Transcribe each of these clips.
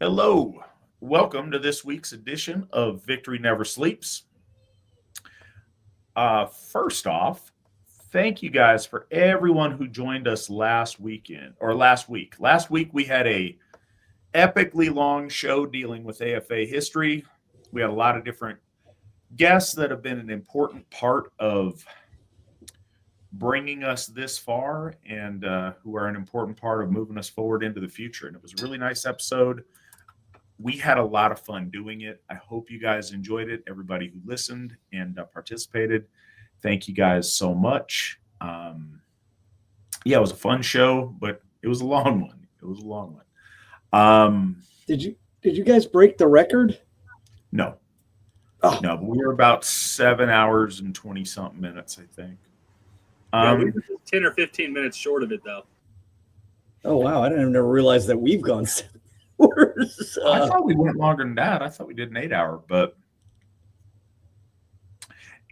Hello. Welcome to this week's edition of Victory Never Sleeps. First off, thank you guys for everyone who joined us last weekend or last week. Last week we had a epically long show dealing with AFA history. We had a lot of different guests that have been an important part of bringing us this far and who are an important part of moving us forward into the future. And it was a really nice episode. We had a lot of fun doing it. I hope you guys enjoyed it. Everybody who listened and participated, thank you guys so much. It was a fun show, but it was a long one. Did you guys break the record? No. Oh. No, but we were about 7 hours and 20 something minutes, I think. We were 10 or 15 minutes short of it, though. Oh, wow. I didn't ever realize that we've gone 7 hours. I thought we went longer than that. I thought we did an 8 hour, but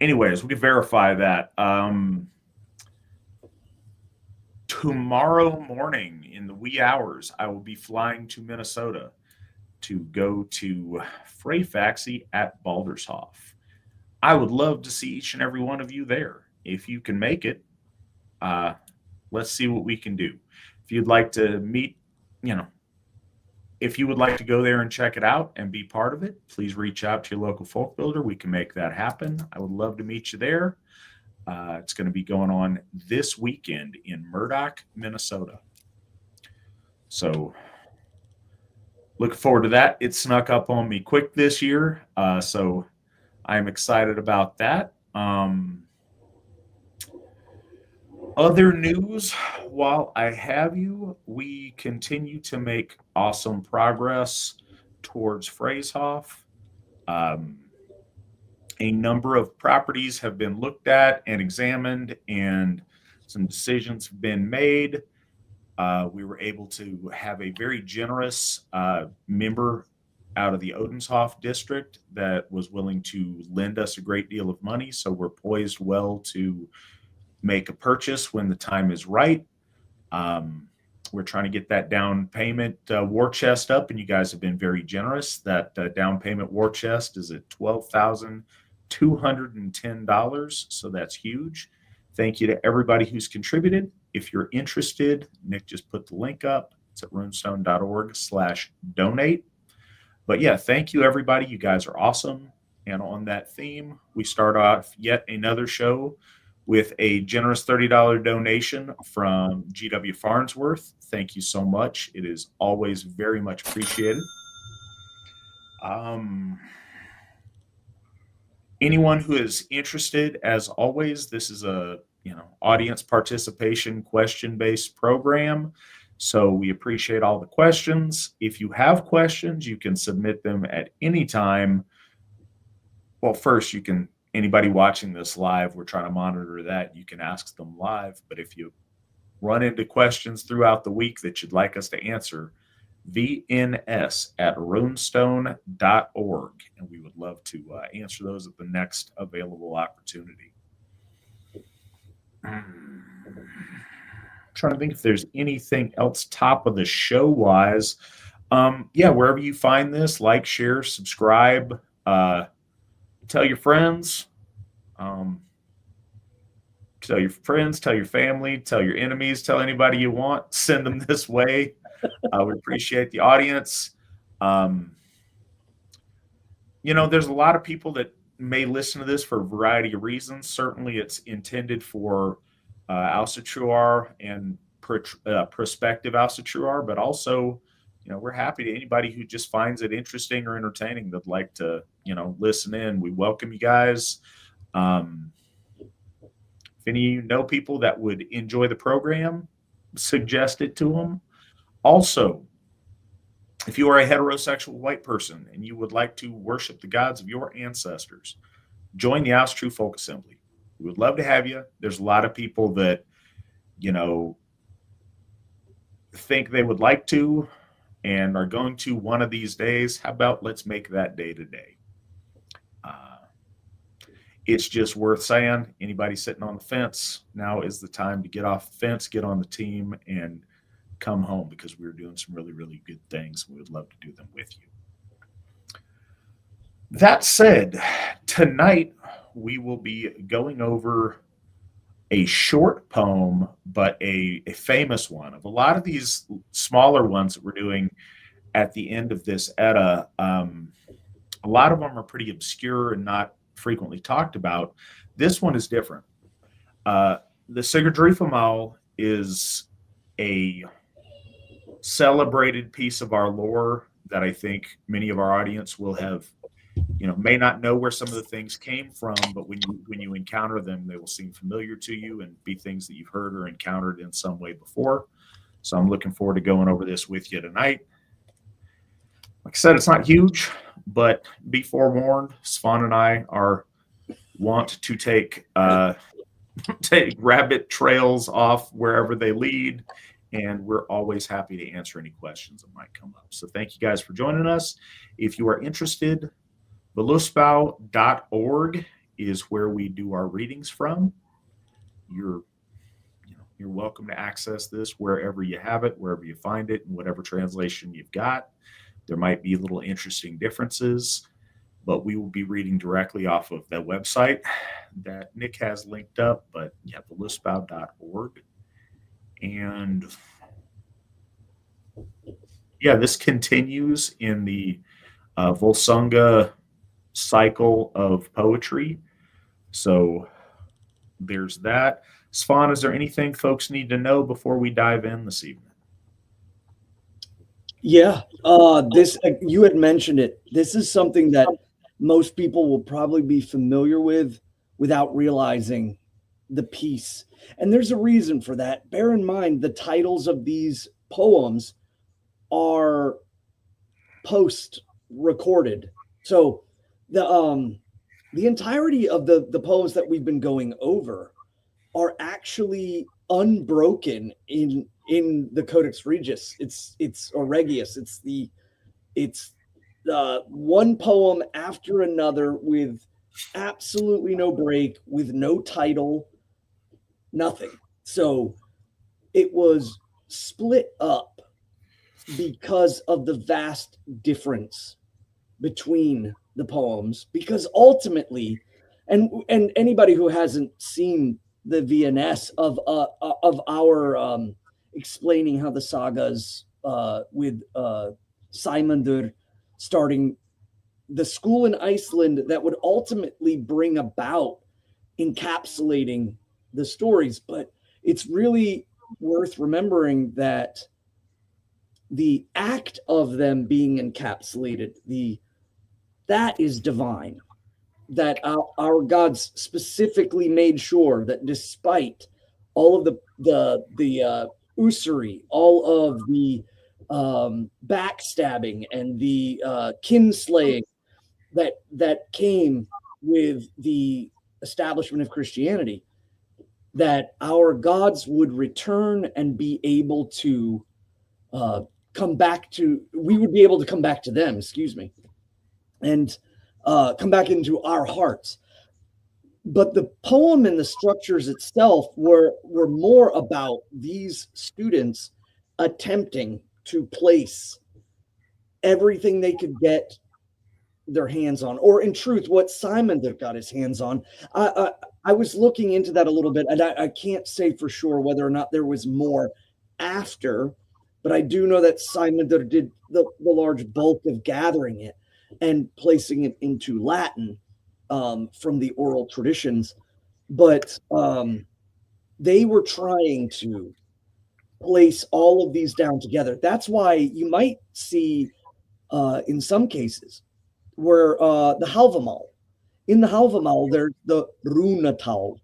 anyways, we can verify that. Tomorrow morning in the wee hours, I will be flying to Minnesota to go to Freyfaxi at Baldershof. I would love to see each and every one of you there. If you can make it, let's see what we can do. If you'd like to meet, if you would like to go there and check it out and be part of it, please reach out to your local folk builder. We can make that happen. I would love to meet you there. It's going to be going on this weekend in Murdoch, Minnesota. So looking forward to that. It snuck up on me quick this year, so I'm excited about that. Other news, while I have you, we continue to make awesome progress towards Freyhof. A number of properties have been looked at and examined, and some decisions have been made. We were able to have a very generous member out of the Odenshof district that was willing to lend us a great deal of money, so we're poised well to make a purchase when the time is right. We're trying to get that down payment war chest up, and you guys have been very generous. That down payment war chest is at $12,210, so that's huge. Thank you to everybody who's contributed. If you're interested, Nick just put the link up. It's at runestone.org/donate. But yeah, thank you, everybody. You guys are awesome. And on that theme, we start off yet another show with a generous $30 donation from GW Farnsworth. Thank you so much. It is always very much appreciated. Anyone who is interested, as always, this is a audience participation question-based program. So we appreciate all the questions. If you have questions, you can submit them at any time. Well, first, anybody watching this live, we're trying to monitor that. You can ask them live. But if you run into questions throughout the week that you'd like us to answer, vns@runestone.org, and we would love to answer those at the next available opportunity. Trying to think if there's anything else top of the show wise. Wherever you find this, like, share, subscribe, tell your friends, tell your family, tell your enemies, tell anybody you want, send them this way. We appreciate the audience. There's a lot of people that may listen to this for a variety of reasons. Certainly it's intended for Asatru and prospective Asatru, but also, we're happy to anybody who just finds it interesting or entertaining that'd like to, listen in. We welcome you guys. If any of you know people that would enjoy the program, suggest it to them. Also, if you are a heterosexual white person and you would like to worship the gods of your ancestors, join the Asatru Folk Assembly. We would love to have you. There's a lot of people that, think they would like to and are going to one of these days. How about let's make that day today? It's just worth saying, anybody sitting on the fence, now is the time to get off the fence, get on the team, and come home, because we're doing some really, really good things. We would love to do them with you. That said, tonight we will be going over a short poem, but a famous one. Of a lot of these smaller ones that we're doing at the end of this edda, a lot of them are pretty obscure and not frequently talked about. This one is different. The Sigrdrífumál is a celebrated piece of our lore that I think many of our audience will have, may not know where some of the things came from, but when you encounter them, they will seem familiar to you and be things that you've heard or encountered in some way before. So I'm looking forward to going over this with you tonight. Like I said, it's not huge, but be forewarned, Svan and I are want to take rabbit trails off wherever they lead, and we're always happy to answer any questions that might come up. So thank you guys for joining us. If you are interested, Voluspow.org is where we do our readings from. You're welcome to access this wherever you have it, wherever you find it, in whatever translation you've got. There might be little interesting differences, but we will be reading directly off of that website that Nick has linked up. But yeah, Voluspow.org. And yeah, this continues in the Volsunga cycle of poetry. So there's that. Svan, is there anything folks need to know before we dive in this evening? Yeah, this you had mentioned it. This is something that most people will probably be familiar with without realizing the piece. And there's a reason for that. Bear in mind, the titles of these poems are post-recorded. So the entirety of the poems that we've been going over are actually unbroken in the Codex Regius. It's Regius. It's one poem after another with absolutely no break, with no title, nothing. So it was split up because of the vast difference between the poems, because ultimately, and anybody who hasn't seen the VNS of our explaining how the sagas with Sæmundur starting the school in Iceland that would ultimately bring about encapsulating the stories. But it's really worth remembering that the act of them being encapsulated, that is divine. That our gods specifically made sure that despite all of the usury, all of the backstabbing and the kinslaying that came with the establishment of Christianity, that our gods would return and be able to we would be able to come back to them, and come back into our hearts. But the poem and the structures itself were more about these students attempting to place everything they could get their hands on, or in truth, what Sæmundur got his hands on. I was looking into that a little bit, and I can't say for sure whether or not there was more after, but I do know that Sæmundur did the large bulk of gathering it and placing it into Latin from the oral traditions. But they were trying to place all of these down together. That's why you might see in some cases where the Hávamál, in the Hávamál, there's the Runatal.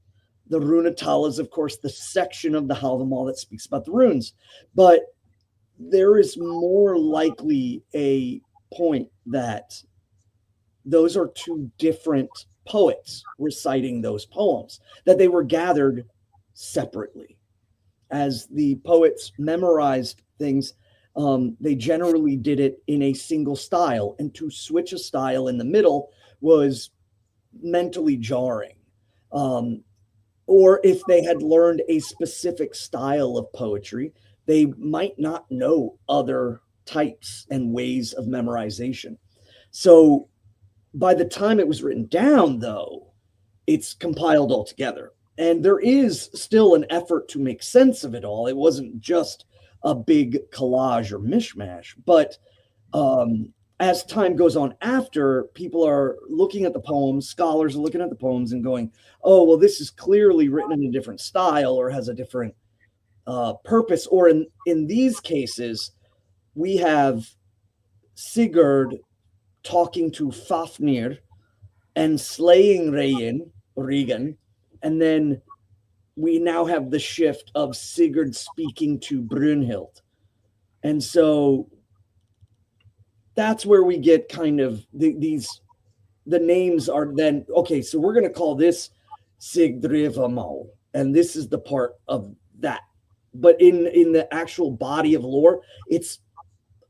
The Runatal is, of course, the section of the Hávamál that speaks about the runes. But there is more likely a point that those are two different poets reciting those poems, that they were gathered separately. As the poets memorized things, they generally did it in a single style, and to switch a style in the middle was mentally jarring. Or if they had learned a specific style of poetry, they might not know other types and ways of memorization. So by the time it was written down, though, it's compiled all together. And there is still an effort to make sense of it all. It wasn't just a big collage or mishmash. But as time goes on after, people are looking at the poems, scholars are looking at the poems and going, oh, well, this is clearly written in a different style or has a different purpose. Or in these cases, we have Sigurd talking to Fafnir and slaying Regan, and then we now have the shift of Sigurd speaking to Brunhild. And so that's where we get kind of the names are then, okay, so we're going to call this Sigrdrífumál, and this is the part of that. But in the actual body of lore, it's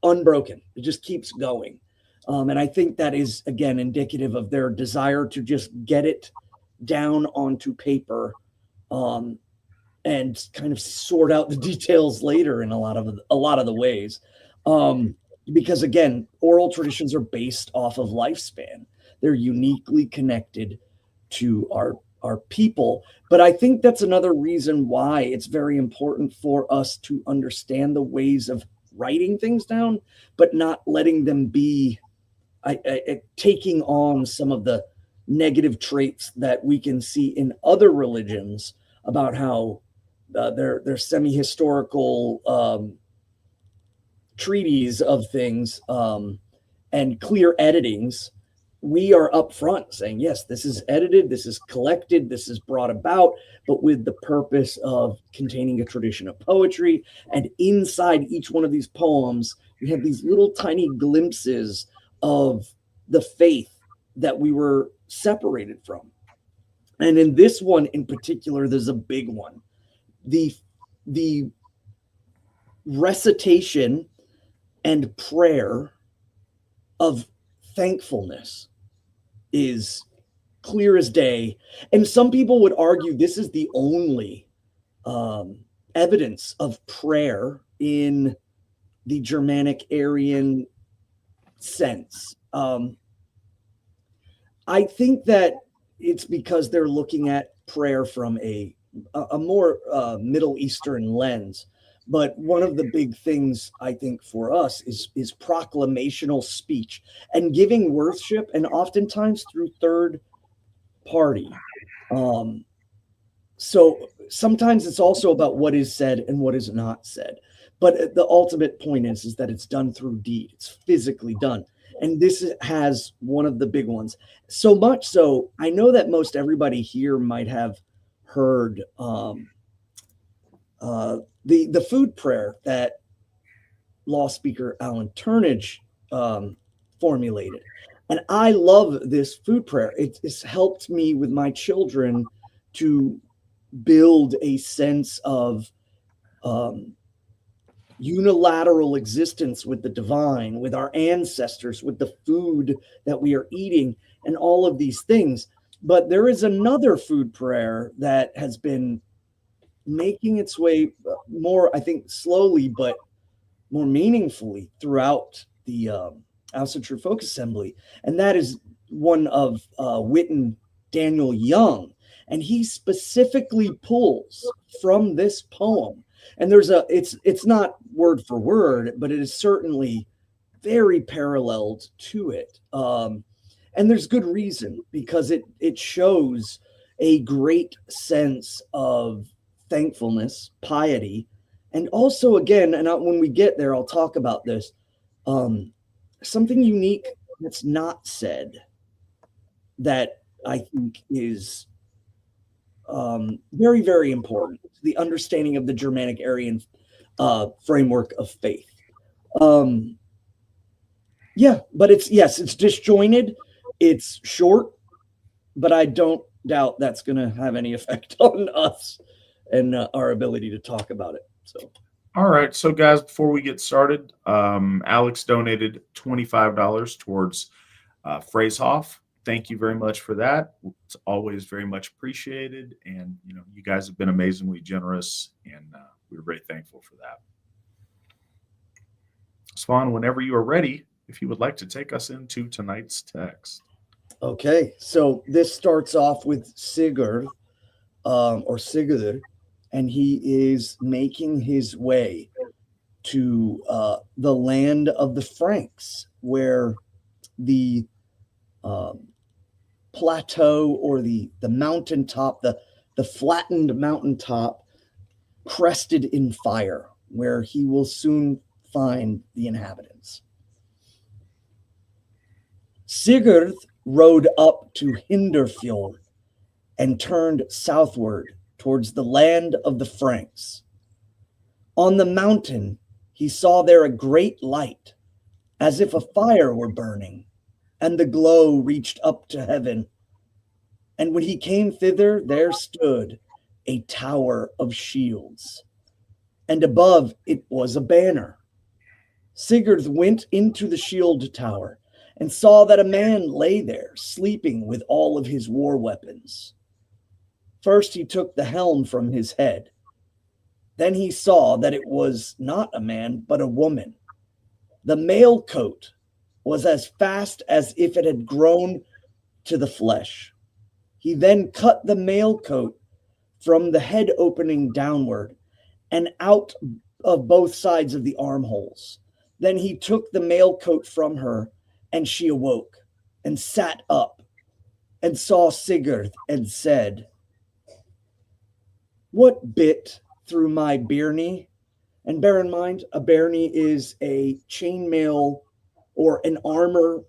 unbroken. It just keeps going. And I think that is, again, indicative of their desire to just get it down onto paper and kind of sort out the details later in a lot of the ways. Because, again, oral traditions are based off of lifespan. They're uniquely connected to our people. But I think that's another reason why it's very important for us to understand the ways of writing things down, but not letting them be taking on some of the negative traits that we can see in other religions about how they're semi-historical treaties of things and clear editings. We are upfront saying, yes, this is edited, this is collected, this is brought about, but with the purpose of containing a tradition of poetry. And inside each one of these poems, you have these little tiny glimpses of the faith that we were separated from. And in this one in particular, there's a big one. The recitation and prayer of thankfulness is clear as day. And some people would argue this is the only evidence of prayer in the Germanic Aryan sense. I think that it's because they're looking at prayer from a more Middle Eastern lens. But one of the big things I think for us is proclamational speech and giving worship, and oftentimes through third party. So sometimes it's also about what is said and what is not said. But the ultimate point is that it's done through deed. It's physically done. And this has one of the big ones. So much so, I know that most everybody here might have heard the food prayer that law speaker Alan Turnage formulated. And I love this food prayer. It's helped me with my children to build a sense of unilateral existence with the divine, with our ancestors, with the food that we are eating, and all of these things. But there is another food prayer that has been making its way more, I think, slowly, but more meaningfully throughout the Asatru Folk Assembly. And that is one of Witan Daniel Young. And he specifically pulls from this poem. And it's not word for word, but it is certainly very paralleled to it. And there's good reason, because it shows a great sense of thankfulness, piety, and also, again, and when we get there, I'll talk about this, something unique that's not said that I think is very, very important, the understanding of the Germanic Aryan framework of faith. But it's disjointed, it's short, but I don't doubt that's going to have any effect on us and our ability to talk about it. So, all right. So, guys, before we get started, Alex donated $25 towards Phrasehoff. Thank you very much for that. It's always very much appreciated. And, you guys have been amazingly generous, and we're very thankful for that. Svan, whenever you are ready, if you would like to take us into tonight's text. Okay, so this starts off with Sigurd, or Sigurd, and he is making his way to the land of the Franks, where the plateau or the mountaintop, the flattened mountaintop crested in fire, where he will soon find the inhabitants. Sigurd rode up to Hinderfjord and turned southward towards the land of the Franks. On the mountain, he saw there a great light, as if a fire were burning, and the glow reached up to heaven. And when he came thither, there stood a tower of shields, and above it was a banner. Sigurd went into the shield tower and saw that a man lay there, sleeping with all of his war weapons. First he took the helm from his head. Then he saw that it was not a man, but a woman. The mail coat was as fast as if it had grown to the flesh. He then cut the mail coat from the head opening downward and out of both sides of the armholes. Then he took the mail coat from her, and she awoke and sat up and saw Sigurd and said, "What bit through my byrnie?" And bear in mind, a byrnie is a chainmail or an armor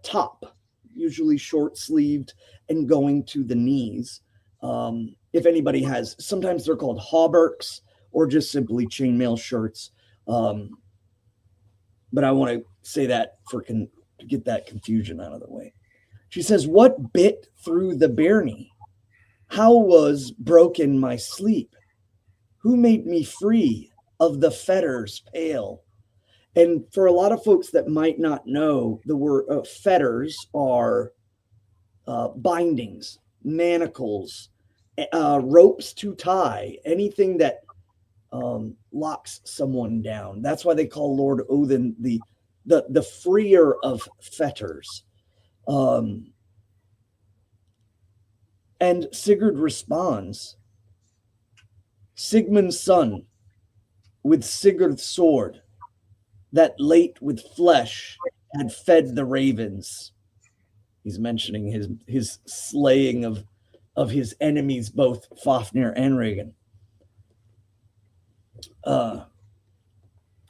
top, usually short-sleeved and going to the knees. If anybody has, sometimes they're called hauberks or just simply chainmail shirts. But I want to say that to get that confusion out of the way. She says, "What bit through the byrnie? How was broken my sleep? Who made me free of the fetters pale?" And for a lot of folks that might not know, the word fetters are bindings, manacles, ropes to tie, anything that locks someone down. That's why they call Lord Odin the freer of fetters. And Sigurd responds, "Sigmund's son, with Sigurd's sword, that late with flesh had fed the ravens." He's mentioning his slaying of his enemies, both Fafnir and Regan.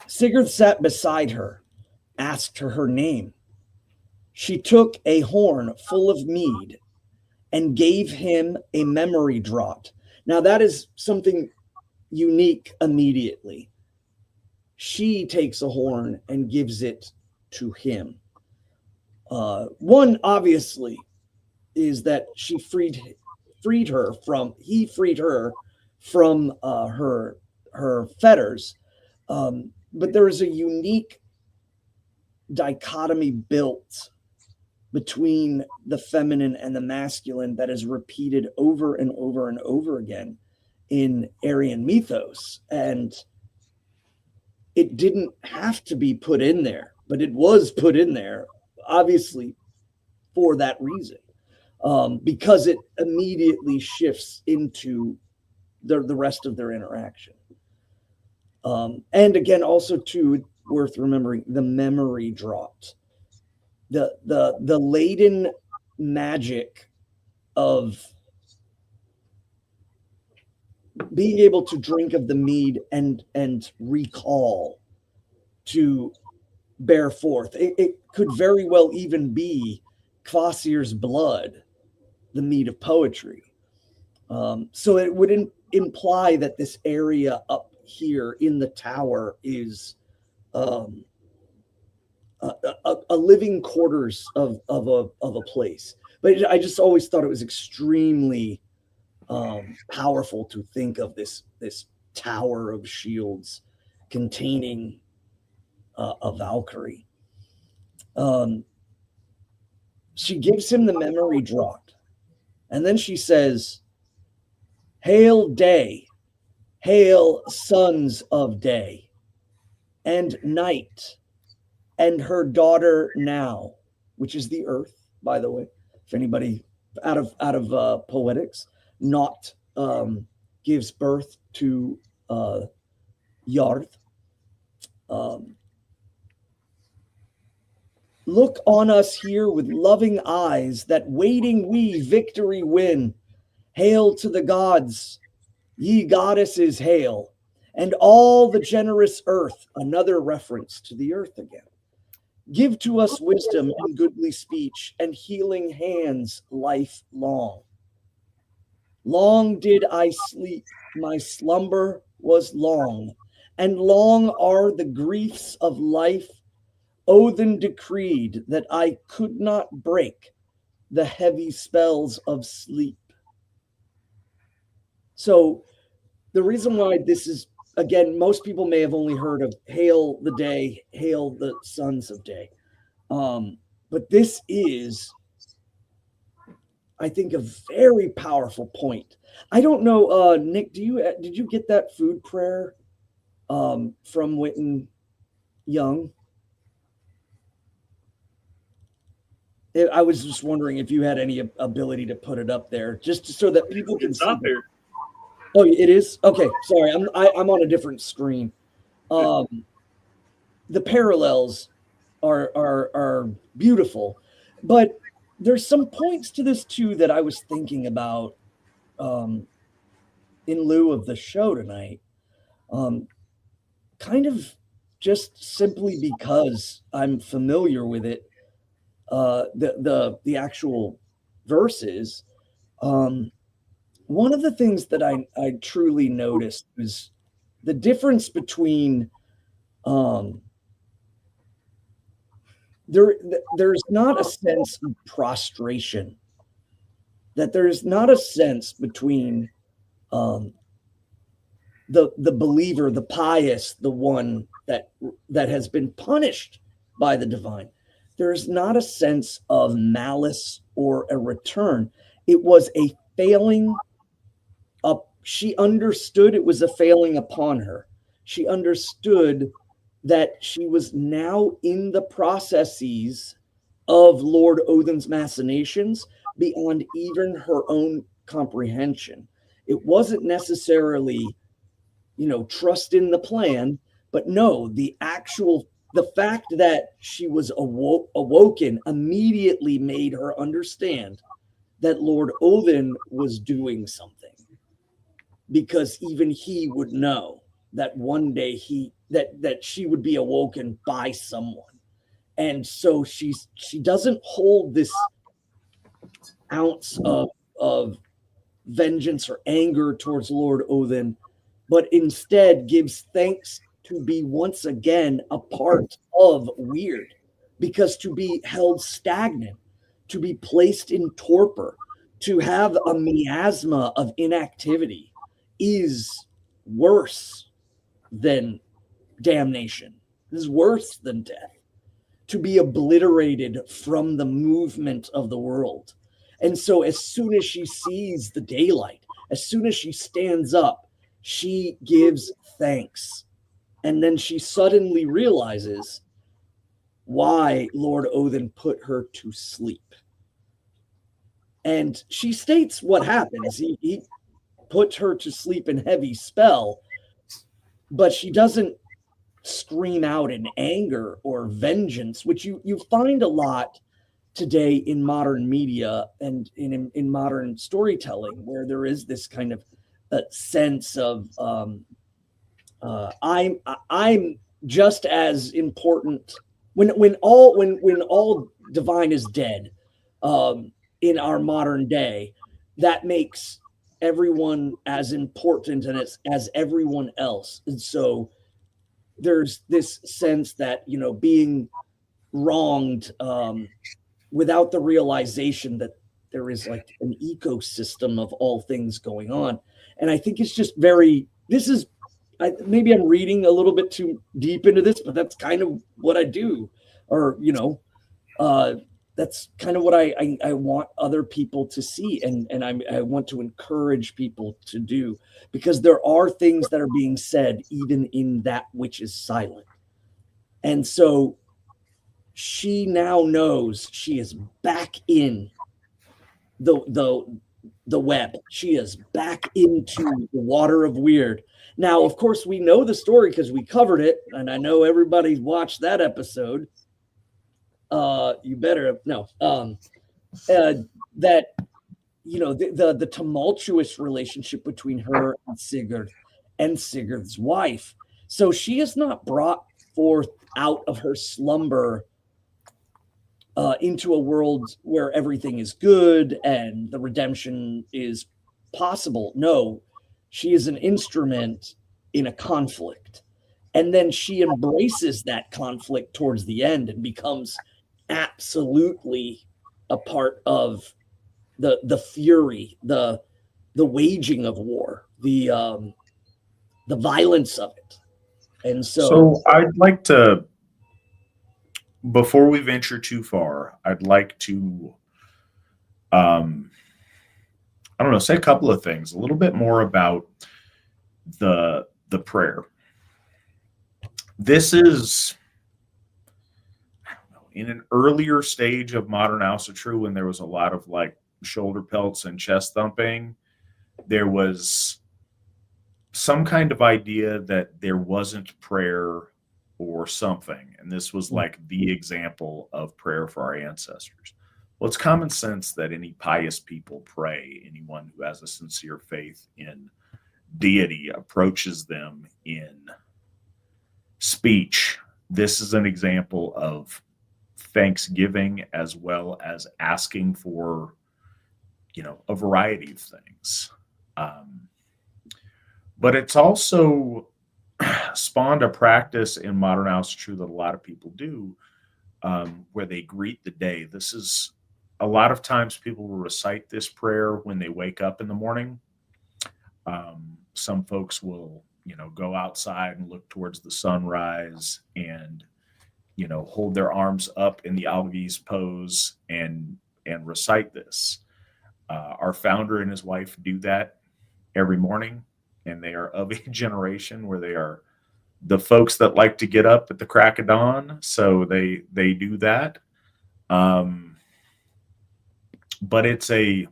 Sigurd sat beside her, asked her name. She took a horn full of mead and gave him a memory draught. Now that is something unique immediately. She takes a horn and gives it to him. One obviously is that he freed her from her fetters. But there is a unique dichotomy built between the feminine and the masculine that is repeated over and over and over again in Aryan mythos. And it didn't have to be put in there, but it was put in there, obviously, for that reason, because it immediately shifts into the rest of their interaction. And again, also too, worth remembering the memory draught, the laden magic of being able to drink of the mead and recall, to bear forth. It could very well even be Kvasir's blood, the mead of poetry. So it would imply that this area up here in the tower is a living quarters of a place. But I just always thought it was extremely powerful to think of this tower of shields containing a Valkyrie. She gives him the memory draught, and then she says, "Hail day, hail sons of day." and night, and her daughter now, which is the earth, by the way. If anybody out of poetics, not gives birth to Yarth. Look on us here with loving eyes, that waiting we victory win. Hail to the gods, ye goddesses, hail, and all the generous earth. Another reference to the earth again. Give to us wisdom and goodly speech, and healing hands lifelong. Long did I sleep, my slumber was long, and long are the griefs of life. Odin decreed that I could not break the heavy spells of sleep. So the reason why this is, again, most people may have only heard of hail the day, hail the sons of day. But this is, I think, a very powerful point. I don't know, Nick, did you get that food prayer from Witan Young? I was just wondering if you had any ability to put it up there, just so that people can see. There. Oh, it is? Okay, sorry, I'm on a different screen. The parallels are beautiful, but there's some points to this too that I was thinking about in lieu of the show tonight. Kind of just simply because I'm familiar with it. The actual verses. One of the things that I truly noticed was the difference between there's not a sense of prostration, that there's not a sense between the believer, the pious, the one that has been punished by the divine. There's not a sense of malice or a return. It was a failing up. She understood it was a failing upon her. She understood that she was now in the processes of Lord Odin's machinations beyond even her own comprehension. It wasn't necessarily, trust in the plan, but no, the fact that she was awoken immediately made her understand that Lord Odin was doing something, because even he would know that one day that she would be awoken by someone. And so she doesn't hold this ounce of vengeance or anger towards Lord Odin, but instead gives thanks to be once again a part of weird, because to be held stagnant, to be placed in torpor, to have a miasma of inactivity is worse than damnation. This is worse than death. To be obliterated from the movement of the world. And so as soon as she sees the daylight, as soon as she stands up, she gives thanks. And then she suddenly realizes why Lord Odin put her to sleep. And she states what happens. He puts her to sleep in heavy spell, but she doesn't scream out in anger or vengeance, which you find a lot today in modern media and in modern storytelling, where there is this kind of a sense of I'm just as important when all divine is dead in our modern day. That makes everyone as important and as everyone else. And so there's this sense that being wronged without the realization that there is like an ecosystem of all things going on. And I think it's just maybe I'm reading a little bit too deep into this, but that's kind of what I do. Or, that's kind of what I want other people to see. And I want to encourage people to do, because there are things that are being said even in that which is silent. And so she now knows she is back in the web. She is back into the water of weird. Now, of course, we know the story because we covered it, and I know everybody's watched that episode. You better no. That the tumultuous relationship between her and Sigurd and Sigurd's wife. So she is not brought forth out of her slumber into a world where everything is good and the redemption is possible. No, she is an instrument in a conflict. And then she embraces that conflict towards the end and becomes absolutely a part of the fury, the waging of war, the violence of it. And So I'd like to, before we venture too far, I'd like to, I don't know, say a couple of things, a little bit more about the prayer. This is, I don't know, in an earlier stage of modern Asatru, when there was a lot of like shoulder pelts and chest thumping, there was some kind of idea that there wasn't prayer or something. And this was like the example of prayer for our ancestors. Well, it's common sense that any pious people pray. Anyone who has a sincere faith in deity approaches them in speech. This is an example of thanksgiving as well as asking for, a variety of things. But it's also spawned a practice in modern Asatru that a lot of people do, where they greet the day. This is a lot of times people will recite this prayer when they wake up in the morning. Some folks will, go outside and look towards the sunrise and, hold their arms up in the algies pose and recite this. Our founder and his wife do that every morning, and they are of a generation where they are the folks that like to get up at the crack of dawn. So they do that. But it's a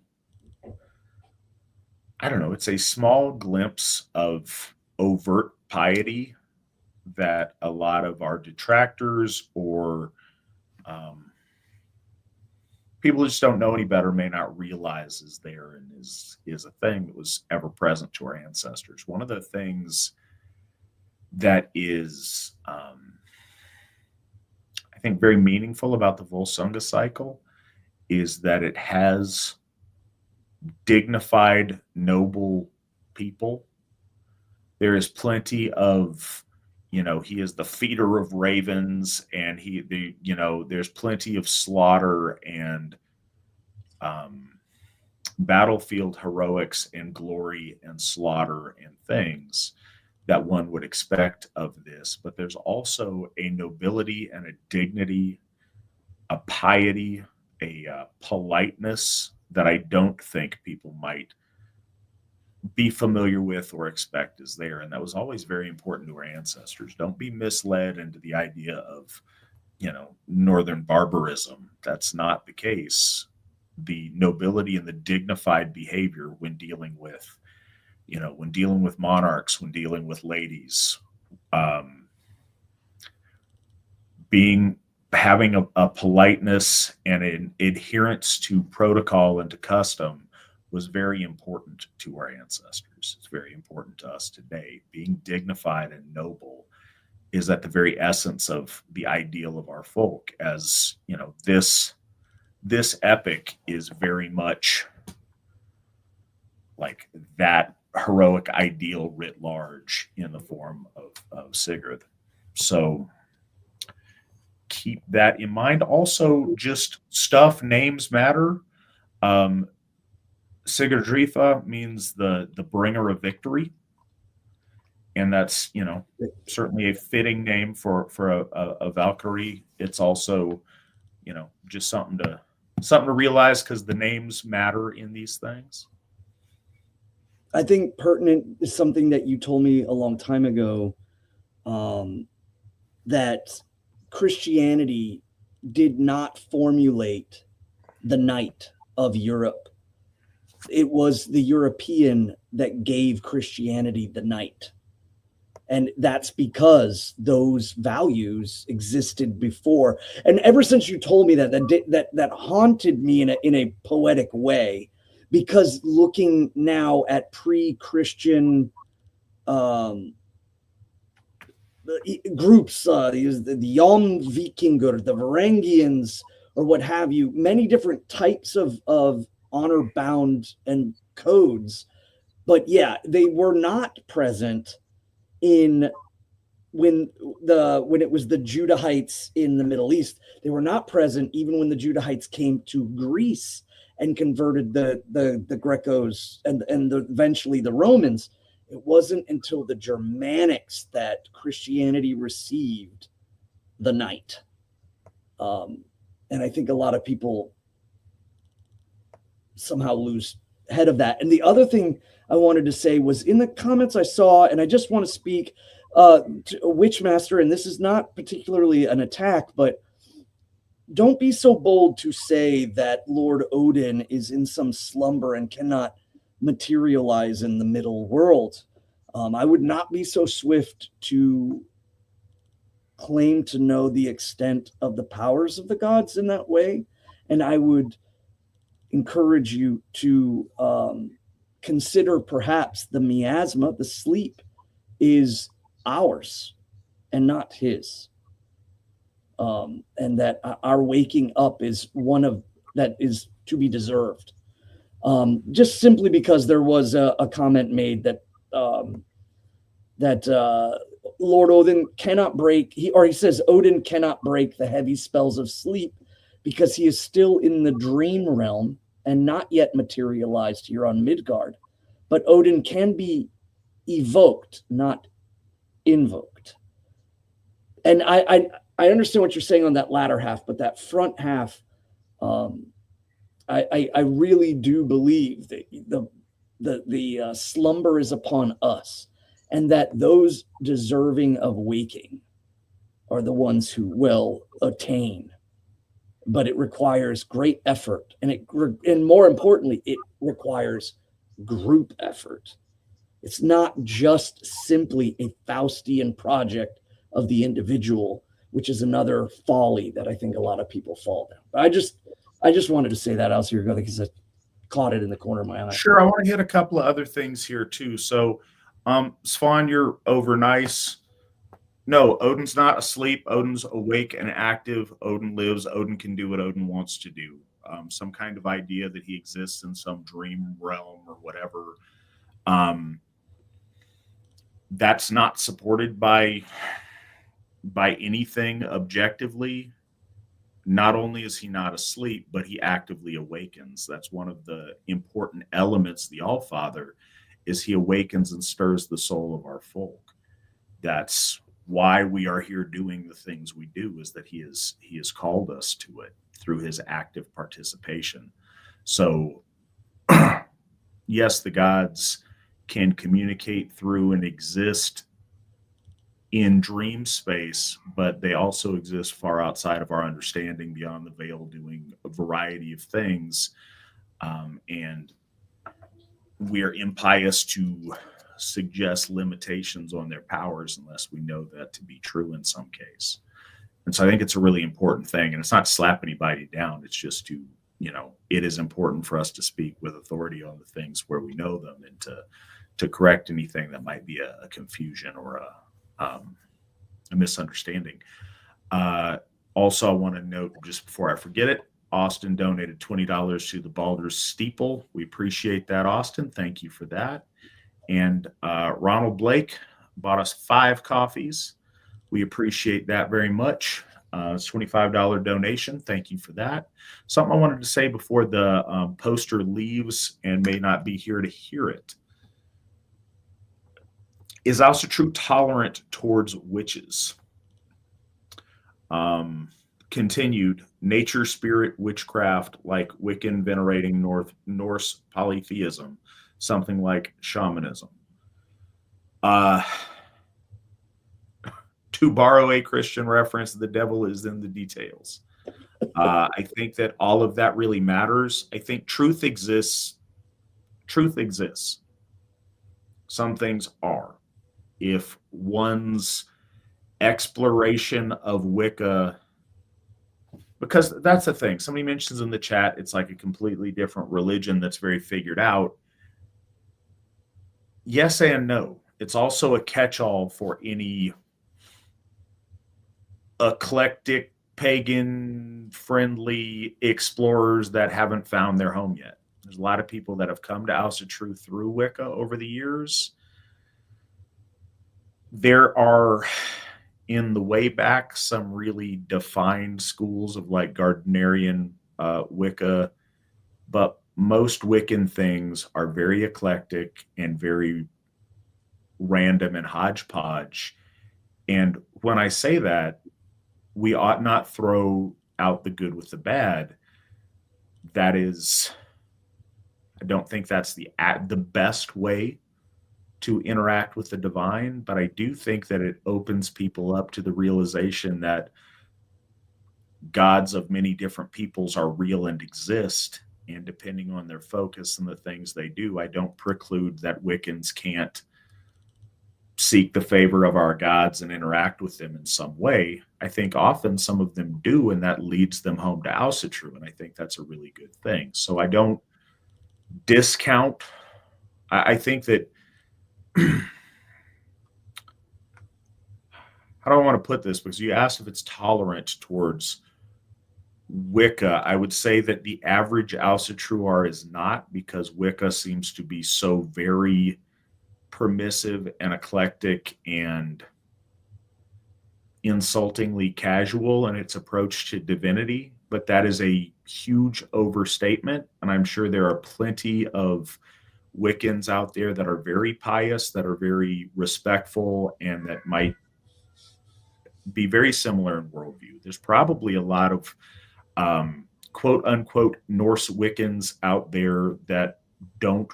small glimpse of overt piety that a lot of our detractors or people who just don't know any better may not realize is there and is a thing that was ever present to our ancestors. One of the things that is, I think, very meaningful about the Volsunga cycle is that it has dignified, noble people. There is plenty of, he is the feeder of ravens, and there's plenty of slaughter and battlefield heroics and glory and slaughter and things that one would expect of this. But there's also a nobility and a dignity, a piety, a politeness that I don't think people might be familiar with or expect is there. And that was always very important to our ancestors. Don't be misled into the idea of, northern barbarism. That's not the case. The nobility and the dignified behavior when dealing with, monarchs, when dealing with ladies, having a politeness and an adherence to protocol and to custom was very important to our ancestors. It's very important to us today. Being dignified and noble is at the very essence of the ideal of our folk. As this epic is very much like that heroic ideal writ large in the form of Sigurd. So keep that in mind. Also, just names matter. Sigrdrífa means the bringer of victory, and that's certainly a fitting name for a Valkyrie. It's also just something to realize because the names matter in these things. I think pertinent is something that you told me a long time ago, that Christianity did not formulate the night of Europe. It was the European that gave Christianity the night. And that's because those values existed before. And ever since you told me that haunted me in a poetic way, because looking now at pre-Christian groups, the Jan Vikinger, the Varangians, or what have you, many different types of honor-bound and codes. But yeah, they were not present when it was the Judahites in the Middle East. They were not present even when the Judahites came to Greece and converted the Grecos and eventually the Romans. It wasn't until the Germanics that Christianity received the night. And I think a lot of people somehow lose head of that. And the other thing I wanted to say was in the comments I saw, and I just want to speak to Witchmaster, and this is not particularly an attack, but don't be so bold to say that Lord Odin is in some slumber and cannot materialize in the middle world. I would not be so swift to claim to know the extent of the powers of the gods in that way. And I would encourage you to consider perhaps the miasma, the sleep, is ours and not his. And that our waking up is one of that is to be deserved. Just simply because there was a comment made that Lord Odin cannot break, he says Odin cannot break the heavy spells of sleep because he is still in the dream realm and not yet materialized here on Midgard. But Odin can be evoked, not invoked. And I understand what you're saying on that latter half, but that front half, I really do believe that the slumber is upon us, and that those deserving of waking are the ones who will attain. But it requires great effort, and more importantly, it requires group effort. It's not just simply a Faustian project of the individual, which is another folly that I think a lot of people fall down. But I just wanted to say that out here because I caught it in the corner of my eye. Sure, I want to hit a couple of other things here too. So, Svan, you're over nice. No, Odin's not asleep. Odin's awake and active. Odin lives. Odin can do what Odin wants to do. Some kind of idea that he exists in some dream realm or whatever. That's not supported by anything objectively. Not only is he not asleep, but he actively awakens. That's one of the important elements. The Allfather is he awakens and stirs the soul of our folk. That's why we are here doing the things we do, is that he has called us to it through his active participation. So yes, the gods can communicate through and exist in dream space, but they also exist far outside of our understanding, beyond the veil, doing a variety of things. And we are impious to suggest limitations on their powers unless we know that to be true in some case. And so I think it's a really important thing. And it's not to slap anybody down. It's just to, it is important for us to speak with authority on the things where we know them, and to correct anything that might be a confusion or a misunderstanding. Also, I want to note, just before I forget it, Austin donated $20 to the Baldur's Steeple. We appreciate that, Austin. Thank you for that. And Ronald Blake bought us 5 coffees. We appreciate that very much. It's a $25 donation. Thank you for that. Something I wanted to say before the poster leaves and may not be here to hear it. Is Asatru tolerant towards witches? Continued, nature, spirit, witchcraft, like Wiccan venerating Norse polytheism, something like shamanism. to borrow a Christian reference, the devil is in the details. I think that all of that really matters. I think truth exists. Truth exists. Some things are. If one's exploration of Wicca, because that's the thing. Somebody mentions in the chat, it's like a completely different religion that's very figured out. Yes and no. It's also a catch-all for any eclectic, pagan-friendly explorers that haven't found their home yet. There's a lot of people that have come to Asatru through Wicca over the years. There are, in the way back, some really defined schools of like Gardnerian Wicca, but most Wiccan things are very eclectic and very random and hodgepodge. And when I say that, we ought not throw out the good with the bad. That is, I don't think that's the best way to interact with the divine, but I do think that it opens people up to the realization that gods of many different peoples are real and exist. And depending on their focus and the things they do, I don't preclude that Wiccans can't seek the favor of our gods and interact with them in some way. I think often some of them do, and that leads them home to Asatru, and I think that's a really good thing. So I don't discount. I think that how do I want to put this? Because you asked if it's tolerant towards Wicca. I would say that the average Asatruar is not, because Wicca seems to be so very permissive and eclectic and insultingly casual in its approach to divinity. But that is a huge overstatement, and I'm sure there are plenty of Wiccans out there that are very pious, that are very respectful, and that might be very similar in worldview. There's probably a lot of quote unquote Norse Wiccans out there that don't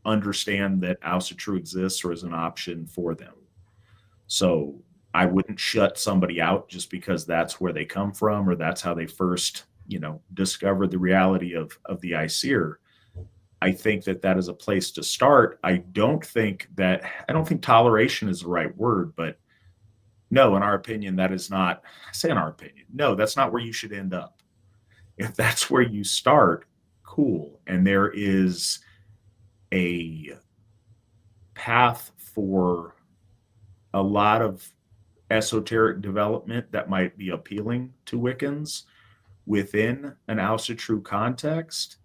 understand that Asatru exists or is an option for them. So I wouldn't shut somebody out just because that's where they come from or that's how they first, discovered the reality of the Aesir. I think that is a place to start. I don't think toleration is the right word, but no, in our opinion, that is not, I say in our opinion, no, that's not where you should end up. If that's where you start, cool. And there is a path for a lot of esoteric development that might be appealing to Wiccans within an Asatru context.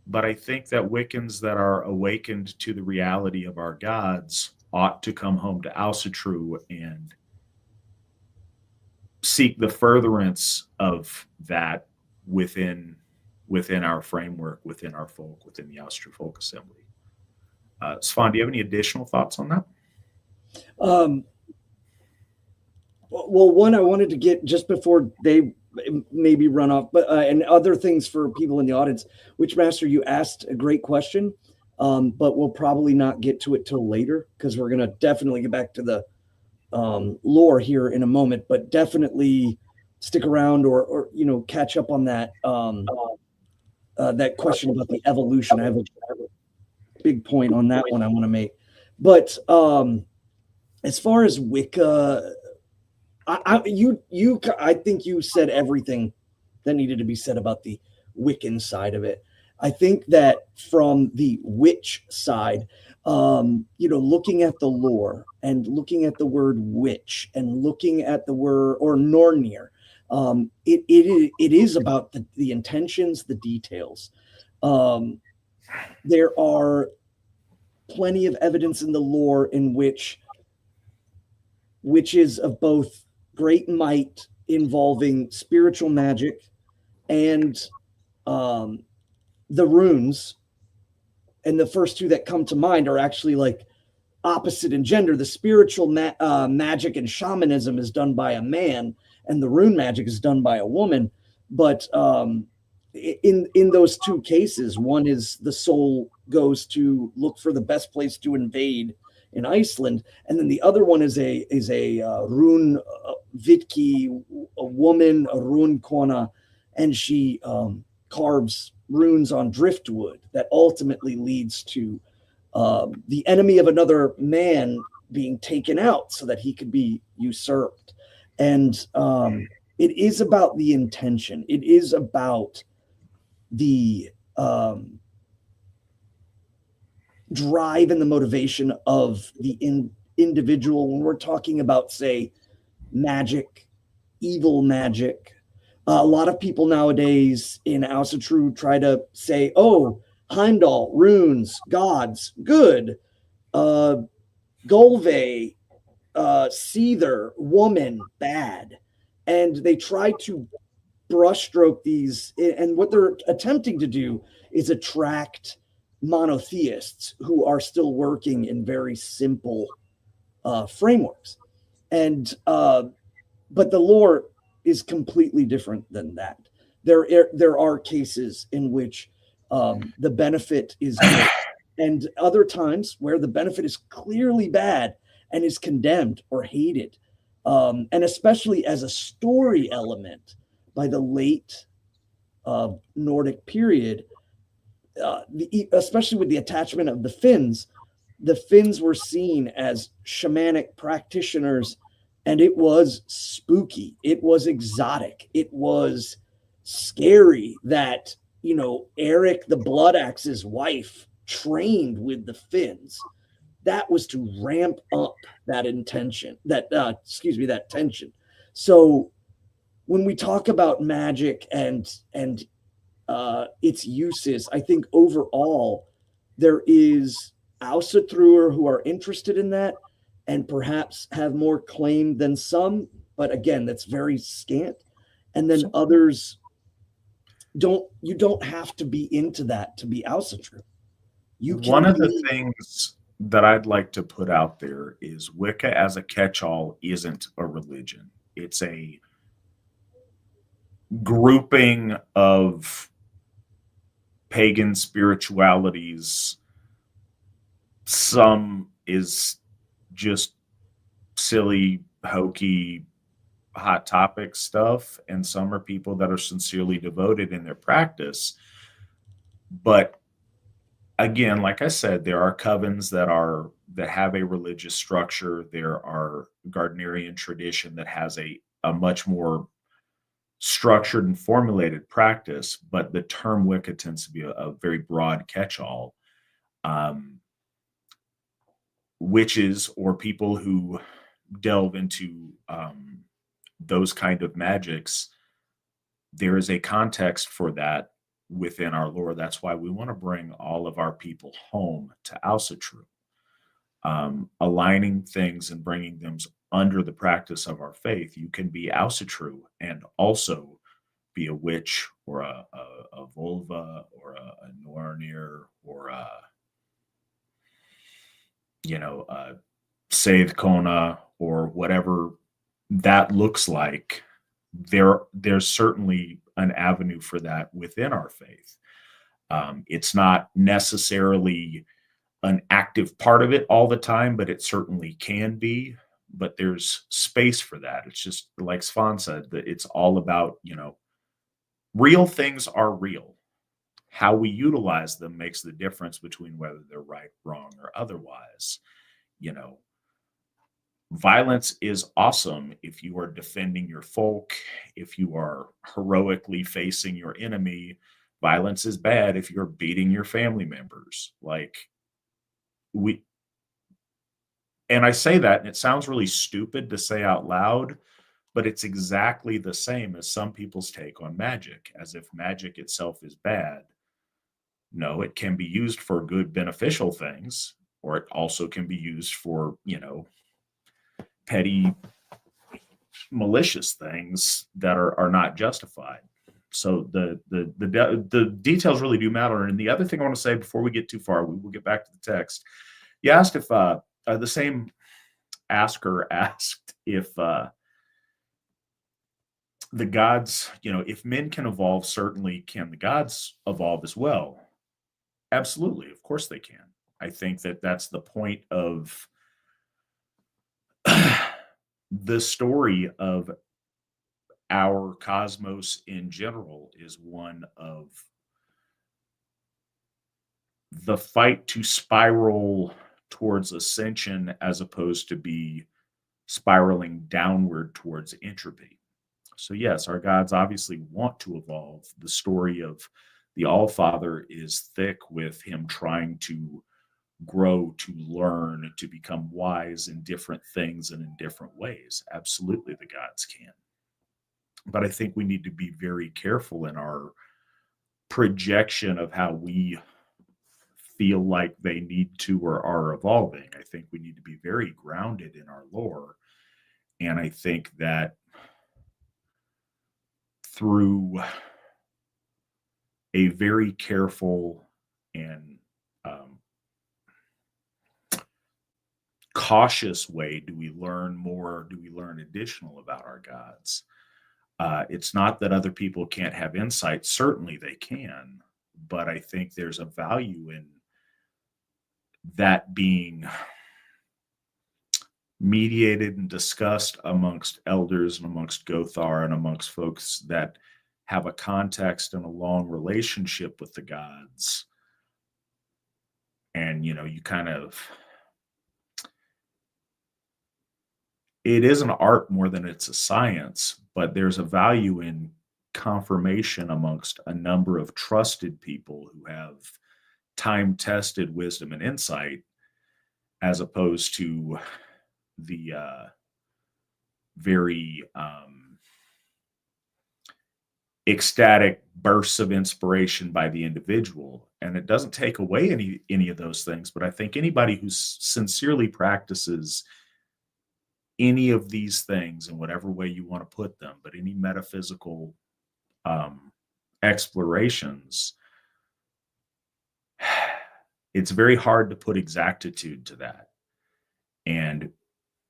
But I think that Wiccans that are awakened to the reality of our gods ought to come home to Asatru and seek the furtherance of that within our framework, within our folk, within the Asatru Folk Assembly. Svan, do you have any additional thoughts on that? Well, one I wanted to get just before they maybe run off, but and other things for people in the audience. Witchmaster, you asked a great question, but we'll probably not get to it till later because we're going to definitely get back to the lore here in a moment. But definitely stick around or catch up on that that question about the evolution. I have a big point on that one I want to make. But as far as Wicca, I think you said everything that needed to be said about the Wiccan side of it. I think that from the witch side, looking at the lore and looking at the word witch and looking at the word or Nornir, it is about the intentions, the details. There are plenty of evidence in the lore in which witches of both great might involving spiritual magic and the runes, and the first two that come to mind are actually like opposite in gender. The spiritual magic and shamanism is done by a man, and the rune magic is done by a woman. But in those two cases, one is the soul goes to look for the best place to invade in Iceland, and then the other one is a rune vitki, a woman, a rune kona, and she carves runes on driftwood that ultimately leads to the enemy of another man being taken out so that he could be usurped. And it is about the intention. It is about the drive and the motivation of the individual. When we're talking about, say, magic, evil magic, a lot of people nowadays in Asatru try to say, oh, Heimdall, runes, gods, good. Golve, Seether, woman, bad. And they try to brushstroke these. And what they're attempting to do is attract monotheists who are still working in very simple frameworks. And but the lore is completely different than that. There are cases in which the benefit is good, and other times where the benefit is clearly bad and is condemned or hated, and especially as a story element by the late Nordic period, especially with the attachment of the Finns were seen as shamanic practitioners, and it was spooky. It was exotic. It was scary that, Eric the Blood Axe's wife trained with the Finns. That was to ramp up that intention, that tension. So when we talk about magic and its uses, I think overall there is Asatruer who are interested in that and perhaps have more claim than some, but again, that's very scant. And then others you don't have to be into that to be Asatru. One of the things that I'd like to put out there is Wicca as a catch-all isn't a religion. It's a grouping of pagan spiritualities. Some is just silly, hokey, hot topic stuff, and some are people that are sincerely devoted in their practice. But again, like I said, there are covens that have a religious structure. There are Gardnerian tradition that has a much more structured and formulated practice, but the term Wicca tends to be a very broad catch-all. Witches or people who delve into those kind of magics, there is a context for that within our lore. That's why we want to bring all of our people home to Asatru, aligning things and bringing them under the practice of our faith. You can be Asatru and also be a witch or a vulva or a Nornir or a Seith Kona or whatever that looks like. There's certainly an avenue for that within our faith. It's not necessarily an active part of it all the time, but it certainly can be. But there's space for that. It's just like Svan said, that it's all about, real things are real. How we utilize them makes the difference between whether they're right, wrong, or otherwise. Violence is awesome if you are defending your folk, if you are heroically facing your enemy. Violence is bad if you're beating your family members. And I say that, and it sounds really stupid to say out loud, but it's exactly the same as some people's take on magic, as if magic itself is bad. No, it can be used for good, beneficial things, or it also can be used for, petty, malicious things that are not justified. So the details really do matter. And the other thing I want to say before we get too far, we will get back to the text. You asked if the same asker asked if the gods, if men can evolve, certainly can the gods evolve as well? Absolutely. Of course they can. I think that that's the point of the story of our cosmos in general is one of the fight to spiral towards ascension as opposed to be spiraling downward towards entropy. So yes, our gods obviously want to evolve. The story of the All-Father is thick with him trying to grow, to learn, to become wise in different things and in different ways. Absolutely, the gods can. But I think we need to be very careful in our projection of how we feel like they need to or are evolving. I think we need to be very grounded in our lore. And I think that through a very careful and cautious way do we learn more, do we learn additional about our gods. It's not that other people can't have insight. Certainly they can. But I think there's a value in that being mediated and discussed amongst elders and amongst Gothar and amongst folks that have a context and a long relationship with the gods. And, you know, you kind of, it is an art more than it's a science, but there's a value in confirmation amongst a number of trusted people who have time-tested wisdom and insight, as opposed to the very ecstatic bursts of inspiration by the individual. And it doesn't take away any of those things, but I think anybody who sincerely practices any of these things in whatever way you want to put them, but any metaphysical explorations, it's very hard to put exactitude to that. And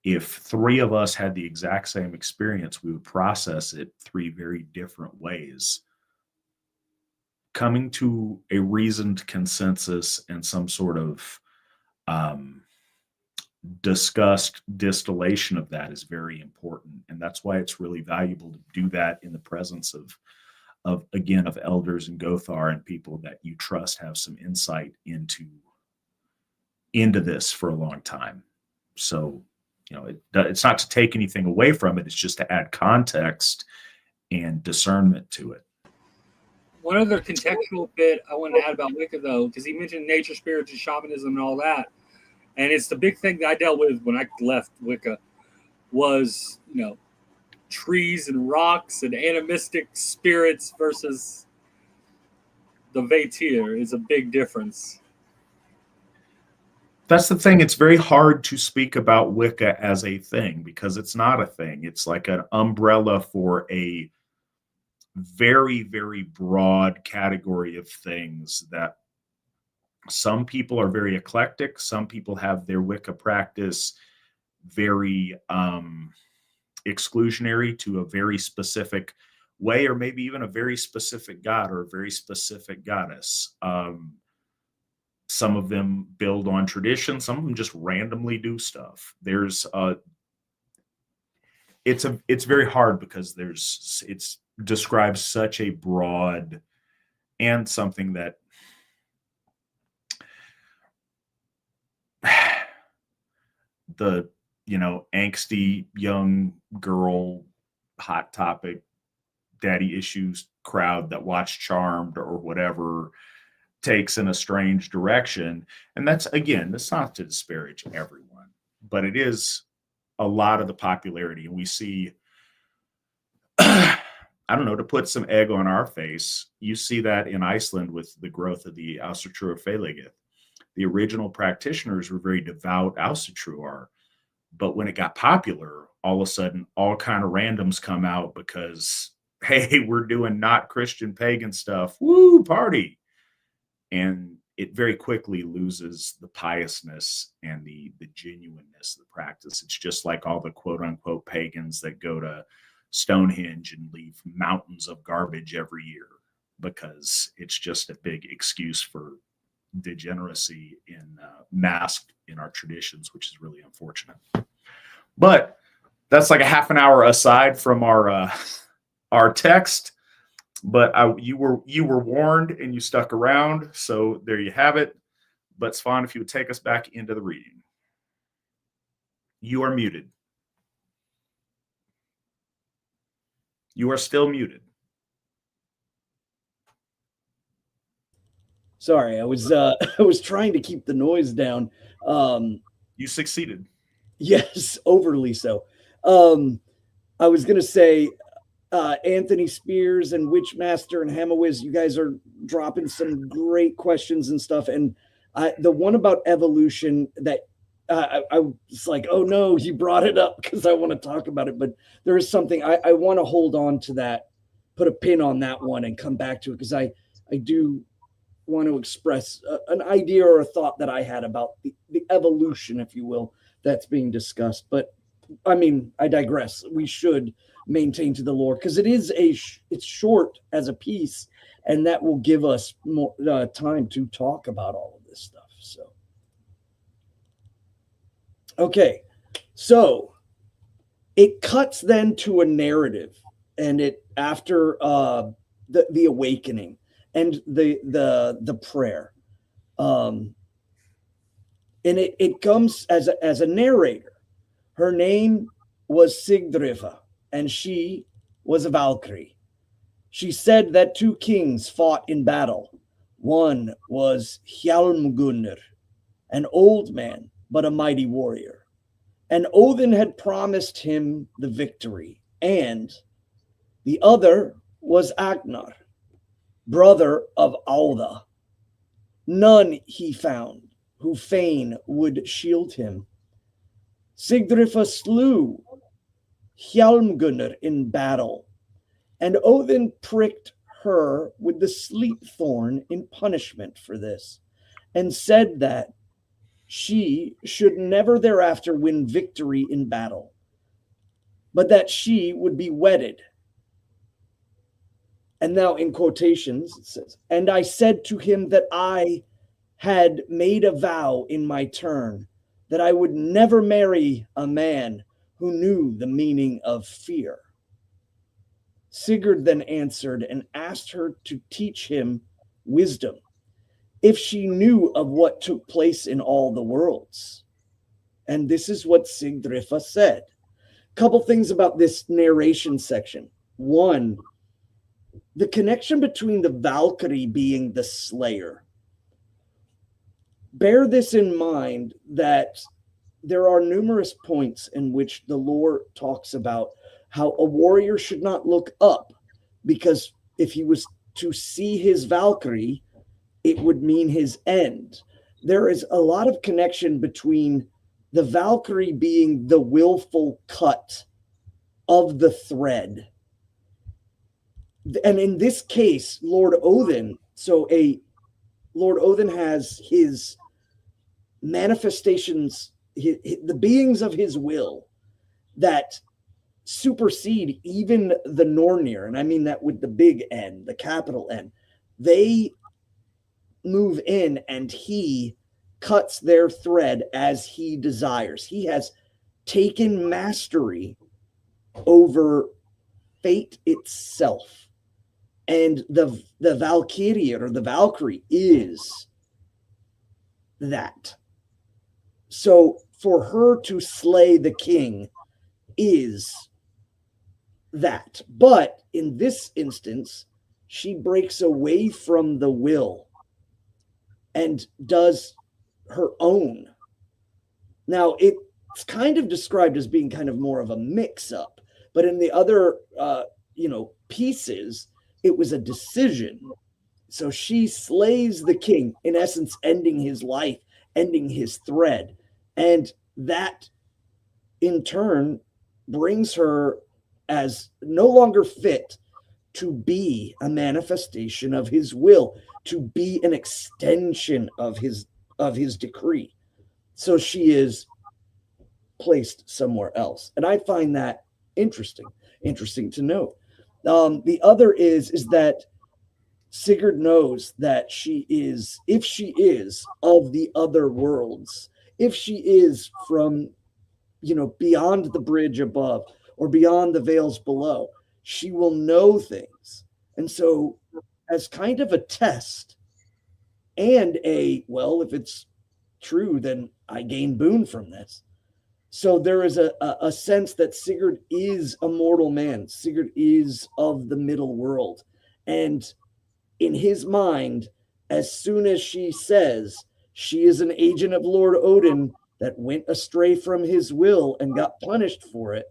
if three of us had the exact same experience, we would process it three very different ways. Coming to a reasoned consensus and some sort of discussed distillation of that is very important. And that's why it's really valuable to do that in the presence of elders and Gothar and people that you trust have some insight into this for a long time. So, you know, it's not to take anything away from it. It's just to add context and discernment to it. One other contextual bit I want to add about Wicca, though, because he mentioned nature, spirits, and shamanism and all that. And it's the big thing that I dealt with when I left Wicca was, you know, trees and rocks and animistic spirits versus the Vatir is a big difference. That's the thing. It's very hard to speak about Wicca as a thing because it's not a thing. It's like an umbrella for a very, very broad category of things that some people are very eclectic. Some people have their Wicca practice very exclusionary to a very specific way, or maybe even a very specific god or a very specific goddess. Some of them build on tradition. Some of them just randomly do stuff. It's very hard because it's describes such a broad and something that the, you know, angsty young girl, hot topic, daddy issues crowd that watched Charmed or whatever takes in a strange direction. And that's not to disparage everyone, but it is a lot of the popularity. And we see, I don't know, to put some egg on our face, you see that in Iceland with the growth of the Asatru Félaget. The original practitioners were very devout Asatru, but when it got popular, all of a sudden, all kind of randoms come out because, hey, we're doing not Christian pagan stuff. Woo, party. And it very quickly loses the piousness and the genuineness of the practice. It's just like all the quote unquote pagans that go to Stonehenge and leave mountains of garbage every year because it's just a big excuse for degeneracy masked in our traditions, which is really unfortunate. But that's like a half an hour aside from our text. But you were warned and you stuck around, so there you have it. But Svan, if you would take us back into the reading. You are muted. You are still muted. Sorry, I was I was trying to keep the noise down. You succeeded. Yes, overly so. I was gonna say Anthony Spears and Witchmaster and Hamawiz, you guys are dropping some great questions and stuff. And the one about evolution that I was like, oh no, you brought it up because I want to talk about it. But there is something I want to hold on to that, put a pin on that one and come back to it because I do want to express an idea or a thought that I had about the evolution, if you will, that's being discussed. But I mean, I digress. We should maintain to the lore because it is it's short as a piece, and that will give us more time to talk about all of this stuff. So, okay, so it cuts then to a narrative, and it after the awakening and the prayer, and it comes as a narrator. Her name was Sigrdrífa, and she was a Valkyrie. She said that two kings fought in battle. One was Hjálmgunr, an old man, but a mighty warrior. And Odin had promised him the victory. And the other was Agnar, brother of Alda. None he found who fain would shield him. Sigrdrífa slew Hjálmgunr in battle, and Odin pricked her with the sleep thorn in punishment for this, and said that she should never thereafter win victory in battle, but that she would be wedded. And now in quotations it says, and I said to him that I had made a vow in my turn that I would never marry a man who knew the meaning of fear. Sigurd then answered and asked her to teach him wisdom, if she knew of what took place in all the worlds. And this is what Sigrdrífa said. A couple things about this narration section. One, the connection between the Valkyrie being the slayer. Bear this in mind that there are numerous points in which the lore talks about how a warrior should not look up, because if he was to see his Valkyrie, it would mean his end. There is a lot of connection between the Valkyrie being the willful cut of the thread. And in this case, Lord Odin has his manifestations, the beings of his will that supersede even the Nornir, and I mean that with the big N, the capital N. They move in and he cuts their thread as he desires. He has taken mastery over fate itself. And the Valkyrie or the Valkyrie is that. So for her to slay the king is that. But in this instance, she breaks away from the will and does her own. Now, it's kind of described as being kind of more of a mix-up, but in the other, pieces, it was a decision. So she slays the king, in essence, ending his life, ending his thread. And that, in turn, brings her as no longer fit to be a manifestation of his will, to be an extension of his decree. So she is placed somewhere else. And I find that interesting to note. The other is that Sigurd knows that if she is of the other worlds, if she is from beyond the bridge above or beyond the veils below. She will know things. And so, as kind of a test and if it's true, then I gain boon from this. So there is a sense that Sigurd is a mortal man. Sigurd is of the middle world. And in his mind, as soon as she says she is an agent of Lord Odin that went astray from his will and got punished for it,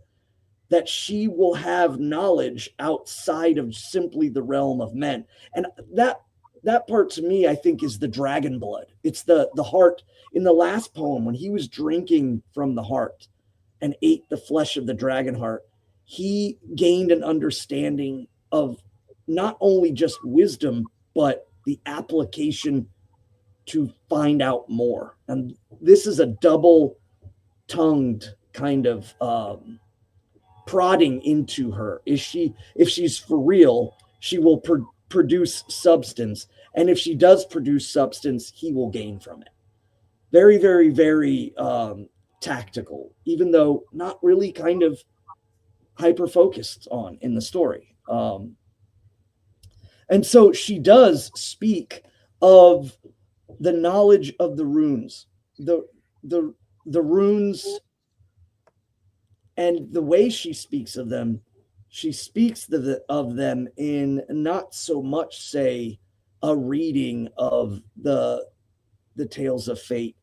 that she will have knowledge outside of simply the realm of men. And that part to me, I think, is the dragon blood. It's the heart. In the last poem, when he was drinking from the heart and ate the flesh of the dragon heart, he gained an understanding of not only just wisdom, but the application to find out more. And this is a double-tongued kind of prodding into her. If she's for real, she will produce substance, and if she does produce substance, he will gain from it. Very, very, very tactical, even though not really kind of hyper focused on in the story. And so she does speak of the knowledge of the runes, the runes, and the way she speaks of them. She speaks of them in not so much, say, a reading of the Tales of Fate,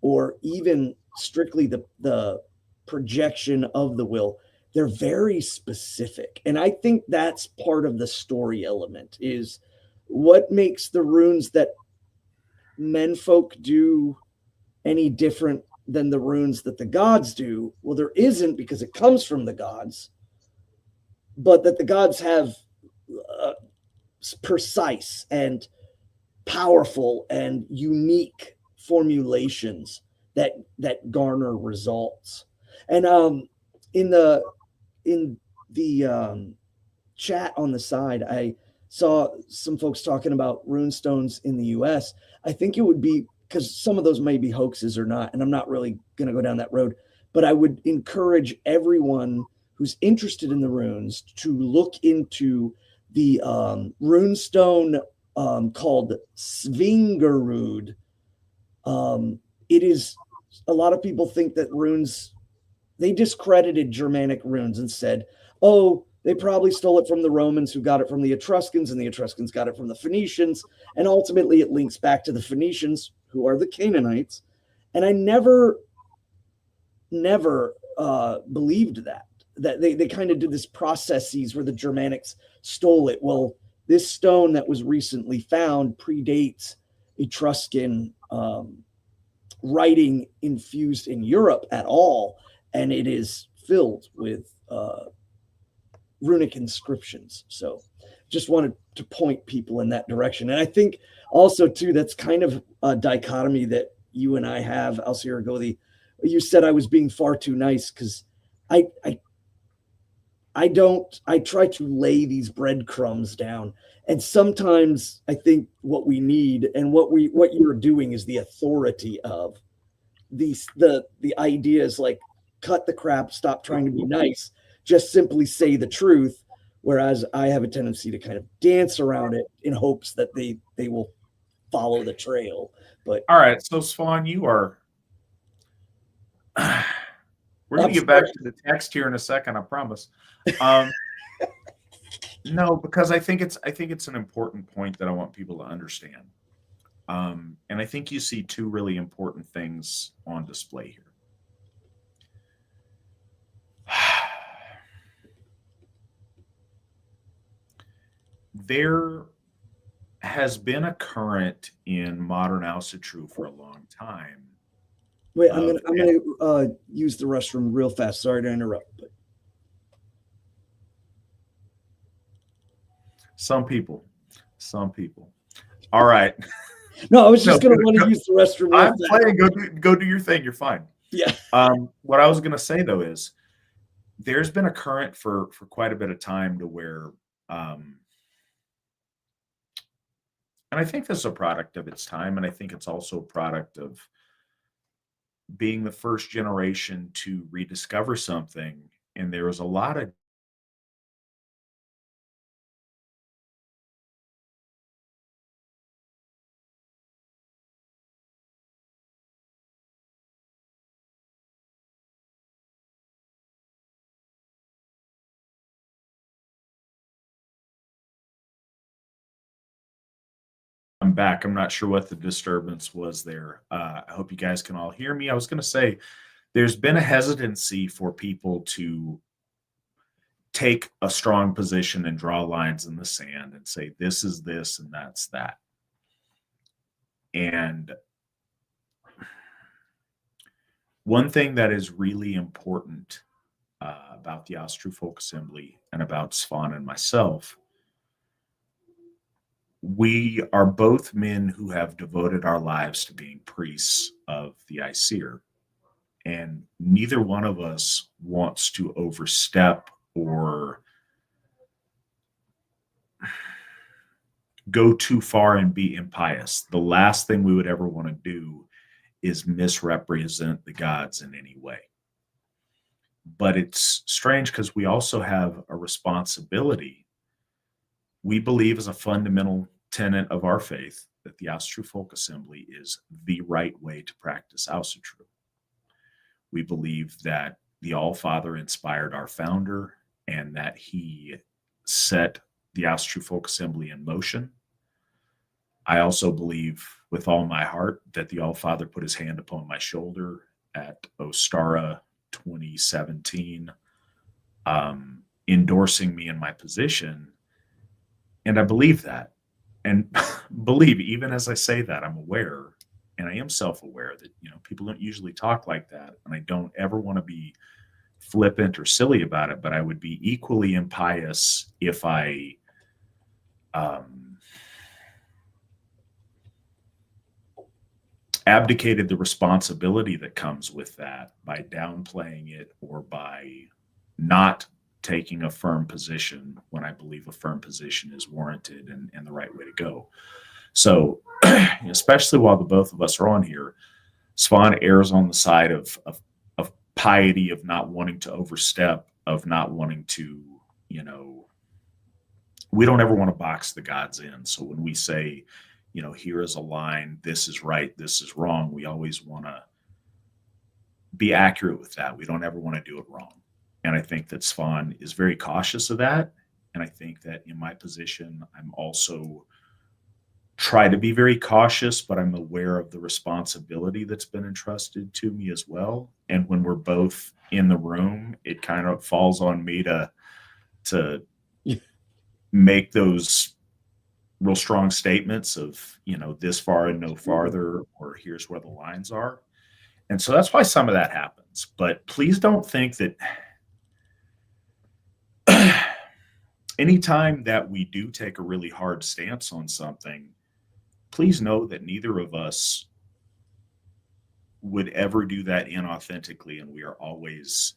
or even strictly the projection of the will. They're very specific. And I think that's part of the story element, is what makes the runes that menfolk do any different than the runes that the gods do. Well, there isn't, because it comes from the gods, but that the gods have precise and powerful and unique formulations that garner results. And in the chat on the side, I saw some folks talking about rune stones in the US. I think it would be, because some of those may be hoaxes or not, and I'm not really going to go down that road, but I would encourage everyone who's interested in the runes to look into the rune stone called Svingerud. It is, a lot of people think that runes, they discredited Germanic runes and said, oh, they probably stole it from the Romans, who got it from the Etruscans, and the Etruscans got it from the Phoenicians. And ultimately it links back to the Phoenicians, who are the Canaanites. And I never believed that they kind of did this processes where the Germanics stole it. Well, this stone that was recently found predates Etruscan writing infused in Europe at all, and it is filled with runic inscriptions. So just wanted to point people in that direction. And I think also too, that's kind of a dichotomy that you and I have, Alcira Gothi. You said I was being far too nice, because I try to lay these breadcrumbs down. And sometimes I think what we need, and what you're doing, is the authority of these, the ideas like, cut the crap, stop trying to be nice, just simply say the truth. Whereas I have a tendency to kind of dance around it in hopes that they will follow the trail. But all right, so Svan, you are. We're going to get back to the text here in a second, I promise. No, because I think it's an important point that I want people to understand. And I think you see two really important things on display here. There has been a current in modern Asatru for a long time. Wait, I'm gonna use the restroom real fast. Sorry to interrupt. But some people. All right. No, I was just gonna want to use the restroom. I'm playing. Go do your thing. You're fine. Yeah. What I was gonna say though is, there's been a current for quite a bit of time to where, and I think this is a product of its time, and I think it's also a product of being the first generation to rediscover something, and there was a lot of I'm back. I'm not sure what the disturbance was there. I hope you guys can all hear me. I was going to say there's been a hesitancy for people to take a strong position and draw lines in the sand and say, this is this and that's that. And one thing that is really important about the Asatru Folk Assembly and about Svan and myself, we are both men who have devoted our lives to being priests of the Aesir. And neither one of us wants to overstep or go too far and be impious. The last thing we would ever want to do is misrepresent the gods in any way. But it's strange because we also have a responsibility. We believe as a fundamental tenet of our faith that the Asatru Folk Assembly is the right way to practice Asatru. We believe that the All-Father inspired our founder and that he set the Asatru Folk Assembly in motion. I also believe with all my heart that the All-Father put his hand upon my shoulder at Ostara 2017, endorsing me in my position. And I believe that. And believe, even as I say that, I'm aware, and I am self-aware that, people don't usually talk like that. And I don't ever want to be flippant or silly about it, but I would be equally impious if I abdicated the responsibility that comes with that by downplaying it or by not taking a firm position when I believe a firm position is warranted and the right way to go. So, especially while the both of us are on here, Svan errs on the side of piety, of not wanting to overstep, of not wanting to, we don't ever want to box the gods in. So when we say, here is a line, this is right, this is wrong, we always want to be accurate with that. We don't ever want to do it wrong. And I think that Svan is very cautious of that. And I think that in my position, I'm also try to be very cautious, but I'm aware of the responsibility that's been entrusted to me as well. And when we're both in the room, it kind of falls on me to make those real strong statements of, this far and no farther, or here's where the lines are. And so that's why some of that happens. But please don't think that anytime that we do take a really hard stance on something, please know that neither of us would ever do that inauthentically, and we are always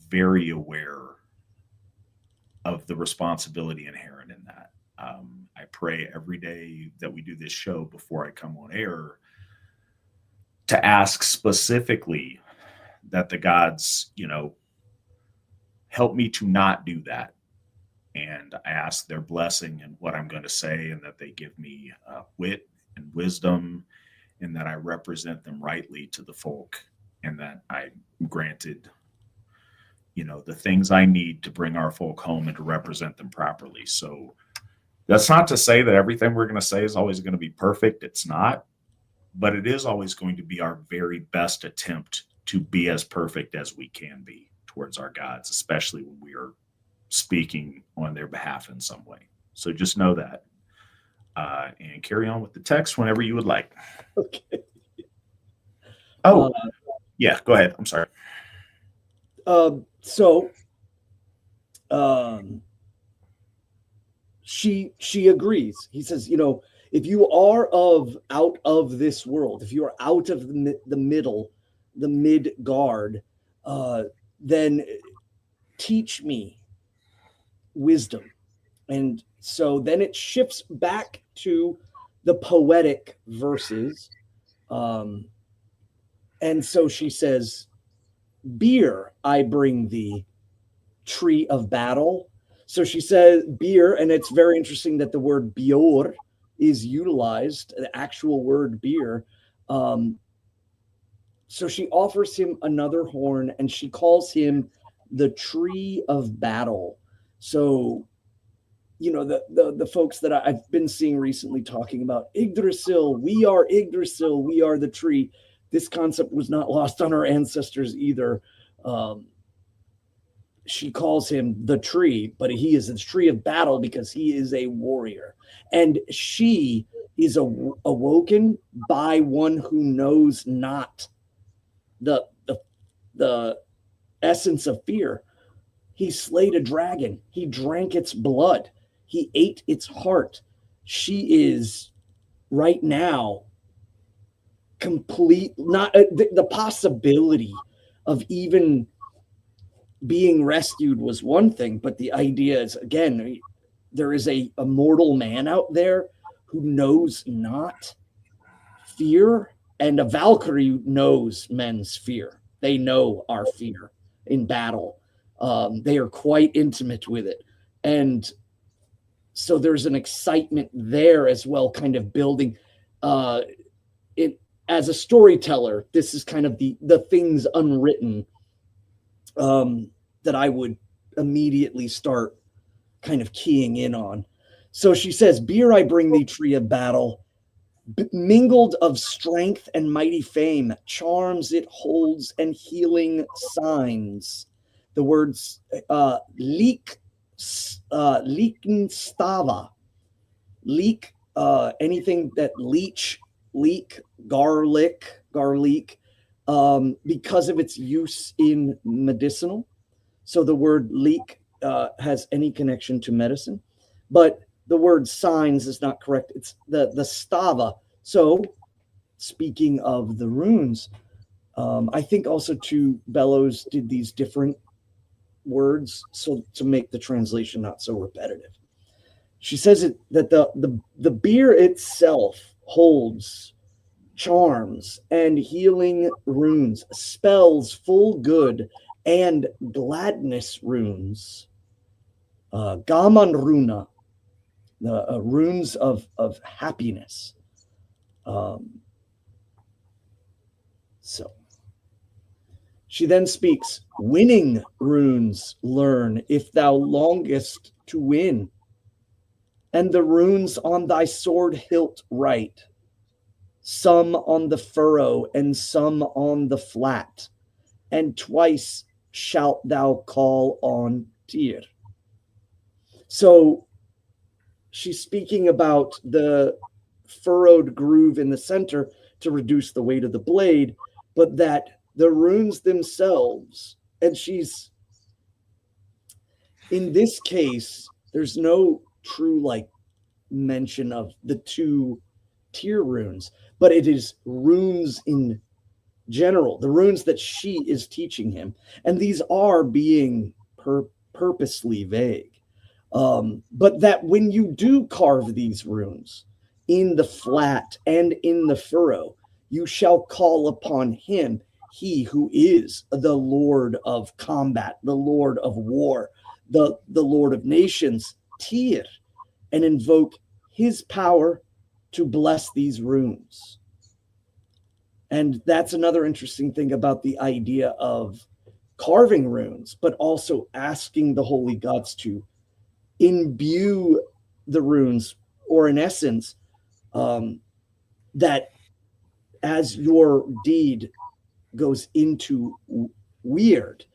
very aware of the responsibility inherent in that. I pray every day that we do this show before I come on air to ask specifically that the gods, help me to not do that. And I ask their blessing in what I'm going to say, and that they give me wit and wisdom, and that I represent them rightly to the folk, and that I'm granted, the things I need to bring our folk home and to represent them properly. So that's not to say that everything we're going to say is always going to be perfect. It's not, but it is always going to be our very best attempt to be as perfect as we can be towards our gods, especially when we are speaking on their behalf in some way. So just know that, and carry on with the text whenever you would like. Okay. Oh, yeah, go ahead. I'm sorry. She agrees. He says, if you are out of this world, if you are out of the middle, the Midgard, then teach me wisdom. And so then it shifts back to the poetic verses. And so she says, beer, I bring thee, tree of battle. So she says beer, and it's very interesting that the word bior is utilized, the actual word beer. So she offers him another horn, and she calls him the tree of battle. So, you know, the folks that I've been seeing recently talking about Yggdrasil, we are Yggdrasil, we are the tree. This concept was not lost on our ancestors either. She calls him the tree, but he is the tree of battle because he is a warrior. And she is awoken by one who knows not the essence of fear. He slayed a dragon. He drank its blood. He ate its heart. She is right now complete, not the possibility of even being rescued was one thing, but the idea is, again, there is a mortal man out there who knows not fear, and a Valkyrie knows men's fear. They know our fear in battle. They are quite intimate with it. And so there's an excitement there as well, kind of building it as a storyteller. This is kind of the things unwritten that I would immediately start kind of keying in on. So she says, beer I bring thee, tree of battle, mingled of strength and mighty fame, charms it holds and healing signs. The words leeknstava, leek, anything that leech, garlic, because of its use in medicinal. So the word leek has any connection to medicine, but the word signs is not correct. It's the stava. So speaking of the runes, I think also too, Bellows did these different words so to make the translation not so repetitive. She says that the beer itself holds charms and healing runes, spells full good and gladness runes, gaman runa, the runes of happiness. So she then speaks, winning runes learn if thou longest to win, and the runes on thy sword hilt write, some on the furrow and some on the flat, and twice shalt thou call on Tyr. So she's speaking about the furrowed groove in the center to reduce the weight of the blade, but that the runes themselves, and she's, in this case, there's no true like mention of the two Tyr runes, but it is runes in general, the runes that she is teaching him. And these are being purposely vague. But that when you do carve these runes in the flat and in the furrow, you shall call upon him, he who is the Lord of combat, the Lord of war, the Lord of nations, Tyr, and invoke his power to bless these runes. And that's another interesting thing about the idea of carving runes, but also asking the holy gods to imbue the runes, or in essence, that as your deed goes into weird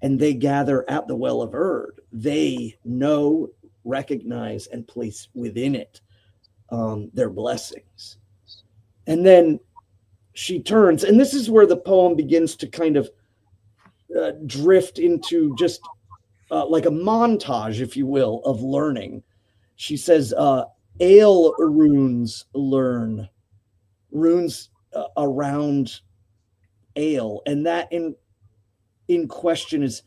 and they gather at the Well of Erd, they know, recognize, and place within it their blessings. And then she turns, and this is where the poem begins to kind of drift into just like a montage, if you will, of learning. She says, ale runes learn, runes around ale. And that in question is,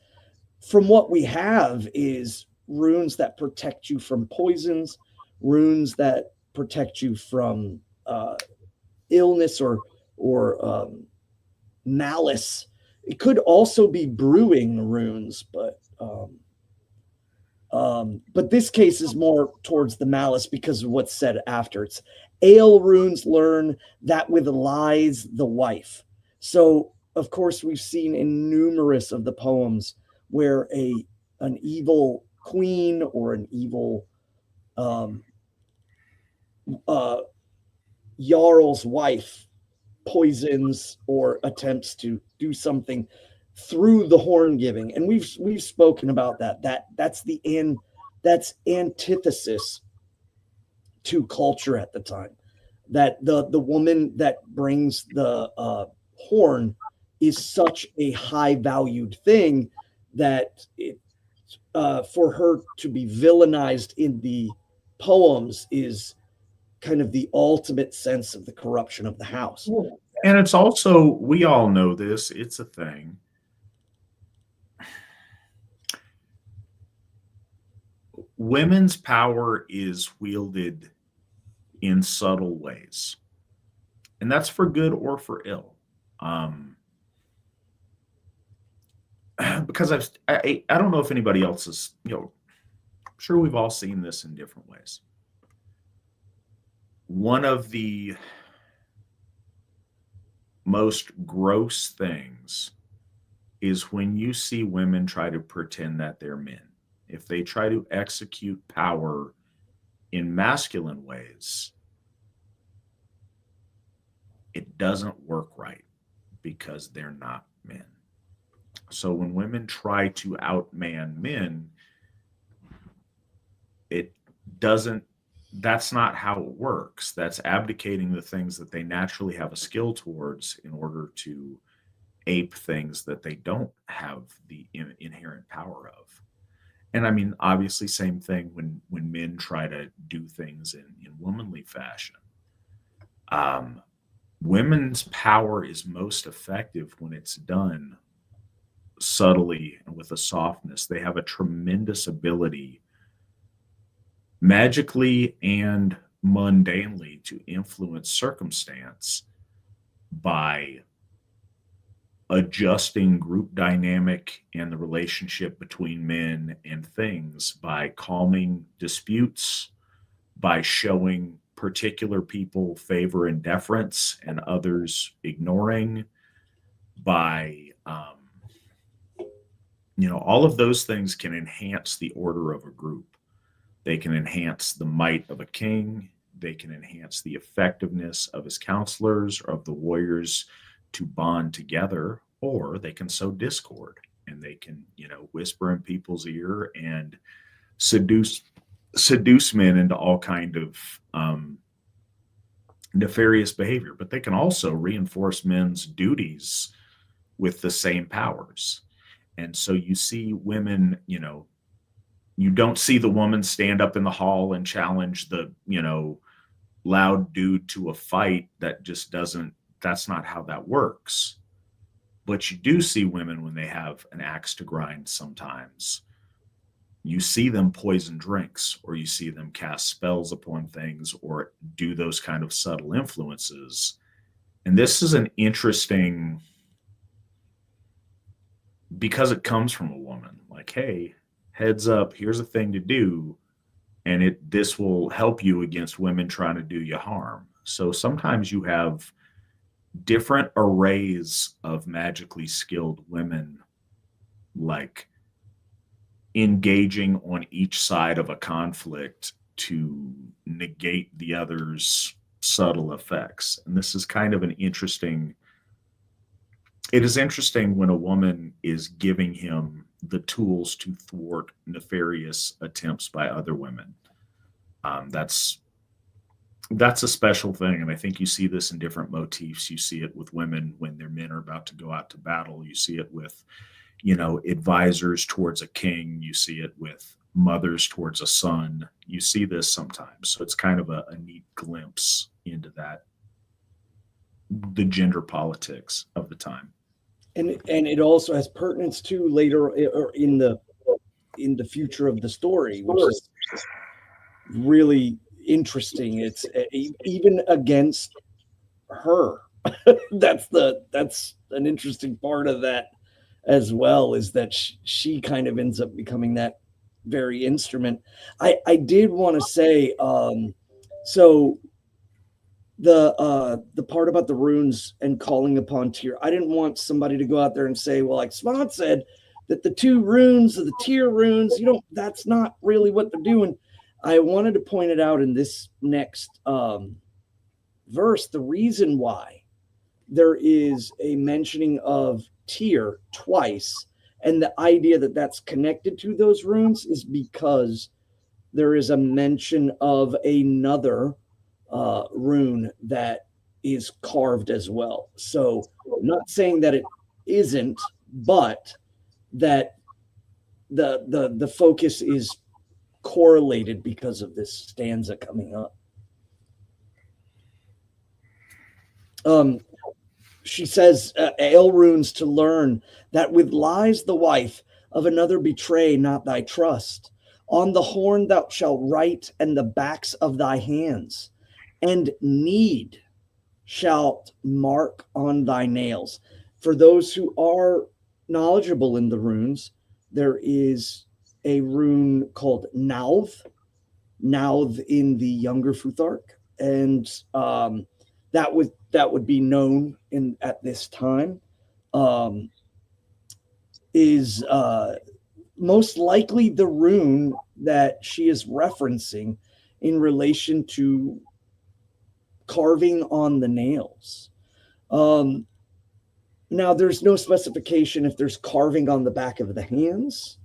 from what we have, is runes that protect you from poisons, runes that protect you from illness or malice. It could also be brewing runes, but this case is more towards the malice because of what's said after. It's ale runes learn that with lies the wife. So, of course, we've seen in numerous of the poems where an evil queen or an evil jarl's wife poisons or attempts to do something through the horn giving, and we've spoken about that's antithesis to culture at the time, that the woman that brings the horn is such a high valued thing that it, for her to be villainized in the poems is kind of the ultimate sense of the corruption of the house. And it's also, we all know this, it's a thing. Women's power is wielded in subtle ways, and that's for good or for ill. Because I don't know if anybody else is, I'm sure we've all seen this in different ways. One of the most gross things is when you see women try to pretend that they're men. If they try to execute power in masculine ways, it doesn't work right because they're not men. So when women try to outman men, that's not how it works. That's abdicating the things that they naturally have a skill towards in order to ape things that they don't have the inherent power of. And I mean, obviously, same thing when men try to do things in womanly fashion. Women's power is most effective when it's done subtly and with a softness. They have a tremendous ability, magically and mundanely, to influence circumstance by adjusting group dynamic and the relationship between men and things, by calming disputes, by showing particular people favor and deference and others ignoring, by all of those things can enhance the order of a group. They can enhance the might of a king. They can enhance the effectiveness of his counselors or of the warriors to bond together, or they can sow discord, and they can, whisper in people's ear and seduce men into all kind of nefarious behavior. But they can also reinforce men's duties with the same powers. And so you see women, you don't see the woman stand up in the hall and challenge the, loud dude to a fight. That's not how that works. But you do see women when they have an axe to grind sometimes. You see them poison drinks, or you see them cast spells upon things, or do those kind of subtle influences. And this is an interesting, because it comes from a woman, like, hey, heads up, here's a thing to do, and this will help you against women trying to do you harm. So sometimes you have different arrays of magically skilled women, like, engaging on each side of a conflict to negate the other's subtle effects. And this is kind of it is interesting when a woman is giving him the tools to thwart nefarious attempts by other women. That's a special thing. And I think you see this in different motifs. You see it with women when their men are about to go out to battle. You see it with, advisors towards a king. You see it with mothers towards a son. You see this sometimes. So it's kind of a neat glimpse into the gender politics of the time. And it also has pertinence to later, or in the future of the story, which is really interesting. It's even against her. that's an interesting part of that as well, is that she kind of ends up becoming that very instrument. I did want to say, so the part about the runes and calling upon Tyr, I didn't want somebody to go out there and say, well, like Svan said, that the 2 runes are the Tyr runes. That's not really what they're doing. I wanted to point it out in this next verse, the reason why there is a mentioning of Tyr twice, and the idea that that's connected to those runes is because there is a mention of another rune that is carved as well. So I'm not saying that it isn't, but that the focus is correlated because of this stanza coming up. She says, ale runes to learn that with lies the wife of another betray not thy trust. On the horn thou shalt write, and the backs of thy hands, and need shalt mark on thy nails. For those who are knowledgeable in the runes, there is a rune called Nauth in the Younger Futhark, and that would be known at this time. Is most likely the rune that she is referencing in relation to carving on the nails. Now, there's no specification if there's carving on the back of the hands.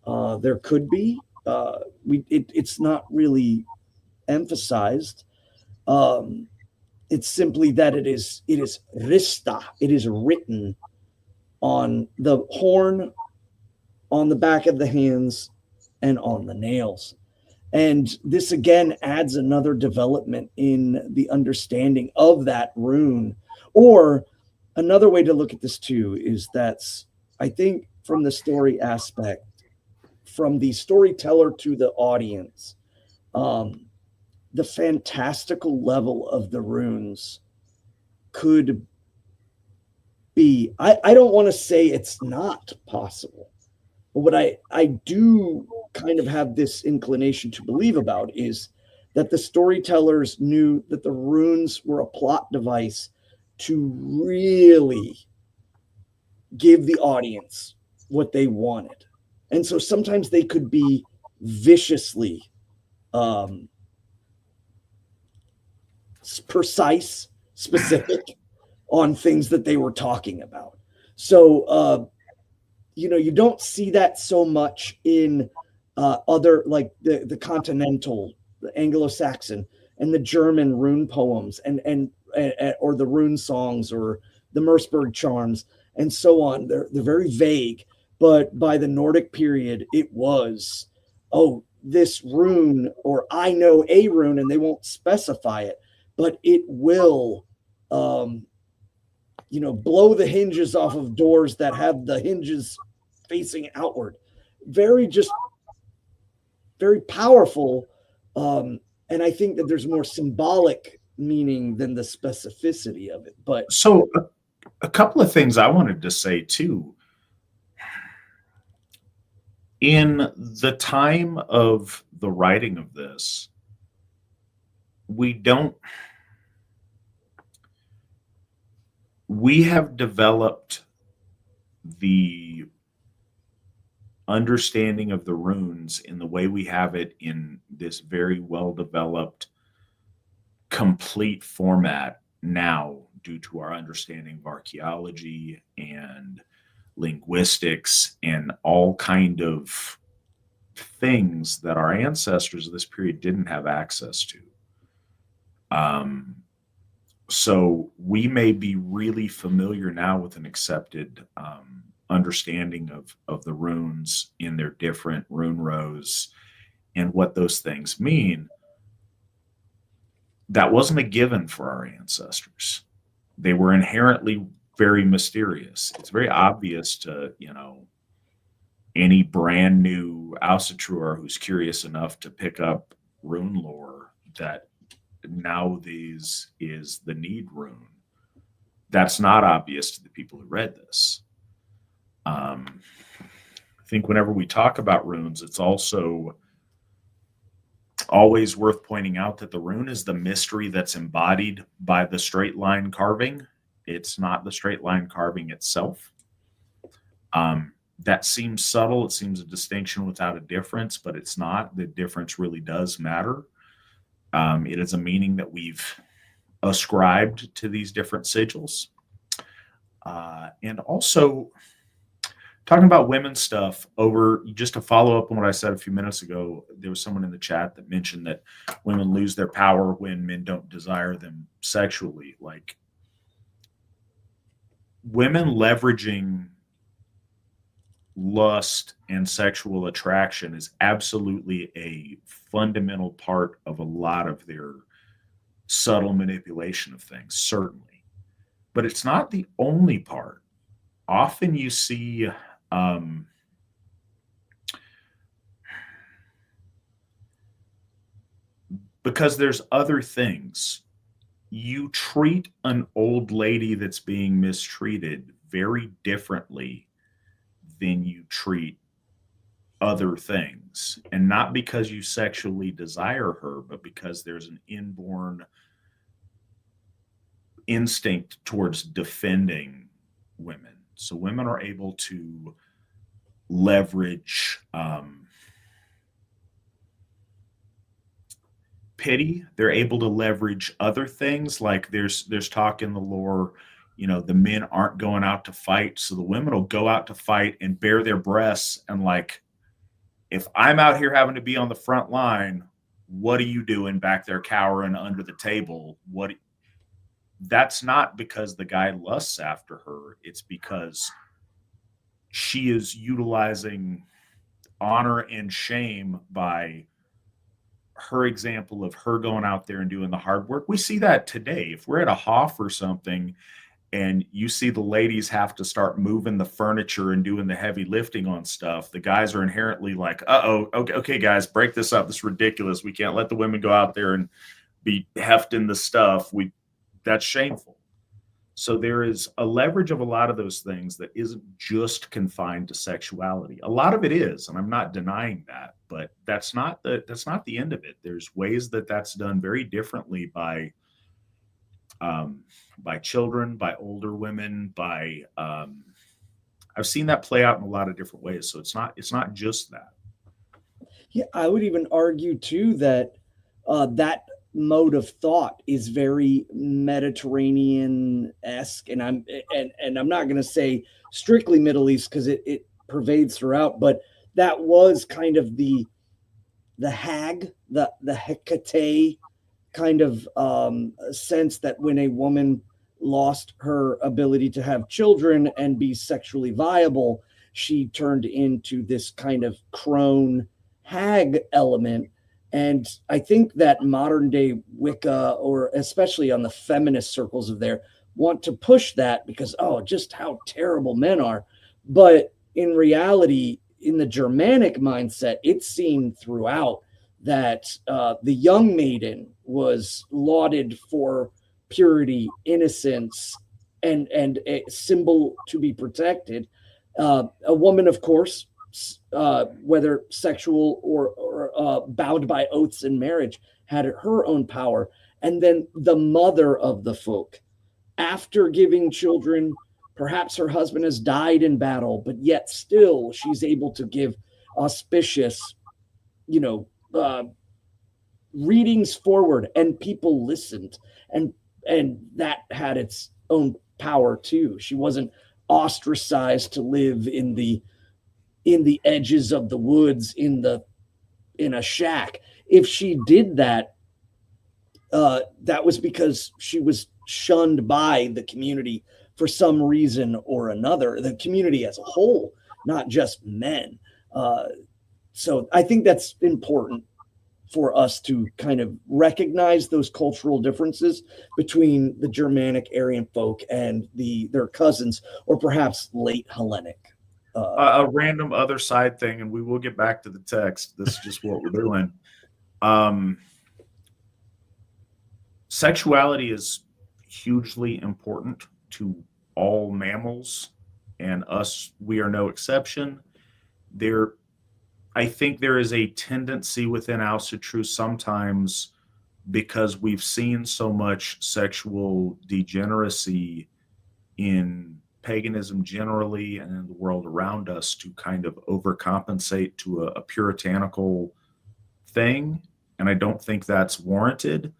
There could be. It's not really emphasized. It's simply that it is rista. It is written on the horn, on the back of the hands, and on the nails. And this again adds another development in the understanding of that rune. Or another way to look at this too is that's, I think, from the story aspect, from the storyteller to the audience, the fantastical level of the runes could be, I don't want to say it's not possible, but what I do kind of have this inclination to believe about is that the storytellers knew that the runes were a plot device to really give the audience what they wanted. And so sometimes they could be viciously precise, specific on things that they were talking about. So, you don't see that so much in other, like the continental, the Anglo-Saxon, and the German rune poems, and or the rune songs, or the Merseburg charms, and so on. They're very vague. But by the Nordic period, it was, this rune, or I know a rune, and they won't specify it, but it will, blow the hinges off of doors that have the hinges facing outward. Very powerful. And I think that there's more symbolic meaning than the specificity of it. But so a couple of things I wanted to say too. In the time of the writing of this, we have developed the understanding of the runes in the way we have it in this very well-developed, complete format now, due to our understanding of archaeology and linguistics and all kind of things that our ancestors of this period didn't have access to. So we may be really familiar now with an accepted understanding of the runes in their different rune rows and what those things mean. That wasn't a given for our ancestors. They were inherently very mysterious. It's very obvious to, any brand new Asatru who's curious enough to pick up rune lore that now these is the need rune. That's not obvious to the people who read this. I think whenever we talk about runes, it's also always worth pointing out that the rune is the mystery that's embodied by the straight line carving. It's not the straight line carving itself. That seems subtle. It seems a distinction without a difference, but it's not. The difference really does matter. It is a meaning that we've ascribed to these different sigils. And also, talking about women's stuff, over just to follow up on what I said a few minutes ago, there was someone in the chat that mentioned that women lose their power when men don't desire them sexually. Like, women leveraging lust and sexual attraction is absolutely a fundamental part of a lot of their subtle manipulation of things, certainly. But it's not the only part. Often you see because there's other things. You treat an old lady that's being mistreated very differently than you treat other things. And not because you sexually desire her, but because there's an inborn instinct towards defending women. So women are able to leverage pity. They're able to leverage other things. Like there's talk in the lore, the men aren't going out to fight, so the women will go out to fight and bare their breasts and like, if I'm out here having to be on the front line, what are you doing back there cowering under the table? That's not because the guy lusts after her. It's because she is utilizing honor and shame by her example of her going out there and doing the hard work. We see that today. If we're at a Hoff or something and you see the ladies have to start moving the furniture and doing the heavy lifting on stuff, the guys are inherently like, okay, guys, break this up. This is ridiculous. We can't let the women go out there and be hefting the stuff. That's shameful. So there is a leverage of a lot of those things that isn't just confined to sexuality. A lot of it is, and I'm not denying that, but that's not the end of it. There's ways that that's done very differently by children, by older women, I've seen that play out in a lot of different ways. So it's not just that. Yeah, I would even argue too that that mode of thought is very Mediterranean-esque, and I'm not going to say strictly Middle East because it pervades throughout, but that was kind of the hag, the Hecate kind of sense that when a woman lost her ability to have children and be sexually viable, she turned into this kind of crone hag element. And I think that modern day Wicca, or especially on the feminist circles of there, want to push that because, just how terrible men are. But in reality, in the Germanic mindset, it's seen throughout that the young maiden was lauded for purity, innocence, and a symbol to be protected. A woman, of course, whether sexual or bound by oaths in marriage, had her own power. And then the mother of the folk, after giving children, perhaps her husband has died in battle, but yet still she's able to give auspicious, readings forward, and people listened, and that had its own power too. She wasn't ostracized to live in the edges of the woods in a shack. If she did that, that was because she was shunned by the community for some reason or another, the community as a whole, not just men. So I think that's important for us to kind of recognize those cultural differences between the Germanic Aryan folk and their cousins, or perhaps late Hellenic. A random other side thing, and we will get back to the text. This is just what we're doing. Sexuality is hugely important to all mammals, and us, we are no exception. I think there is a tendency within Asatru sometimes, because we've seen so much sexual degeneracy in paganism generally and in the world around us, to kind of overcompensate to a puritanical thing. And I don't think that's warranted.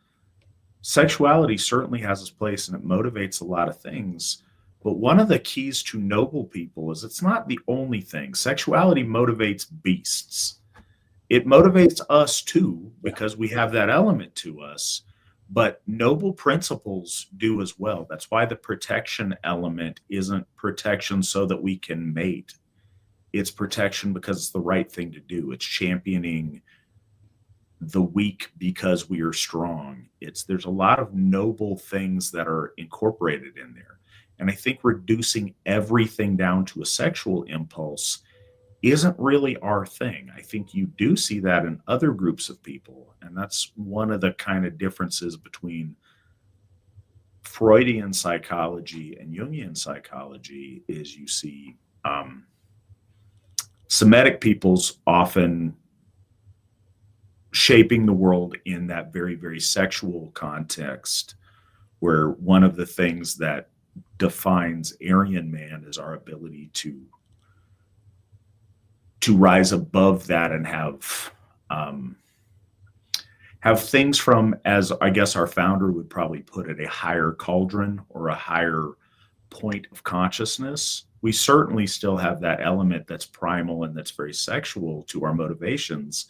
Sexuality certainly has its place and it motivates a lot of things. But one of the keys to noble people is it's not the only thing. Sexuality motivates beasts. It motivates us too, because we have that element to us. But noble principles do as well. That's why the protection element isn't protection so that we can mate. It's protection because it's the right thing to do. It's championing the weak because we are strong. There's a lot of noble things that are incorporated in there. And I think reducing everything down to a sexual impulse isn't really our thing. I think you do see that in other groups of people. And that's one of the kind of differences between Freudian psychology and Jungian psychology is you see Semitic peoples often shaping the world in that very, very sexual context, where one of the things that defines Aryan man is our ability to rise above that and have things from, as I guess our founder would probably put it, a higher cauldron or a higher point of consciousness. We certainly still have that element that's primal and that's very sexual to our motivations,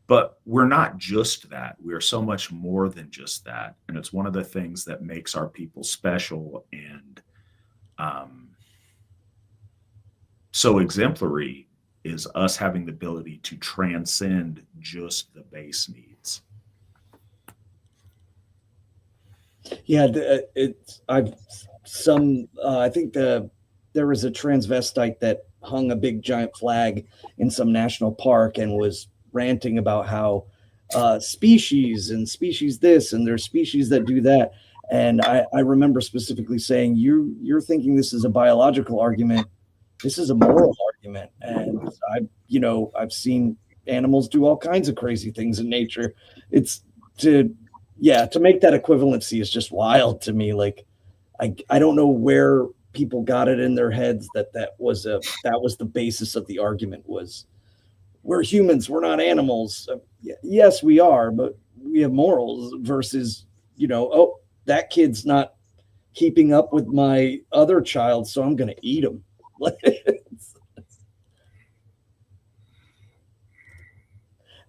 but we're not just that. We are so much more than just that. And it's one of the things that makes our people special and so exemplary, is us having the ability to transcend just the base needs. Yeah, I think there was a transvestite that hung a big giant flag in some national park and was ranting about how species this and there's species that do that. And I remember specifically saying, you're thinking this is a biological argument. This is a moral argument. And I've seen animals do all kinds of crazy things in nature. It's to make that equivalency is just wild to me. Like, I don't know where people got it in their heads that was the basis of the argument, was we're humans, we're not animals. Yes, we are, but we have morals versus, oh, that kid's not keeping up with my other child, so I'm going to eat him.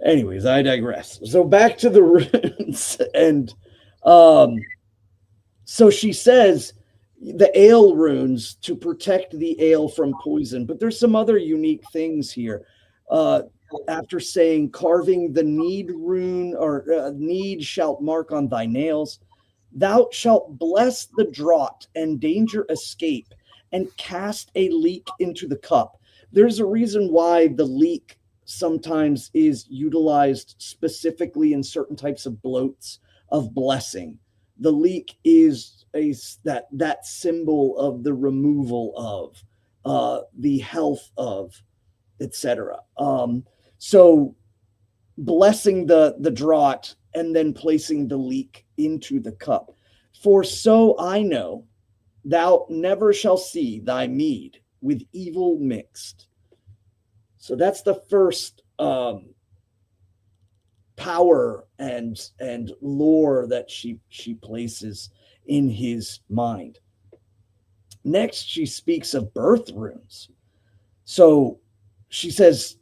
Anyways, I digress. So back to the runes. And so she says the ale runes to protect the ale from poison. But there's some other unique things here. After saying carving the need rune, or need shalt mark on thy nails, thou shalt bless the draught and danger escape, and cast a leek into the cup. There's a reason why the leek sometimes is utilized specifically in certain types of bloats of blessing. The leek is that symbol of the removal of, the health of, etc. So blessing the draught and then placing the leek into the cup. For so I know, thou never shall see thy mead with evil mixed. So that's the first power and lore that she places in his mind. Next, she speaks of birth runes. So she says,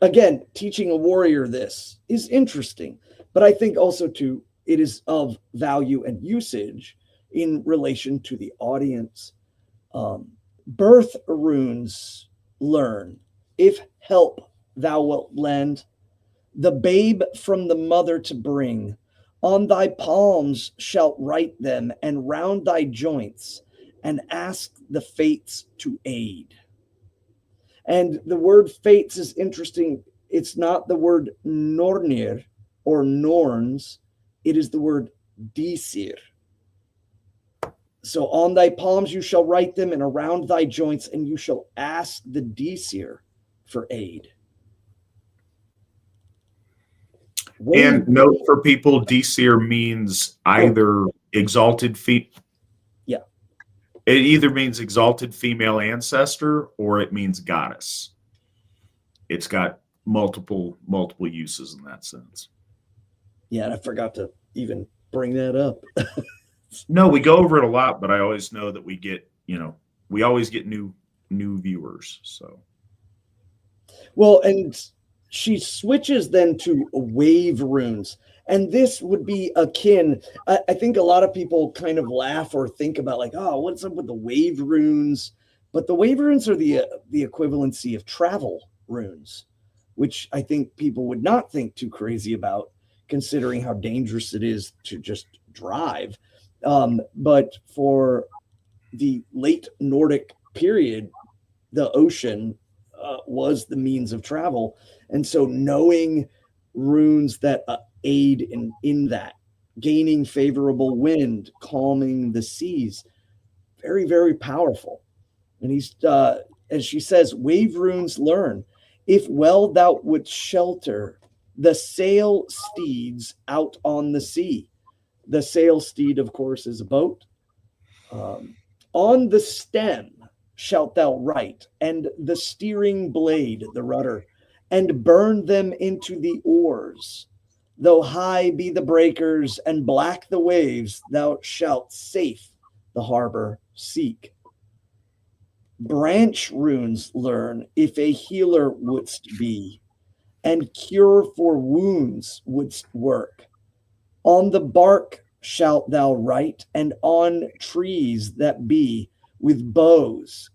again, teaching a warrior this is interesting, but I think also too, it is of value and usage in relation to the audience. Birth runes learn, if help thou wilt lend, the babe from the mother to bring, on thy palms shalt write them, and round thy joints, and ask the fates to aid. And the word fates is interesting. It's not the word nornir or norns. It is the word disir. So on thy palms you shall write them, and around thy joints, and you shall ask the Disir for aid. And note for people, Disir means either exalted Yeah. It either means exalted female ancestor or it means goddess. It's got multiple uses in that sense. Yeah, and I forgot to even bring that up. No, we go over it a lot, but I always know that we get, we always get new viewers. So, well, and she switches then to wave runes, and this would be akin. I think a lot of people kind of laugh or think about like, oh, what's up with the wave runes? But the wave runes are the equivalency of travel runes, which I think people would not think too crazy about, considering how dangerous it is to just drive. But for the late Nordic period, the ocean was the means of travel. And so knowing runes that aid in that, gaining favorable wind, calming the seas, very, very powerful. And he's, as she says, wave runes learn. If well thou wouldst shelter the sail steeds out on the sea. The sail steed, of course, is a boat. On the stem shalt thou write, and the steering blade, the rudder, and burn them into the oars. Though high be the breakers and black the waves, thou shalt safe the harbor seek. Branch runes learn if a healer wouldst be, and cure for wounds wouldst work. On the bark shalt thou write, and on trees that be with bows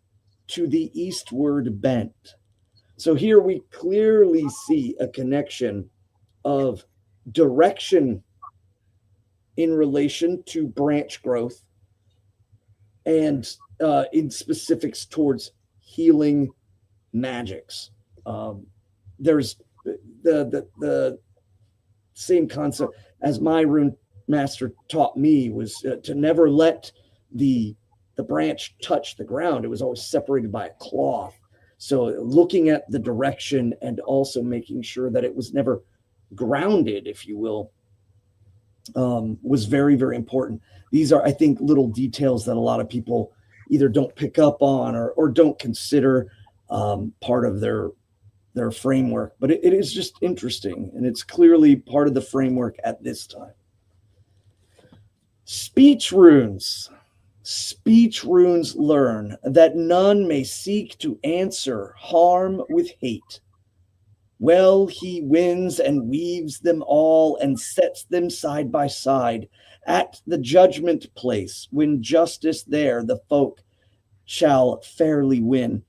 to the eastward bent. So here we clearly see a connection of direction in relation to branch growth and in specifics towards healing magics. There's the same concept as my rune master taught me was to never let the branch touch the ground. It was always separated by a cloth. So looking at the direction and also making sure that it was never grounded, if you will, was very, very important. These are, I think, little details that a lot of people either don't pick up on or don't consider part of their framework. But it is just interesting, and it's clearly part of the framework at this time. Speech runes. Speech runes learn that none may seek to answer harm with hate. Well, he wins and weaves them all and sets them side by side at the judgment place. When justice there the folk shall fairly win.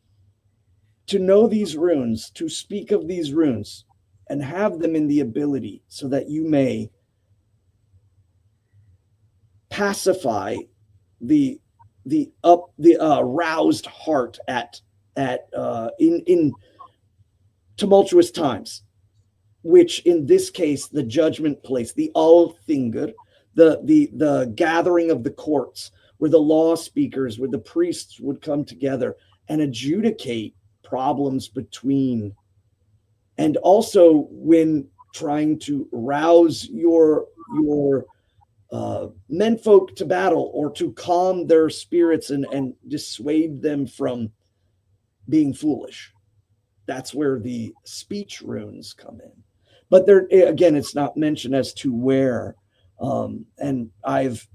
To know these runes, to speak of these runes, and have them in the ability so that you may pacify the roused heart in tumultuous times, which in this case, the judgment place, the Alþingur, the gathering of the courts, where the law speakers, where the priests would come together and adjudicate problems between, and also when trying to rouse your menfolk to battle or to calm their spirits and dissuade them from being foolish. That's where the speech runes come in. But there, again, it's not mentioned as to where. And I've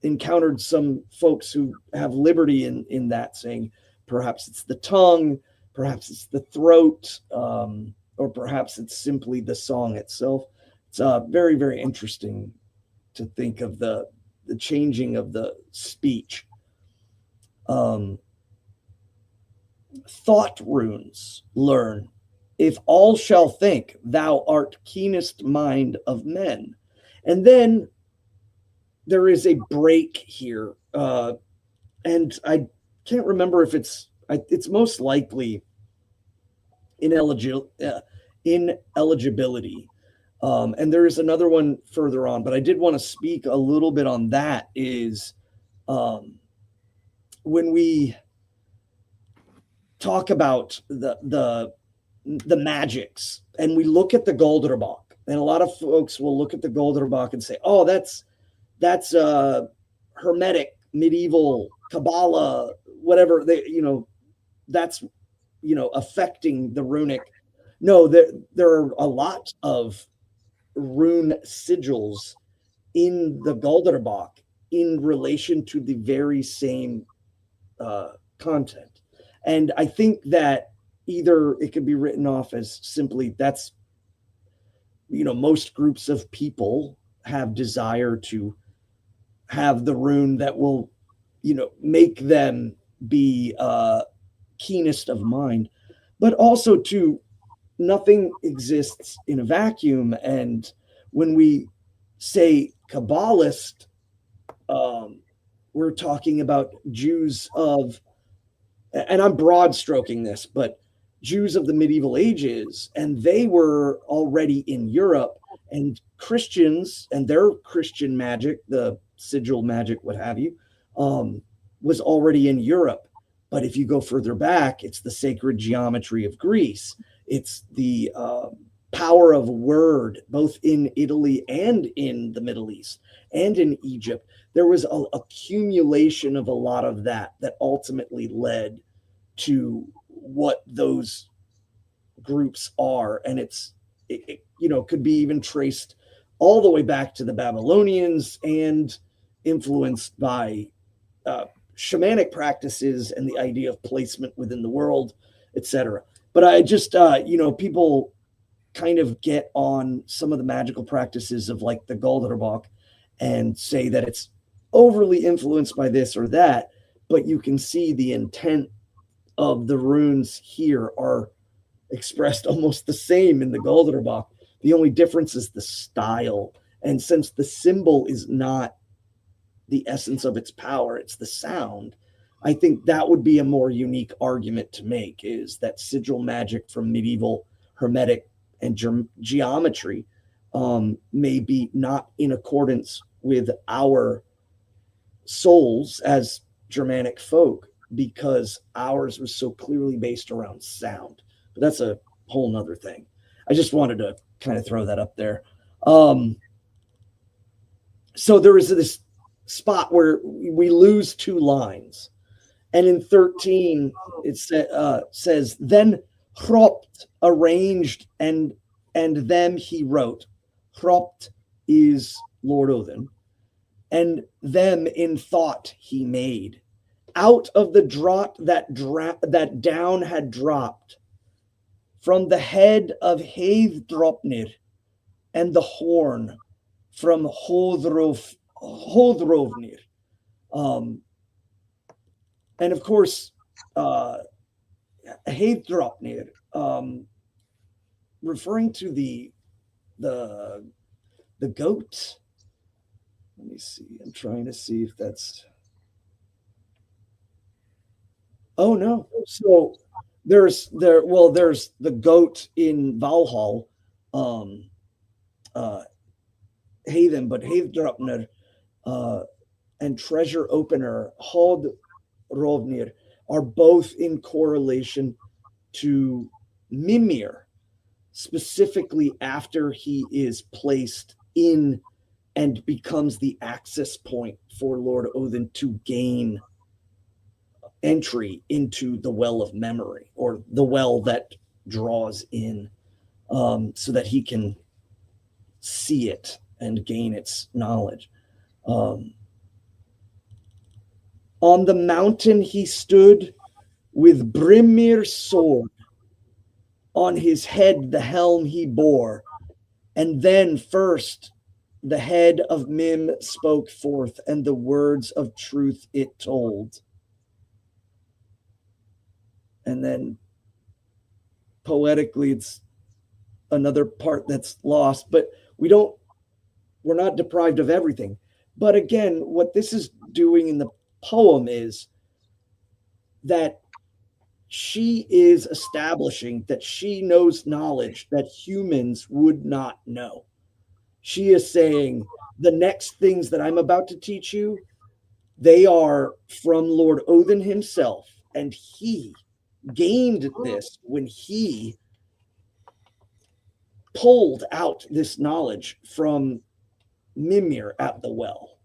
encountered some folks who have liberty in that, saying perhaps it's the tongue, perhaps it's the throat, or perhaps it's simply the song itself. It's very, very interesting to think of the changing of the speech. Thought runes learn, if all shall think, thou art keenest mind of men. And then there is a break here, and I can't remember if it's most likely ineligibility. And there is another one further on, but I did want to speak a little bit on that. Is when we talk about the magics and we look at the Golderbach, and a lot of folks will look at the Golderbach and say, oh, that's Hermetic, medieval, Kabbalah, whatever they, that's, affecting the runic. No, there are a lot of rune sigils in the Golderbach in relation to the very same content. And I think that either it could be written off as simply that's, most groups of people have desire to have the rune that will, make them be keenest of mind, but also to nothing exists in a vacuum. And when we say Kabbalist, we're talking about Jews of, and I'm broad stroking this, but Jews of the medieval ages, and they were already in Europe, and Christians and their Christian magic, the sigil magic, what have you, was already in Europe. But if you go further back, it's the sacred geometry of Greece. It's the power of word, both in Italy and in the Middle East and in Egypt. There was an accumulation of a lot of that ultimately led to what those groups are. And it could be even traced all the way back to the Babylonians and influenced by shamanic practices and the idea of placement within the world, etc. But I just, people kind of get on some of the magical practices of like the Golderbach and say that it's overly influenced by this or that, but you can see the intent of the runes here are expressed almost the same in the Golderbach. The only difference is the style. And since the symbol is not the essence of its power, it's the sound, I think that would be a more unique argument to make, is that sigil magic from medieval Hermetic and geometry may be not in accordance with our souls as Germanic folk, because ours was so clearly based around sound. But that's a whole nother thing. I just wanted to kind of throw that up there. So there is this spot where we lose two lines. And in 13, it says, then Hropt arranged and them he wrote. Hropt is Lord Odin. And them in thought he made. Out of the draught that down had dropped from the head of Heidropnir, and the horn from Hodrovnir. And of course, Heidropnir, referring to the goat. Let me see. I'm trying to see if that's. Oh no. So there's the goat in Valhall, Haven, but Heidropnir and treasure opener Hodrovnir are both in correlation to Mimir, specifically after he is placed in and becomes the access point for Lord Odin to gain entry into the well of memory, or the well that draws in, so that he can see it and gain its knowledge. On the mountain he stood with Brimir's sword. On his head the helm he bore. And then first the head of Mim spoke forth, and the words of truth it told. And then poetically, it's another part that's lost, but we're not deprived of everything. But again, what this is doing in the poem is that she is establishing that she knows knowledge that humans would not know. She is saying, the next things that I'm about to teach you, They are from Lord Odin himself, and he gained this when he pulled out this knowledge from Mimir at the well.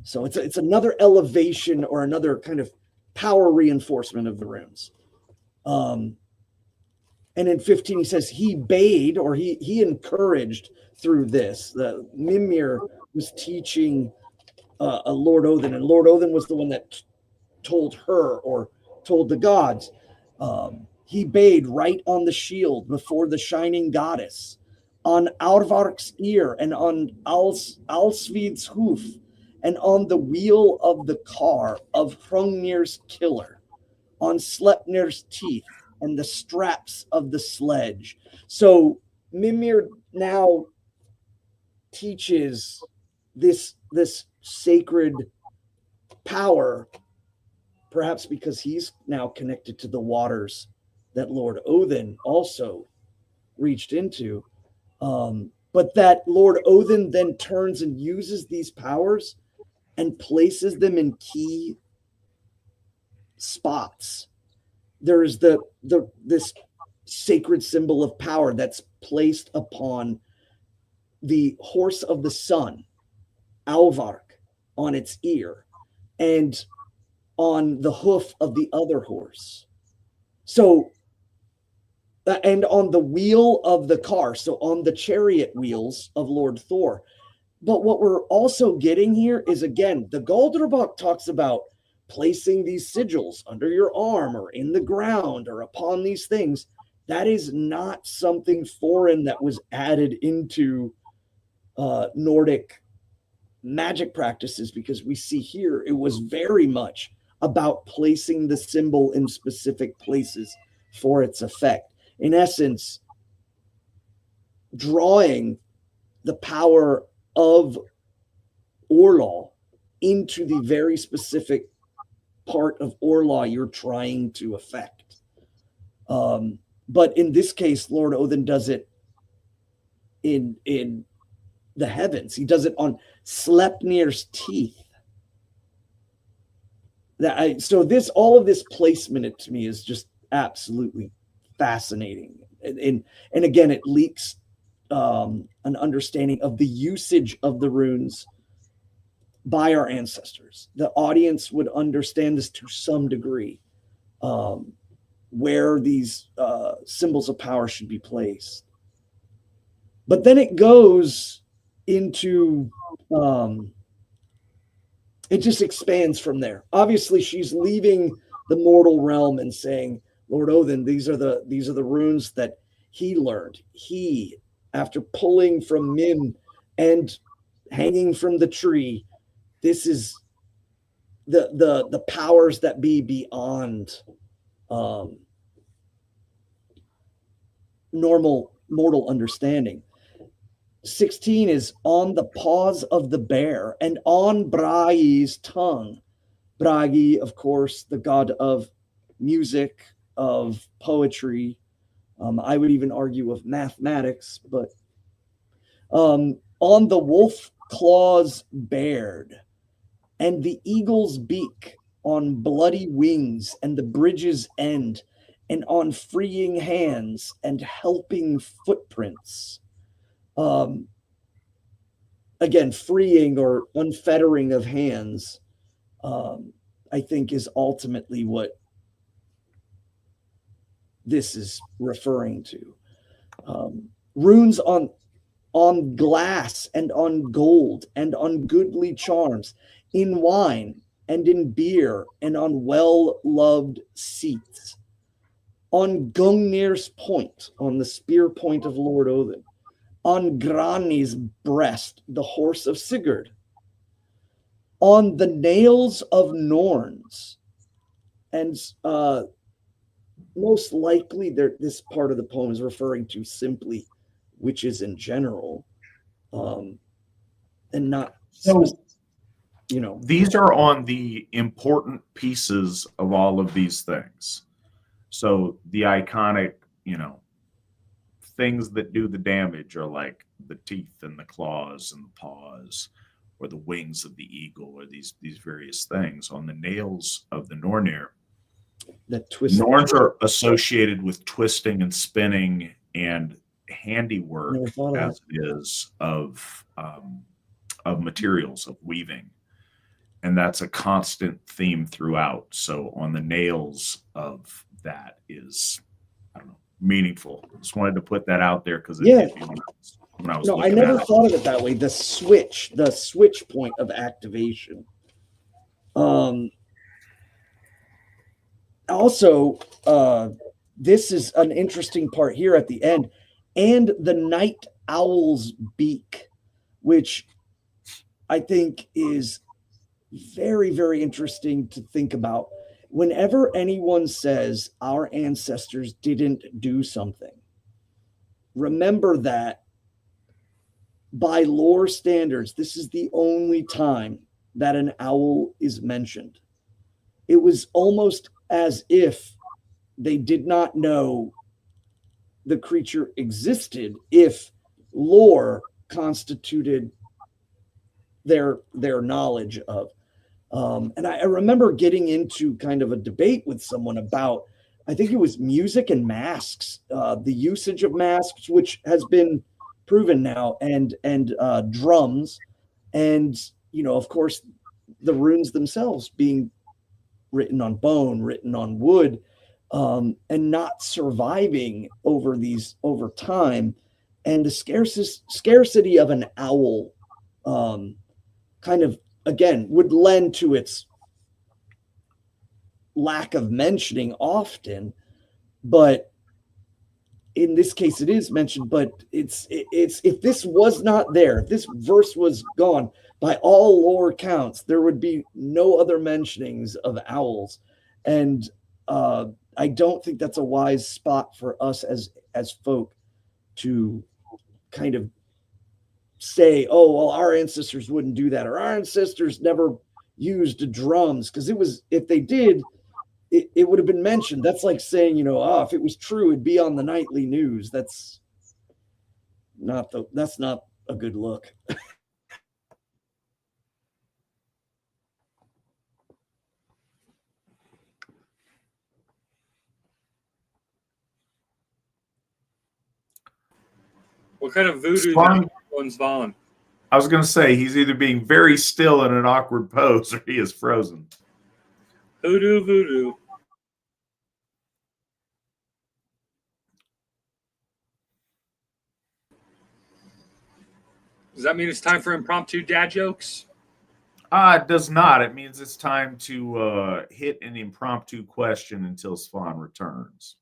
So it's another elevation or another kind of power reinforcement of the runes. And in 15, he says he bade, or he encouraged through this. The Mimir was teaching a Lord Odin, and Lord Odin was the one that told her or told the gods. He bade right on the shield before the shining goddess, on Aurvark's ear, and on Alsvid's hoof, and on the wheel of the car of Hrungnir's killer, on Sleipnir's teeth, and the straps of the sledge. So Mimir now teaches this sacred power, perhaps because he's now connected to the waters that Lord Odin also reached into. But that Lord Odin then turns and uses these powers and places them in key spots. There's this sacred symbol of power that's placed upon the horse of the sun, Alvark, on its ear, and on the hoof of the other horse. So, and on the wheel of the car, so on the chariot wheels of Lord Thor. But what we're also getting here is, again, the Galderbach talks about placing these sigils under your arm or in the ground or upon these things. That is not something foreign that was added into Nordic magic practices, because we see here it was very much about placing the symbol in specific places for its effect. In essence, drawing the power of Orlaw into the very specific part of Orlaw you're trying to affect. But in this case, Lord Odin does it in the heavens. He does it on Sleipnir's teeth. So all of this placement to me is just absolutely fascinating. And again, it leaks an understanding of the usage of the runes by our ancestors. The audience would understand this to some degree, where these symbols of power should be placed. But then it goes into it just expands from there. Obviously, she's leaving the mortal realm and saying, Lord Odin, these are the runes that he learned. He, after pulling from Mim and hanging from the tree, this is the powers that be beyond normal mortal understanding. 16 is on the paws of the bear and on Bragi's tongue. Bragi, of course, the god of music, of poetry. I would even argue of mathematics, but on the wolf claws bared, and the eagle's beak on bloody wings and the bridge's end, and on freeing hands and helping footprints. Again, freeing or unfettering of hands, I think, is ultimately what this is referring to. Runes on glass and on gold and on goodly charms, in wine and in beer and on well-loved seats, on Gungnir's point, on the spear point of Lord Odin, on Grani's breast, the horse of Sigurd, on the nails of Norns, and most likely this part of the poem is referring to simply witches in general, and not these are on the important pieces of all of these things. So the iconic, things that do the damage are like the teeth and the claws and the paws. or the wings of the eagle, or these various things. On the nails of the Nornir, That twist. Norns are associated with twisting and spinning and Never handiwork, thought of as it is of materials, of weaving, and that's a constant theme throughout. So on the nails of that is, I don't know, meaningful. Just wanted to put that out there because it Yeah. hit me when I was No, I looking never at it. thought of it that way. The switch point of activation. Also, this is an interesting part here at the end, and the night owl's beak, which I think is very, very interesting to think about. Whenever anyone says our ancestors didn't do something, remember that by lore standards, this is the only time that an owl is mentioned. It was almost as if they did not know the creature existed if lore constituted their knowledge of. And I remember getting into kind of a debate with someone about, I think it was music and masks, the usage of masks, which has been proven now, and drums, and of course, the runes themselves being written on bone, written on wood, and not surviving over time, and the scarcity of an owl, kind of again would lend to its lack of mentioning often, but in this case it is mentioned. But it's if this was not there, if this verse was gone, by all lore counts, there would be no other mentionings of owls. And I don't think that's a wise spot for us as folk to kind of say, oh, well, our ancestors wouldn't do that, or our ancestors never used drums, because if they did, it would have been mentioned. That's like saying, if it was true, it'd be on the nightly news. That's not a good look. What kind of voodoo Svan, one's Svan? I was going to say, he's either being very still in an awkward pose or he is frozen. Hoodoo voodoo. Does that mean it's time for impromptu dad jokes? It does not. It means it's time to hit an impromptu question until Svan returns.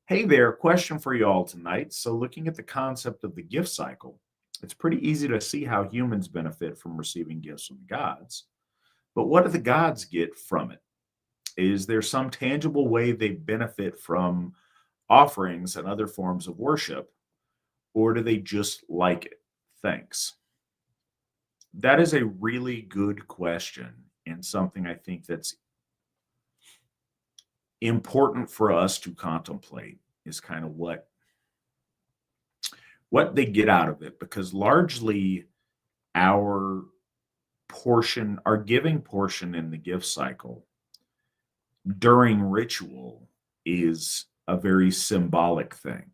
Hey there, question for you all tonight. So looking at the concept of the gift cycle, it's pretty easy to see how humans benefit from receiving gifts from the gods. But what do the gods get from it? Is there some tangible way they benefit from offerings and other forms of worship? Or do they just like it? Thanks. That is a really good question, and something I think that's important for us to contemplate is kind of what they get out of it, because largely our giving portion in the gift cycle during ritual is a very symbolic thing.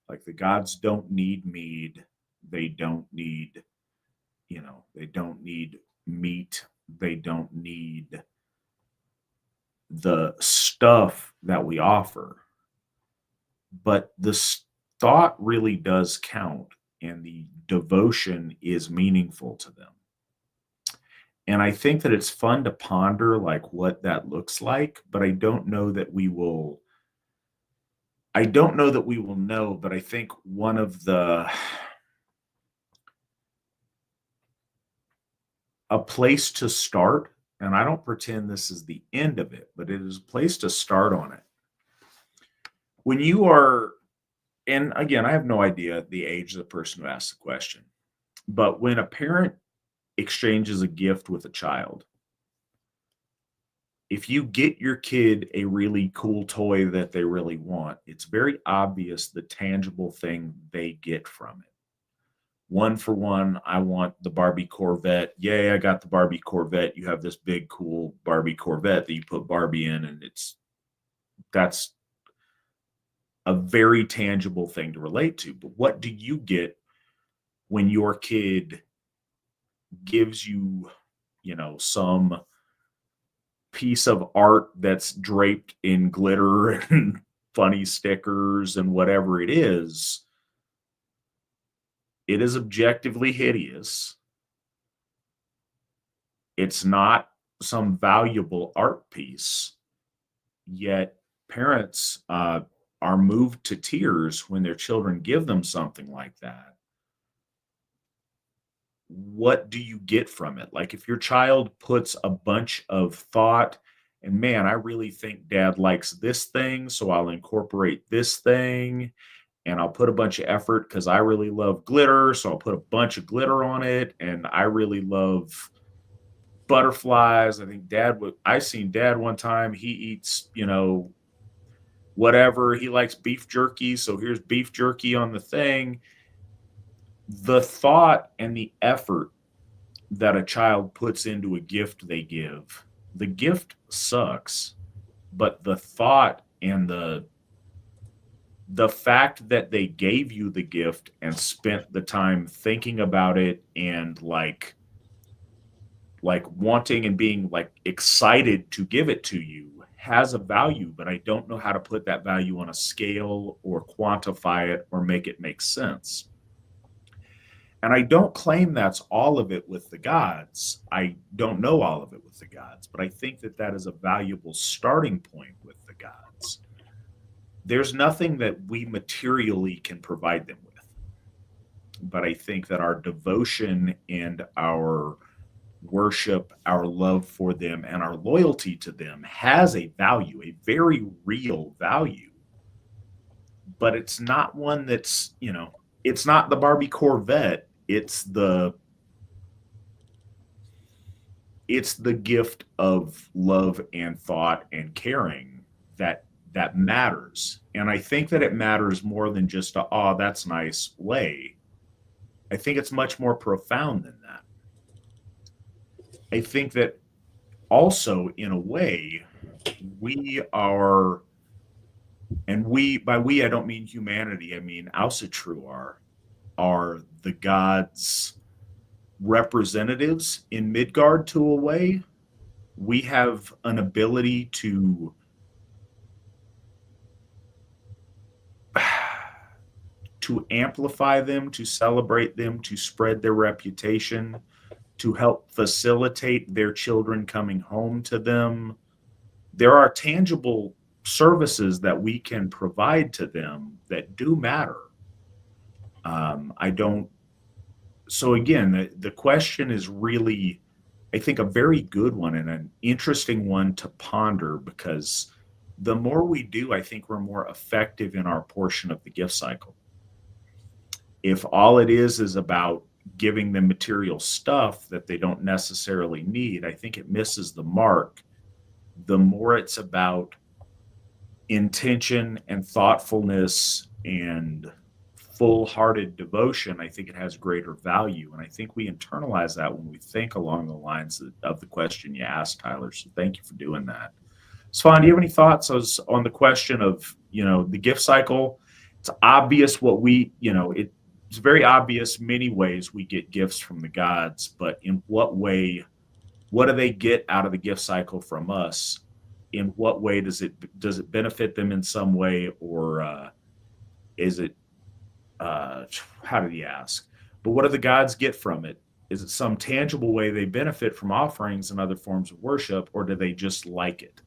Like the gods don't need mead, they don't need they don't need meat, they don't need the stuff that we offer, but the thought really does count, and the devotion is meaningful to them. And I think that it's fun to ponder like what that looks like, but I don't know that we will know. But I think one of a place to start, and I don't pretend this is the end of it, but it is a place to start on it. When you are, and again, I have no idea the age of the person who asked the question, but when a parent exchanges a gift with a child, if you get your kid a really cool toy that they really want, it's very obvious the tangible thing they get from it. one for one, I want the Barbie Corvette. Yay, I got the Barbie Corvette. You have this big, cool Barbie Corvette that you put Barbie in, and that's a very tangible thing to relate to. But what do you get when your kid gives you, some piece of art that's draped in glitter and funny stickers and whatever it is? It is objectively hideous. It's not some valuable art piece, yet parents are moved to tears when their children give them something like that. What do you get from it? Like, if your child puts a bunch of thought, and man, I really think dad likes this thing, so I'll incorporate this thing, and I'll put a bunch of effort because I really love glitter, so I'll put a bunch of glitter on it, and I really love butterflies. I seen dad one time, he eats, whatever, he likes beef jerky, so here's beef jerky on the thing. The thought and the effort that a child puts into a gift they give, the gift sucks, but the thought and the fact that they gave you the gift and spent the time thinking about it and like wanting and being like excited to give it to you has a value, but I don't know how to put that value on a scale or quantify it or make it make sense. And I don't claim that's all of it with the gods. I don't know all of it with the gods, but I think that that is a valuable starting point with the gods. There's nothing that we materially can provide them with, but I think that our devotion and our worship, our love for them, and our loyalty to them has a value, a very real value. But it's not one that's, it's not the Barbie Corvette. It's the gift of love and thought and caring that matters. And I think that it matters more than just oh, that's nice way. I think it's much more profound than that. I think that also, in a way, we are, and by we I don't mean humanity, I mean Asatru are the gods' representatives in Midgard to a way. We have an ability to amplify them, to celebrate them, to spread their reputation, to help facilitate their children coming home to them. There are tangible services that we can provide to them that do matter. So again, the question is really, I think, a very good one and an interesting one to ponder, because the more we do, I think we're more effective in our portion of the gift cycle. If all it is about giving them material stuff that they don't necessarily need, I think it misses the mark. The more it's about intention and thoughtfulness and full-hearted devotion, I think it has greater value. And I think we internalize that when we think along the lines of the question you asked, Tyler. So thank you for doing that. Svan, do you have any thoughts on the question of, the gift cycle? It's obvious what it's very obvious many ways we get gifts from the gods, but in what way, what do they get out of the gift cycle from us? In what way does it benefit them in some way, or is it, how did he ask? But what do the gods get from it? Is it some tangible way they benefit from offerings and other forms of worship, or do they just like it?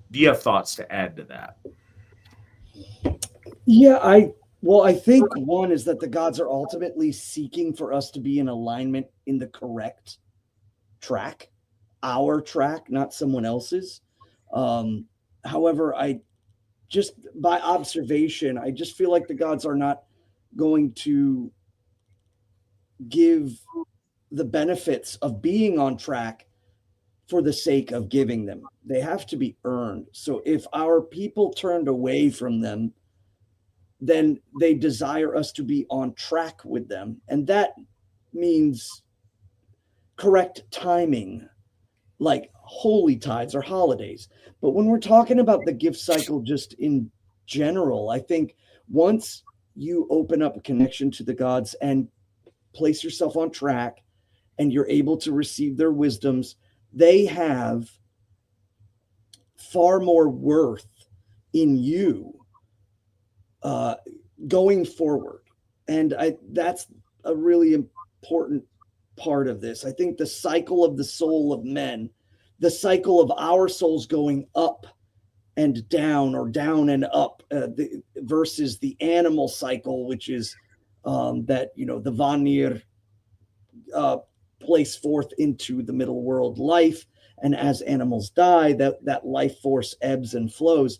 Do you have thoughts to add to that? Yeah, I think one is that the gods are ultimately seeking for us to be in alignment in the correct track, our track, not someone else's. However, just by observation, I just feel like the gods are not going to give the benefits of being on track for the sake of giving them. They have to be earned. So if our people turned away from them, then they desire us to be on track with them. And that means correct timing, like holy tides or holidays. But when we're talking about the gift cycle just in general, I think once you open up a connection to the gods and place yourself on track and you're able to receive their wisdoms, they have far more worth in you going forward. And that's a really important part of this. I think the cycle of the soul of men, the cycle of our souls going up and down or down and up versus the animal cycle, which is that, the Vanir place forth into the middle world life. And as animals die, that life force ebbs and flows.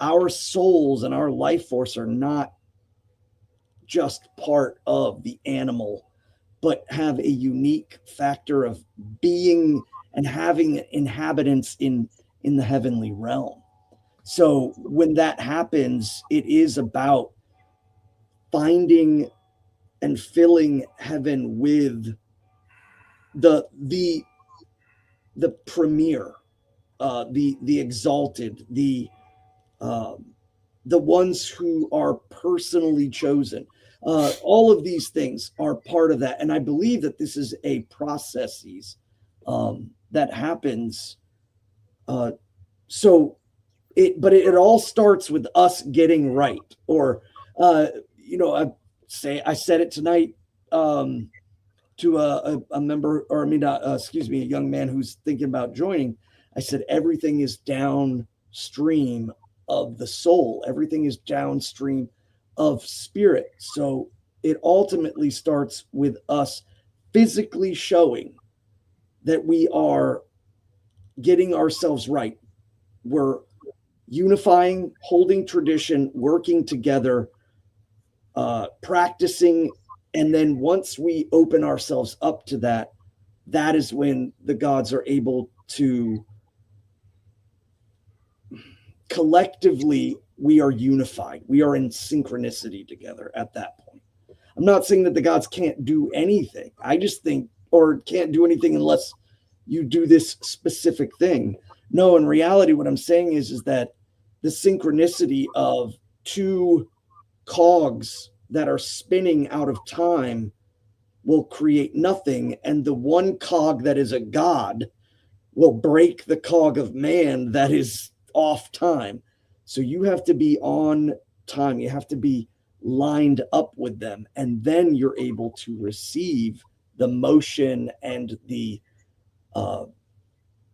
Our souls and our life force are not just part of the animal, but have a unique factor of being and having inhabitants in the heavenly realm. So when that happens, it is about finding and filling heaven with the premier, the exalted, the ones who are personally chosen. All of these things are part of that. And I believe that this is a processes that happens. But it all starts with us getting right. Or, I said it tonight to a member, or a young man who's thinking about joining. I said, everything is downstream of the soul. Everything is downstream of spirit. So it ultimately starts with us physically showing that we are getting ourselves right. We're unifying, holding tradition, working together, practicing. And then once we open ourselves up to that, that is when the gods are able to collectively, we are unified. We are in synchronicity together at that point. I'm not saying that the gods can't do anything. I just think, or can't do anything unless you do this specific thing. No, in reality, what I'm saying is that the synchronicity of two cogs that are spinning out of time will create nothing. And the one cog that is a god will break the cog of man that is off time. So you have to be on time. You have to be lined up with them. And then you're able to receive the motion and the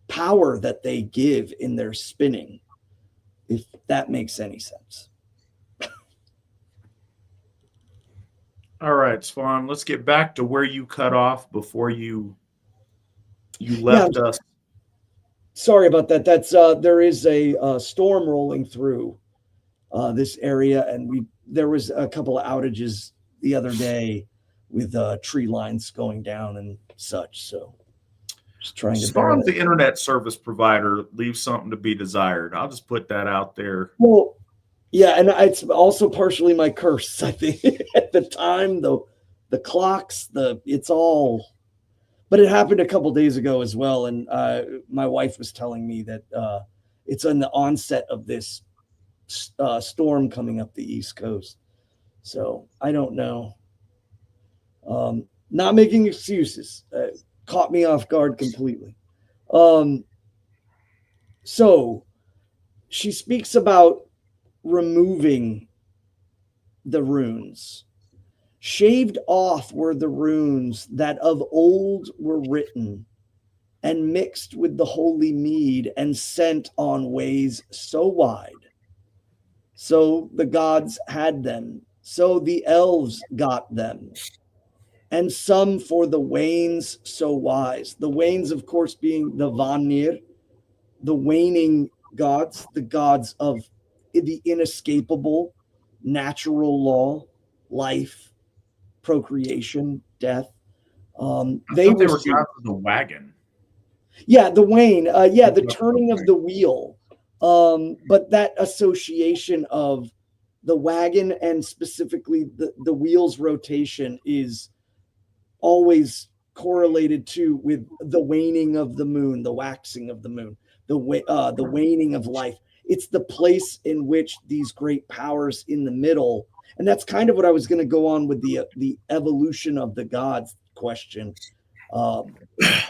power that they give in their spinning, if that makes any sense. All right, Svan, let's get back to where you cut off before you left us. Sorry about that. That's there is a storm rolling through this area, and there was a couple of outages the other day with tree lines going down and such. So just trying to. Svan's the internet service provider leaves something to be desired. I'll just put that out there. Well, yeah, and it's also partially my curse, I think. At the time, the clocks, it's all. But it happened a couple days ago as well, and my wife was telling me that it's on the onset of this storm coming up the East Coast. So I don't know. Not making excuses. Caught me off guard completely. So she speaks about removing the runes. Shaved off were the runes that of old were written and mixed with the holy mead and sent on ways so wide. So the gods had them, so the elves got them, and some for the wanes so wise. The wanes, of course, being the Vanir, the waning gods, the gods of the inescapable natural law, life, procreation, death. They were gods of the wagon. Yeah, the wane. The turning of the wheel. But that association of the wagon and specifically the wheels rotation is always correlated to with the waning of the moon, the waxing of the moon, the waning of life. It's the place in which these great powers in the middle, and that's kind of what I was going to go on with the evolution of the gods question.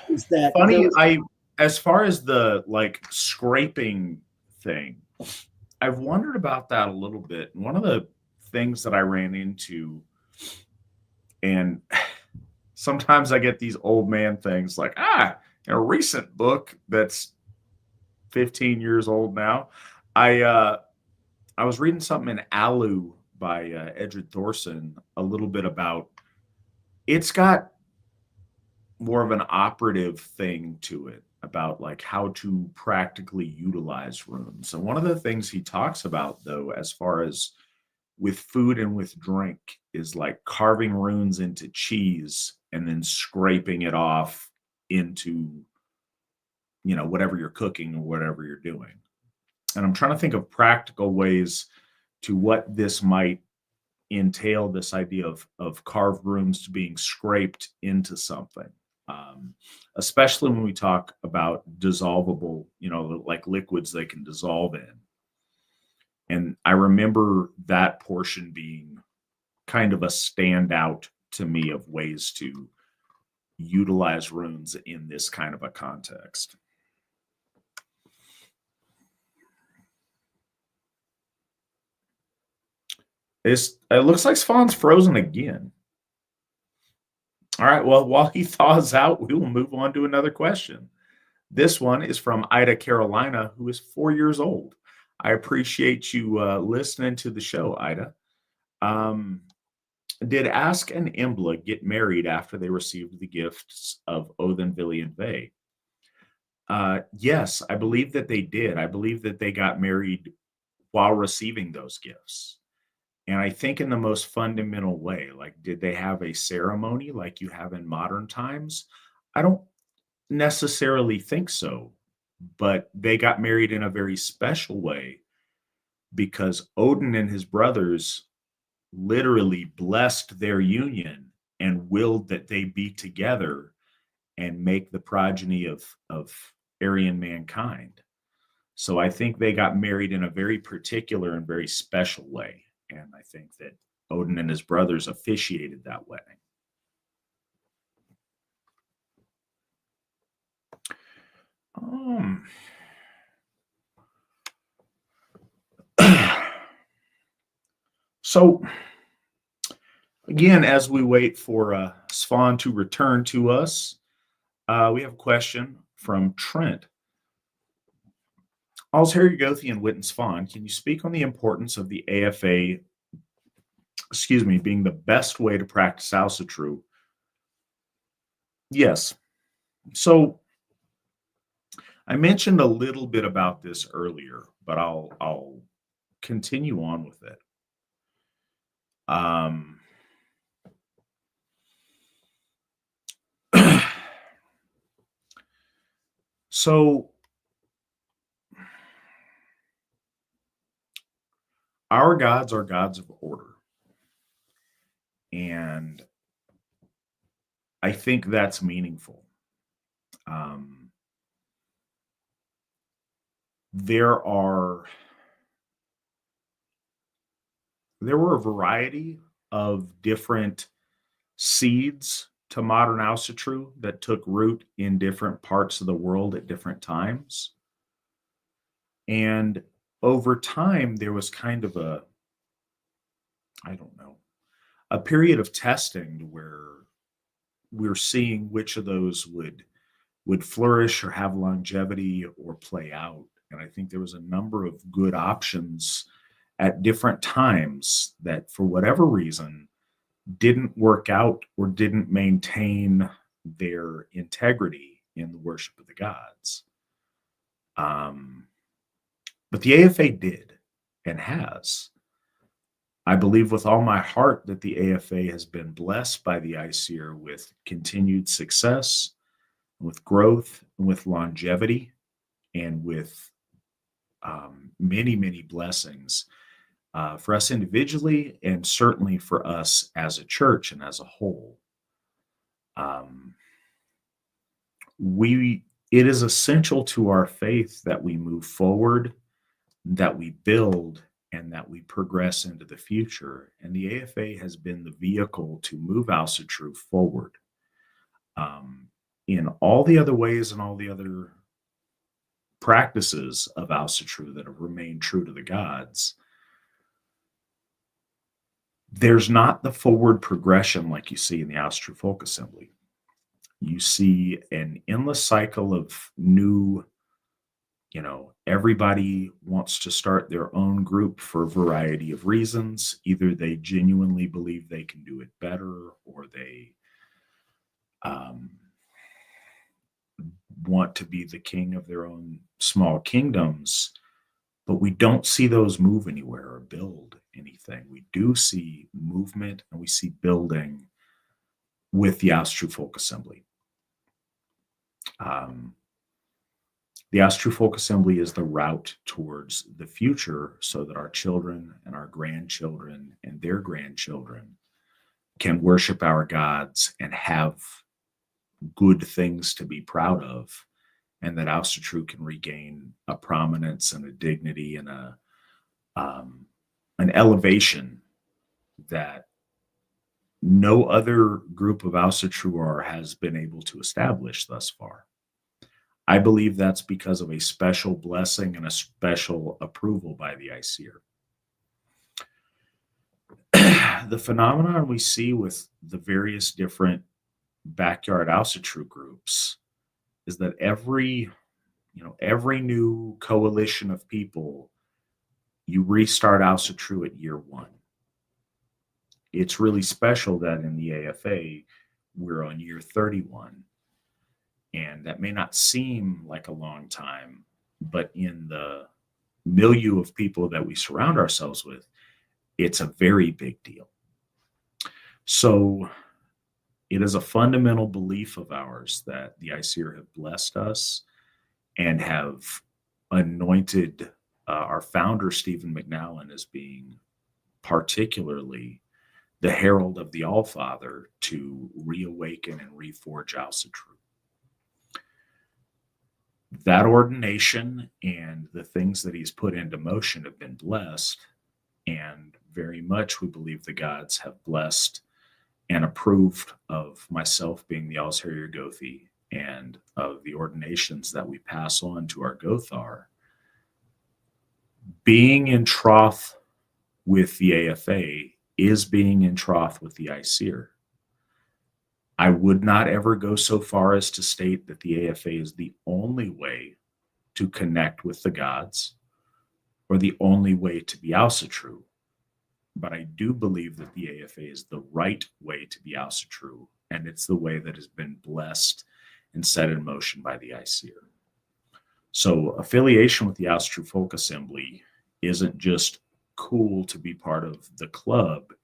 Is that funny? As far as the like scraping thing, I've wondered about that a little bit. And one of the things that I ran into, and sometimes I get these old man things like, in a recent book that's 15 years old now, I was reading something in Alu by Edred Thorson a little bit about, it's got more of an operative thing to it about like how to practically utilize runes. And one of the things he talks about, though, as far as with food and with drink, is like carving runes into cheese and then scraping it off into, whatever you're cooking or whatever you're doing. And I'm trying to think of practical ways to what this might entail, this idea of carved runes being scraped into something. Especially when we talk about dissolvable, like liquids they can dissolve in. And I remember that portion being kind of a standout to me of ways to utilize runes in this kind of a context. It looks like Svan's frozen again. All right, well, while he thaws out, we will move on to another question. This one is from Ida Carolina, who is 4 years old. I appreciate you listening to the show, Ida. Did Ask and Embla get married after they received the gifts of Odin, Vili, and Ve? Yes, I believe that they did. I believe that they got married while receiving those gifts. And I think in the most fundamental way, like, did they have a ceremony like you have in modern times? I don't necessarily think so, but they got married in a very special way because Odin and his brothers literally blessed their union and willed that they be together and make the progeny of Aryan mankind. So I think they got married in a very particular and very special way. And I think that Odin and his brothers officiated that wedding. So, again, as we wait for Svan to return to us, we have a question from Trent. Als Hergothi and Witan Svan, can you speak on the importance of the AFA, being the best way to practice Asatru? Yes. So I mentioned a little bit about this earlier, but I'll continue on with it. So our gods are gods of order. And I think that's meaningful. There were a variety of different seeds to modern Asatru that took root in different parts of the world at different times. And over time, there was kind of a period of testing where we're seeing which of those would flourish or have longevity or play out. And I think there was a number of good options at different times that, for whatever reason, didn't work out or didn't maintain their integrity in the worship of the gods. But the AFA did and has. I believe with all my heart that the AFA has been blessed by the Aesir with continued success, with growth, with longevity, and with many, many blessings for us individually, and certainly for us as a church and as a whole. It is essential to our faith that we move forward, that we build, and that we progress into the future. And the AFA has been the vehicle to move Asatru forward. In all the other ways and all the other practices of Asatru that have remained true to the gods, there's not the forward progression like you see in the Asatru Folk Assembly. You see an endless cycle of new, everybody wants to start their own group for a variety of reasons. Either they genuinely believe they can do it better, or they want to be the king of their own small kingdoms. But we don't see those move anywhere or build anything. We do see movement and we see building with the Asatru Folk Assembly. The Asatru Folk Assembly is the route towards the future, so that our children and our grandchildren and their grandchildren can worship our gods and have good things to be proud of, and that Asatru can regain a prominence and a dignity and an elevation that no other group of Asatru has been able to establish thus far. I believe that's because of a special blessing and a special approval by the Aesir. The phenomenon we see with the various different backyard Asatru groups is that every new coalition of people, you restart Asatru at year one. It's really special that in the AFA, we're on year 31. And that may not seem like a long time, but in the milieu of people that we surround ourselves with, it's a very big deal. So it is a fundamental belief of ours that the Aesir have blessed us and have anointed our founder, Stephen McNallen, as being particularly the herald of the Allfather to reawaken and reforge Asatru. That ordination and the things that he's put into motion have been blessed, and very much we believe the gods have blessed and approved of myself being the Allsherrier Gothi, and of the ordinations that we pass on to our Gothar. Being in troth with the AFA is being in troth with the Aesir. I would not ever go so far as to state that the AFA is the only way to connect with the gods or the only way to be Asatru. But I do believe that the AFA is the right way to be Asatru, and it's the way that has been blessed and set in motion by the Aesir. So affiliation with the Asatru Folk Assembly isn't just cool to be part of the club.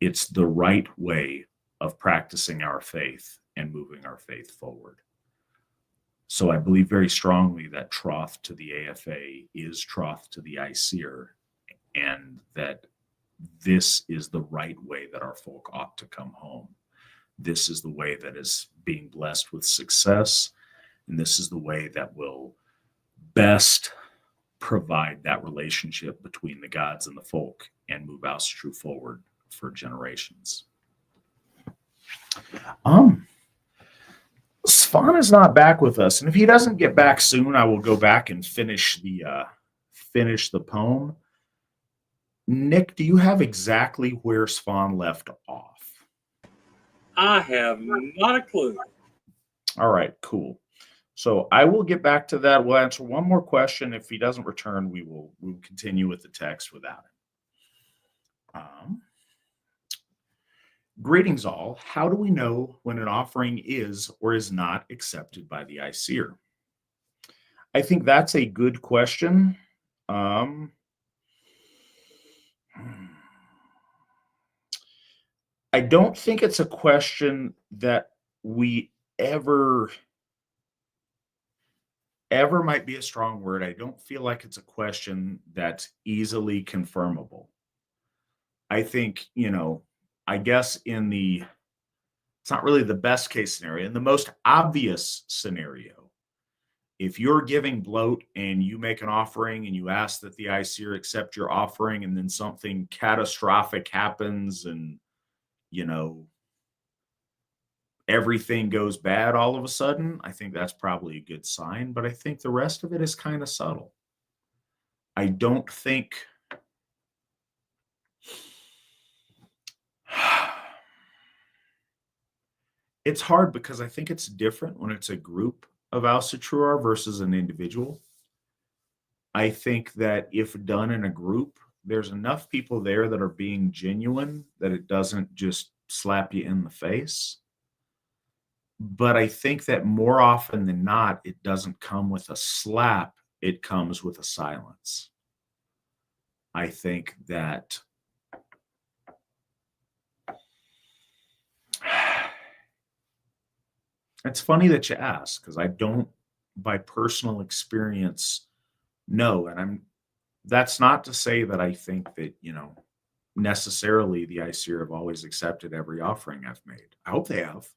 It's the right way of practicing our faith and moving our faith forward. So I believe very strongly that troth to the AFA is troth to the Aesir, and that this is the right way that our folk ought to come home. This is the way that is being blessed with success, and this is the way that will best provide that relationship between the gods and the folk and move Asatru forward for generations. Svan is not back with us, and if he doesn't get back soon, I will go back and finish the poem. Nick, do you have exactly where Svan left off? I have not a clue. All right, cool. So I will get back to that. We'll answer one more question. If he doesn't return, we will continue with the text without him. Greetings all. How do we know when an offering is or is not accepted by the Aesir? I think that's a good question. I don't think it's a question that we ever might be a strong word. I don't feel like it's a question that's easily confirmable. I think, I guess it's not really the best case scenario. In the most obvious scenario, if you're giving bloat and you make an offering and you ask that the ICR accept your offering and then something catastrophic happens and, everything goes bad all of a sudden, I think that's probably a good sign. But I think the rest of it is kind of subtle. I don't think it's hard because I think it's different when it's a group of Asatru versus an individual. I think that if done in a group, there's enough people there that are being genuine that it doesn't just slap you in the face. But I think that more often than not, it doesn't come with a slap, it comes with a silence. I think that it's funny that you ask, because I don't, by personal experience, know. And that's not to say that I think that, necessarily the ICR have always accepted every offering I've made. I hope they have.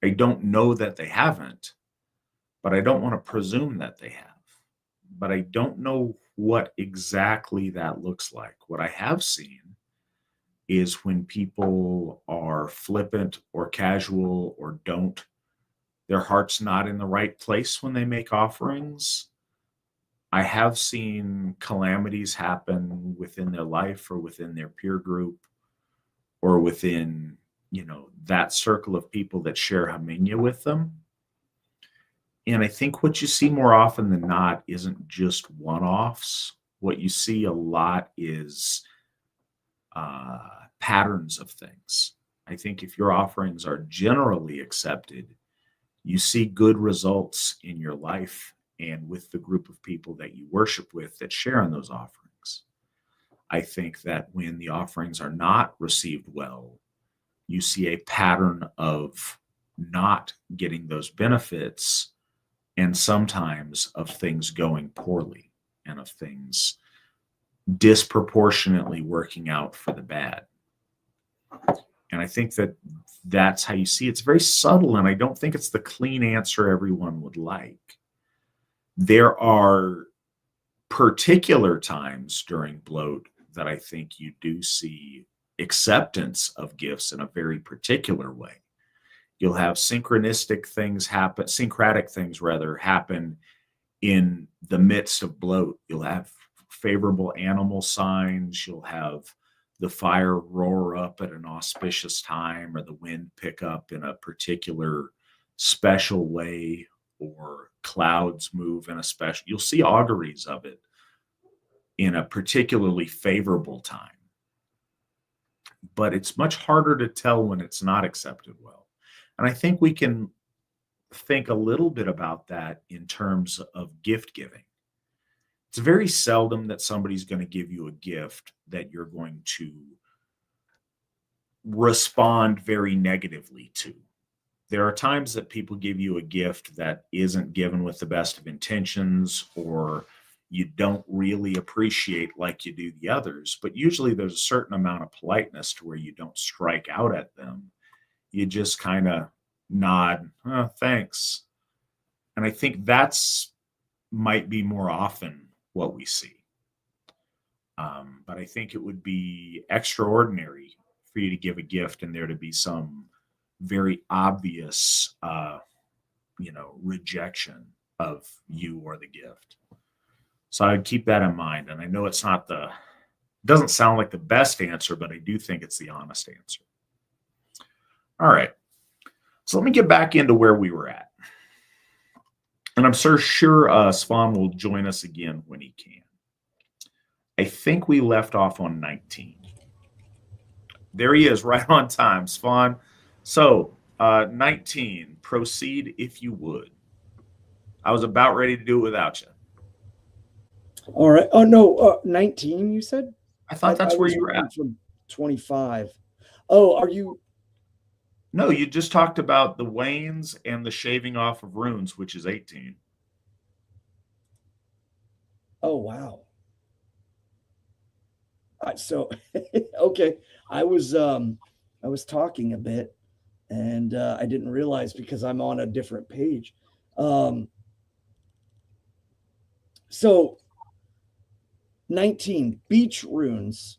I don't know that they haven't, but I don't want to presume that they have. But I don't know what exactly that looks like. What I have seen is when people are flippant or casual or their heart's not in the right place when they make offerings. I have seen calamities happen within their life or within their peer group or within, that circle of people that share Haminya with them. And I think what you see more often than not isn't just one-offs. What you see a lot is patterns of things. I think if your offerings are generally accepted, you see good results in your life and with the group of people that you worship with that share in those offerings. I think that when the offerings are not received well, you see a pattern of not getting those benefits and sometimes of things going poorly and of things disproportionately working out for the bad. And I think that that's how you see it. It's very subtle, and I don't think it's the clean answer everyone would like. There are particular times during bloat that I think you do see acceptance of gifts in a very particular way. You'll have syncratic things happen in the midst of bloat. You'll have favorable animal signs. You'll have the fire roar up at an auspicious time, or the wind pick up in a particular special way, or clouds move in a special. You'll see auguries of it in a particularly favorable time. But it's much harder to tell when it's not accepted well. And I think we can think a little bit about that in terms of gift giving. It's very seldom that somebody's going to give you a gift that you're going to respond very negatively to. There are times that people give you a gift that isn't given with the best of intentions, or you don't really appreciate like you do the others. But usually there's a certain amount of politeness to where you don't strike out at them. You just kind of nod, oh, thanks. And I think that's might be more often what we see. But I think it would be extraordinary for you to give a gift and there to be some very obvious, rejection of you or the gift. So I'd keep that in mind. And I know it's doesn't sound like the best answer, but I do think it's the honest answer. All right. So let me get back into where we were at. And I'm sure Svan will join us again when he can. I think we left off on 19. There he is, right on time, Svan. So 19, proceed if you would. I was about ready to do it without you. All right. Oh, no, 19, you said? I thought that's where you were at. From 25. Oh, are you? No, you just talked about the wanes and the shaving off of runes, which is 18. Oh, wow. So okay, I was talking a bit, and I didn't realize because I'm on a different page. So 19 beach runes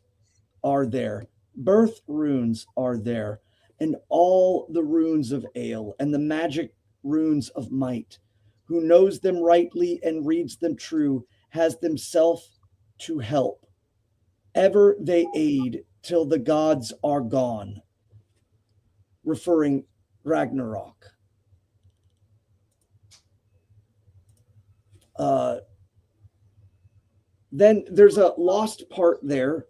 are there, birth runes are there, and all the runes of ale and the magic runes of might. Who knows them rightly and reads them true has themself to help. Ever they aid till the gods are gone, referring Ragnarok. Then there's a lost part there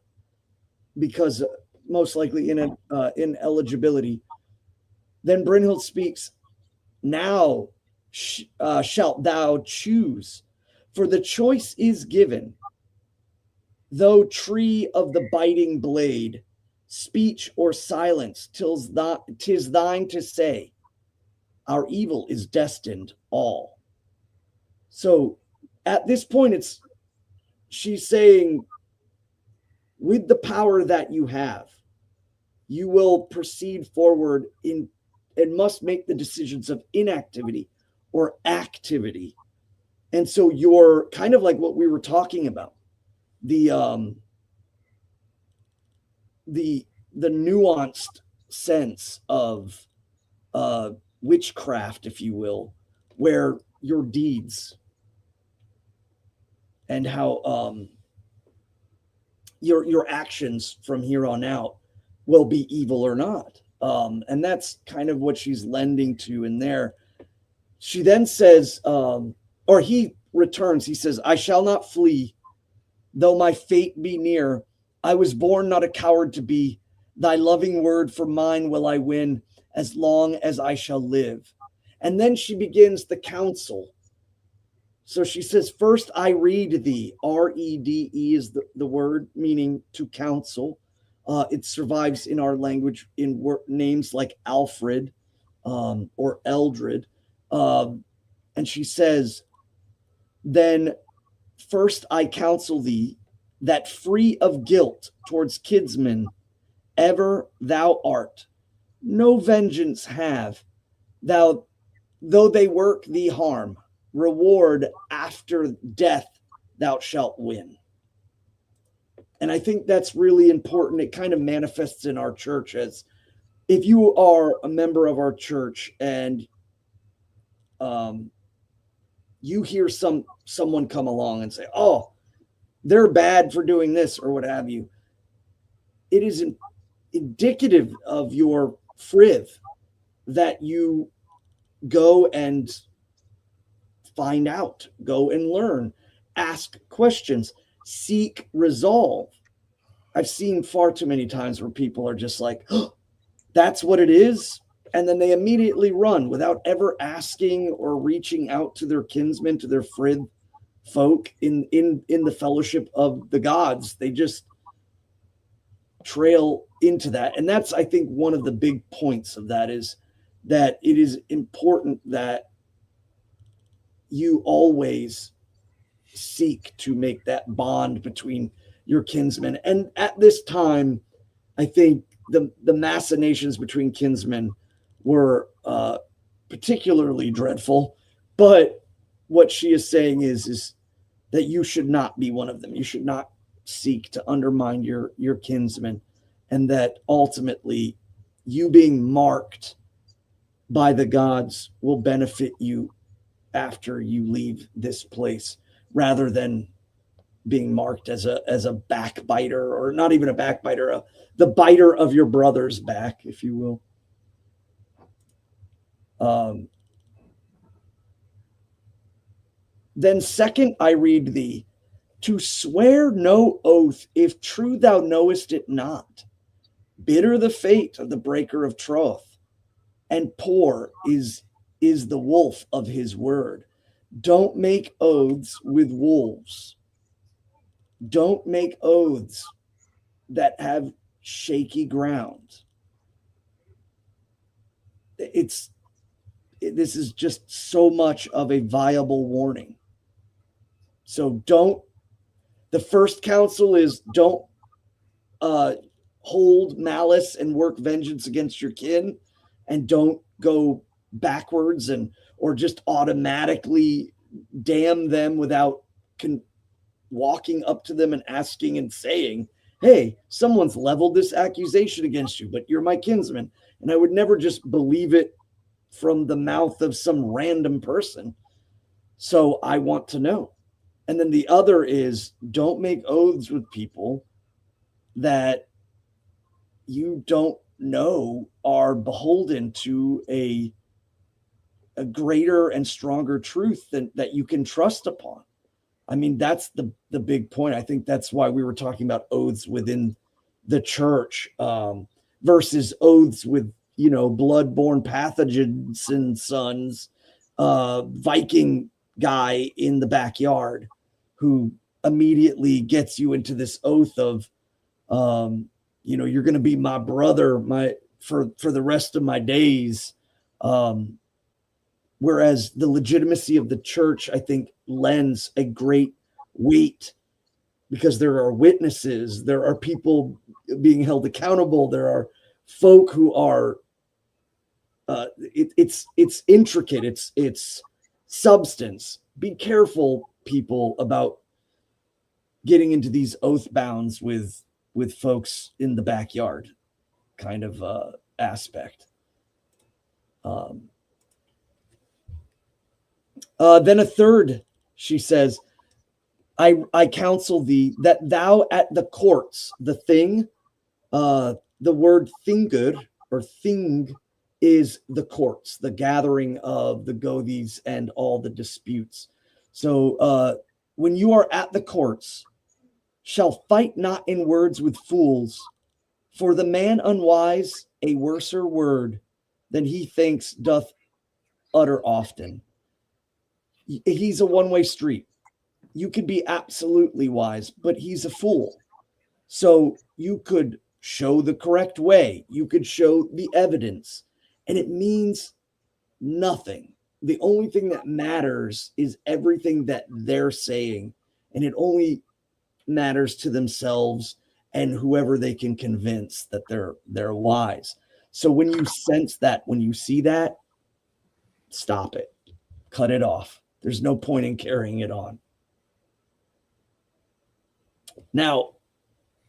because most likely in ineligibility. Then Brynhild speaks, now shalt thou choose, for the choice is given. Though tree of the biting blade, speech or silence, 'tis thine to say. Our evil is destined all. So at this point, she's saying, with the power that you have, you will proceed forward in and must make the decisions of inactivity or activity. And so you're kind of like what we were talking about, the nuanced sense of witchcraft, if you will, where your deeds and how your actions from here on out will be evil or not. And that's kind of what she's lending to in there. She then says, or he returns, he says, I shall not flee, though my fate be near. I was born not a coward to be. Thy loving word for mine will I win, as long as I shall live. And then she begins the counsel. So she says, first I read thee. Rede is the word meaning to counsel. It survives in our language in names like Alfred or Eldred. And she says, then first I counsel thee that free of guilt towards kinsmen ever thou art, no vengeance have, thou though they work thee harm, reward after death thou shalt win. And I think that's really important. It kind of manifests in our church as if you are a member of our church and you hear someone come along and say, oh, they're bad for doing this or what have you. It is indicative of your friv that you go and find out, go and learn, ask questions, seek resolve. I've seen far too many times where people are just like, oh, that's what it is. And then they immediately run without ever asking or reaching out to their kinsmen, to their friv folk in the fellowship of the gods. They just trail into that. And that's, I think, one of the big points of that is that it is important that you always seek to make that bond between your kinsmen. And at this time, I think the machinations between kinsmen were particularly dreadful. But what she is saying is that you should not be one of them. You should not seek to undermine your kinsmen, and that ultimately you being marked by the gods will benefit you after you leave this place, rather than being marked as a backbiter, or not even a backbiter, the biter of your brother's back, if you will. Then second I read thee, to swear no oath, if true thou knowest it not. Bitter the fate of the breaker of troth, and poor is the wolf of his word. Don't make oaths with wolves. Don't make oaths that have shaky ground. This is just so much of a viable warning. So the first counsel is don't hold malice and work vengeance against your kin, and don't go backwards or just automatically damn them without walking up to them and asking and saying, hey, someone's leveled this accusation against you, but you're my kinsman. And I would never just believe it from the mouth of some random person. So I want to know. And then the other is, don't make oaths with people that you don't know are beholden to a greater and stronger truth that you can trust upon. I mean, that's the big point. I think that's why we were talking about oaths within the church versus oaths with, blood-borne pathogens and sons, Viking guy in the backyard who immediately gets you into this oath of, you're going to be my brother, for the rest of my days. Whereas the legitimacy of the church, I think, lends a great weight because there are witnesses, there are people being held accountable, there are folk who are. It's intricate. It's substance. Be careful, people, about getting into these oath bounds with folks in the backyard kind of aspect. Then a third, she says, I counsel thee that thou at the courts, the thing, the word thingur or thing is the courts, the gathering of the Gothies and all the disputes. So when you are at the courts, shall fight not in words with fools, for the man unwise a worser word than he thinks doth utter often. He's a one-way street. You could be absolutely wise, but he's a fool. So you could show the correct way. You could show the evidence, and it means nothing. The only thing that matters is everything that they're saying, and it only matters to themselves and whoever they can convince that they're wise. So when you sense that, when you see that, stop it. Cut it off. There's no point in carrying it on. Now,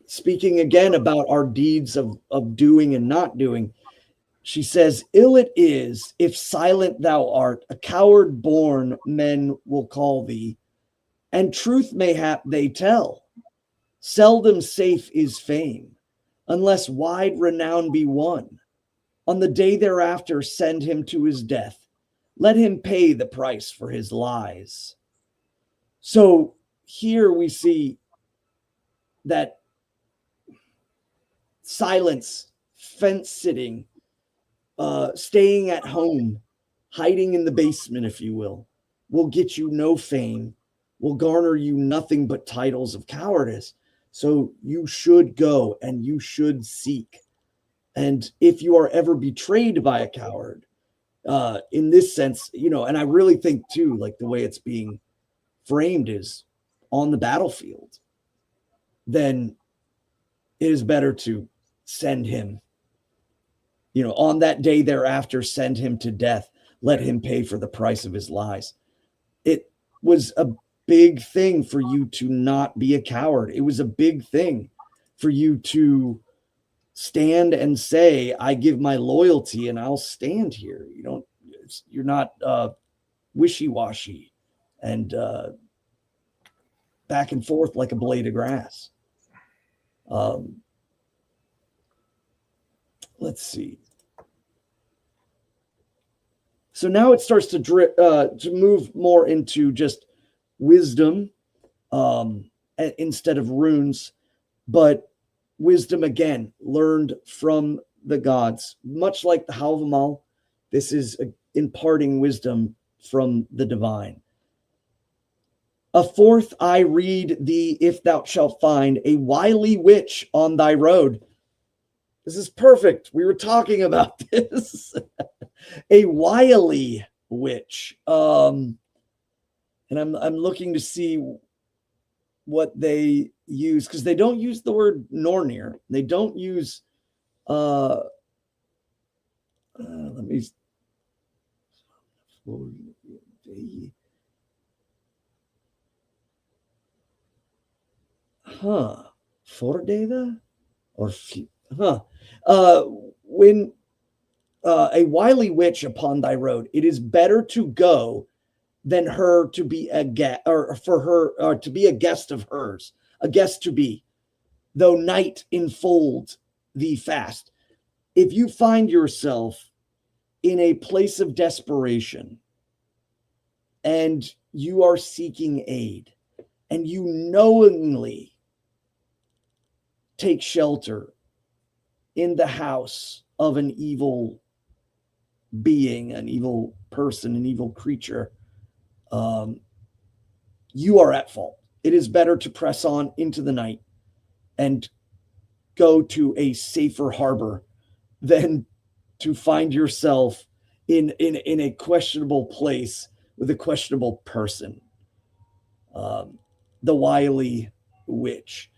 speaking again about our deeds of doing and not doing, she says, ill it is if silent thou art, a coward born men will call thee, and truth mayhap they tell. Seldom safe is fame, unless wide renown be won. On the day thereafter send him to his death. Let him pay the price for his lies. So here we see that silence, fence sitting, staying at home, hiding in the basement, if you will get you no fame, will garner you nothing but titles of cowardice. So you should go and you should seek. And if you are ever betrayed by a coward, in this sense, and I really think too, like the way it's being framed is on the battlefield, then it is better to send him, on that day thereafter, send him to death. Let him pay for the price of his lies. It was a big thing for you to not be a coward. It was a big thing for you to stand and say, I give my loyalty and I'll stand here. You're not wishy-washy and back and forth like a blade of grass. Let's see. So now it starts to move more into just wisdom instead of runes, but wisdom again learned from the gods, much like the Halvamal. This is imparting wisdom from the divine. A fourth I read thee, if thou shalt find a wily witch on thy road. This is perfect. We were talking about this. A wily witch. And I'm looking to see what they use, because they don't use the word Nornir. They don't use let me Fordeda or when a wily witch upon thy road, it is better to go than her to be a guest, or for her or to be a guest of hers, a guest to be, though night enfold thee fast. If you find yourself in a place of desperation and you are seeking aid and you knowingly take shelter in the house of an evil being, an evil person, an evil creature, you are at fault. It is better to press on into the night and go to a safer harbor than to find yourself in a questionable place with a questionable person. The wily witch.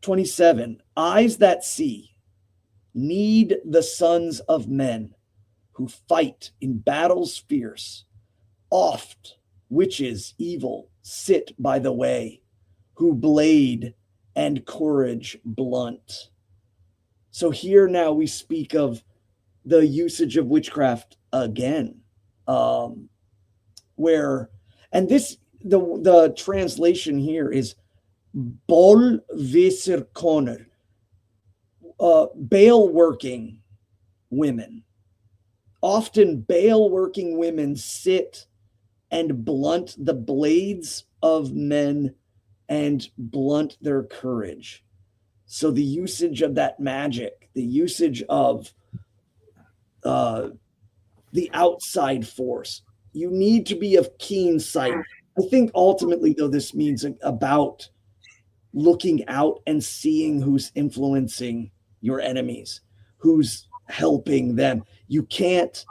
27. Eyes that see need the sons of men who fight in battles fierce. Oft witches evil sit by the way, who blade and courage blunt. So here now we speak of the usage of witchcraft again, where, and this, the translation here is bol visir koner, bale working women. Often bale working women sit and blunt the blades of men and blunt their courage. So the usage of that magic, the usage of the outside force, you need to be of keen sight. I think ultimately, though, this means about looking out and seeing who's influencing your enemies, who's helping them. You can't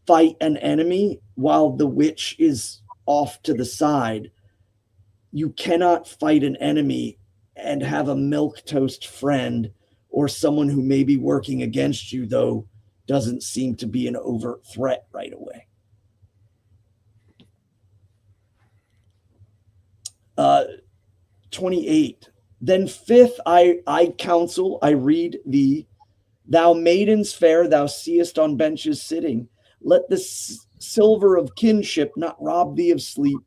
fight an enemy while the witch is off to the side. You cannot fight an enemy and have a milquetoast friend or someone who may be working against you, though doesn't seem to be an overt threat right away. 28. Then fifth, I counsel, I read thee, thou maidens fair, thou seest on benches sitting, let the silver of kinship not rob thee of sleep,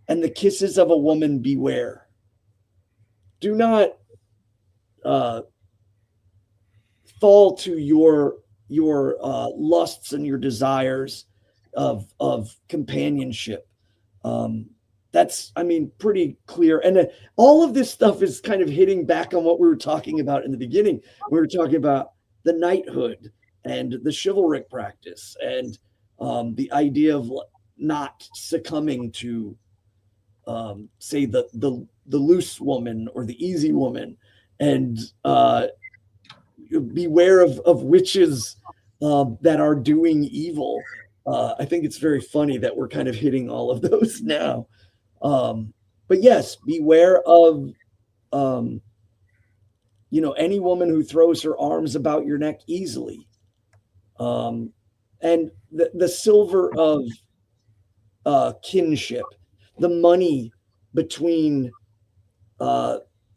and the kisses of a woman beware. Do not fall to your lusts and your desires of companionship. That's, I mean, pretty clear. And all of this stuff is kind of hitting back on what we were talking about in the beginning. We were talking about the knighthood and the chivalric practice and the idea of not succumbing to, say, the loose woman or the easy woman, and beware of witches that are doing evil. I think it's very funny that we're kind of hitting all of those now. But yes, beware of, any woman who throws her arms about your neck easily. And the silver of kinship, the money between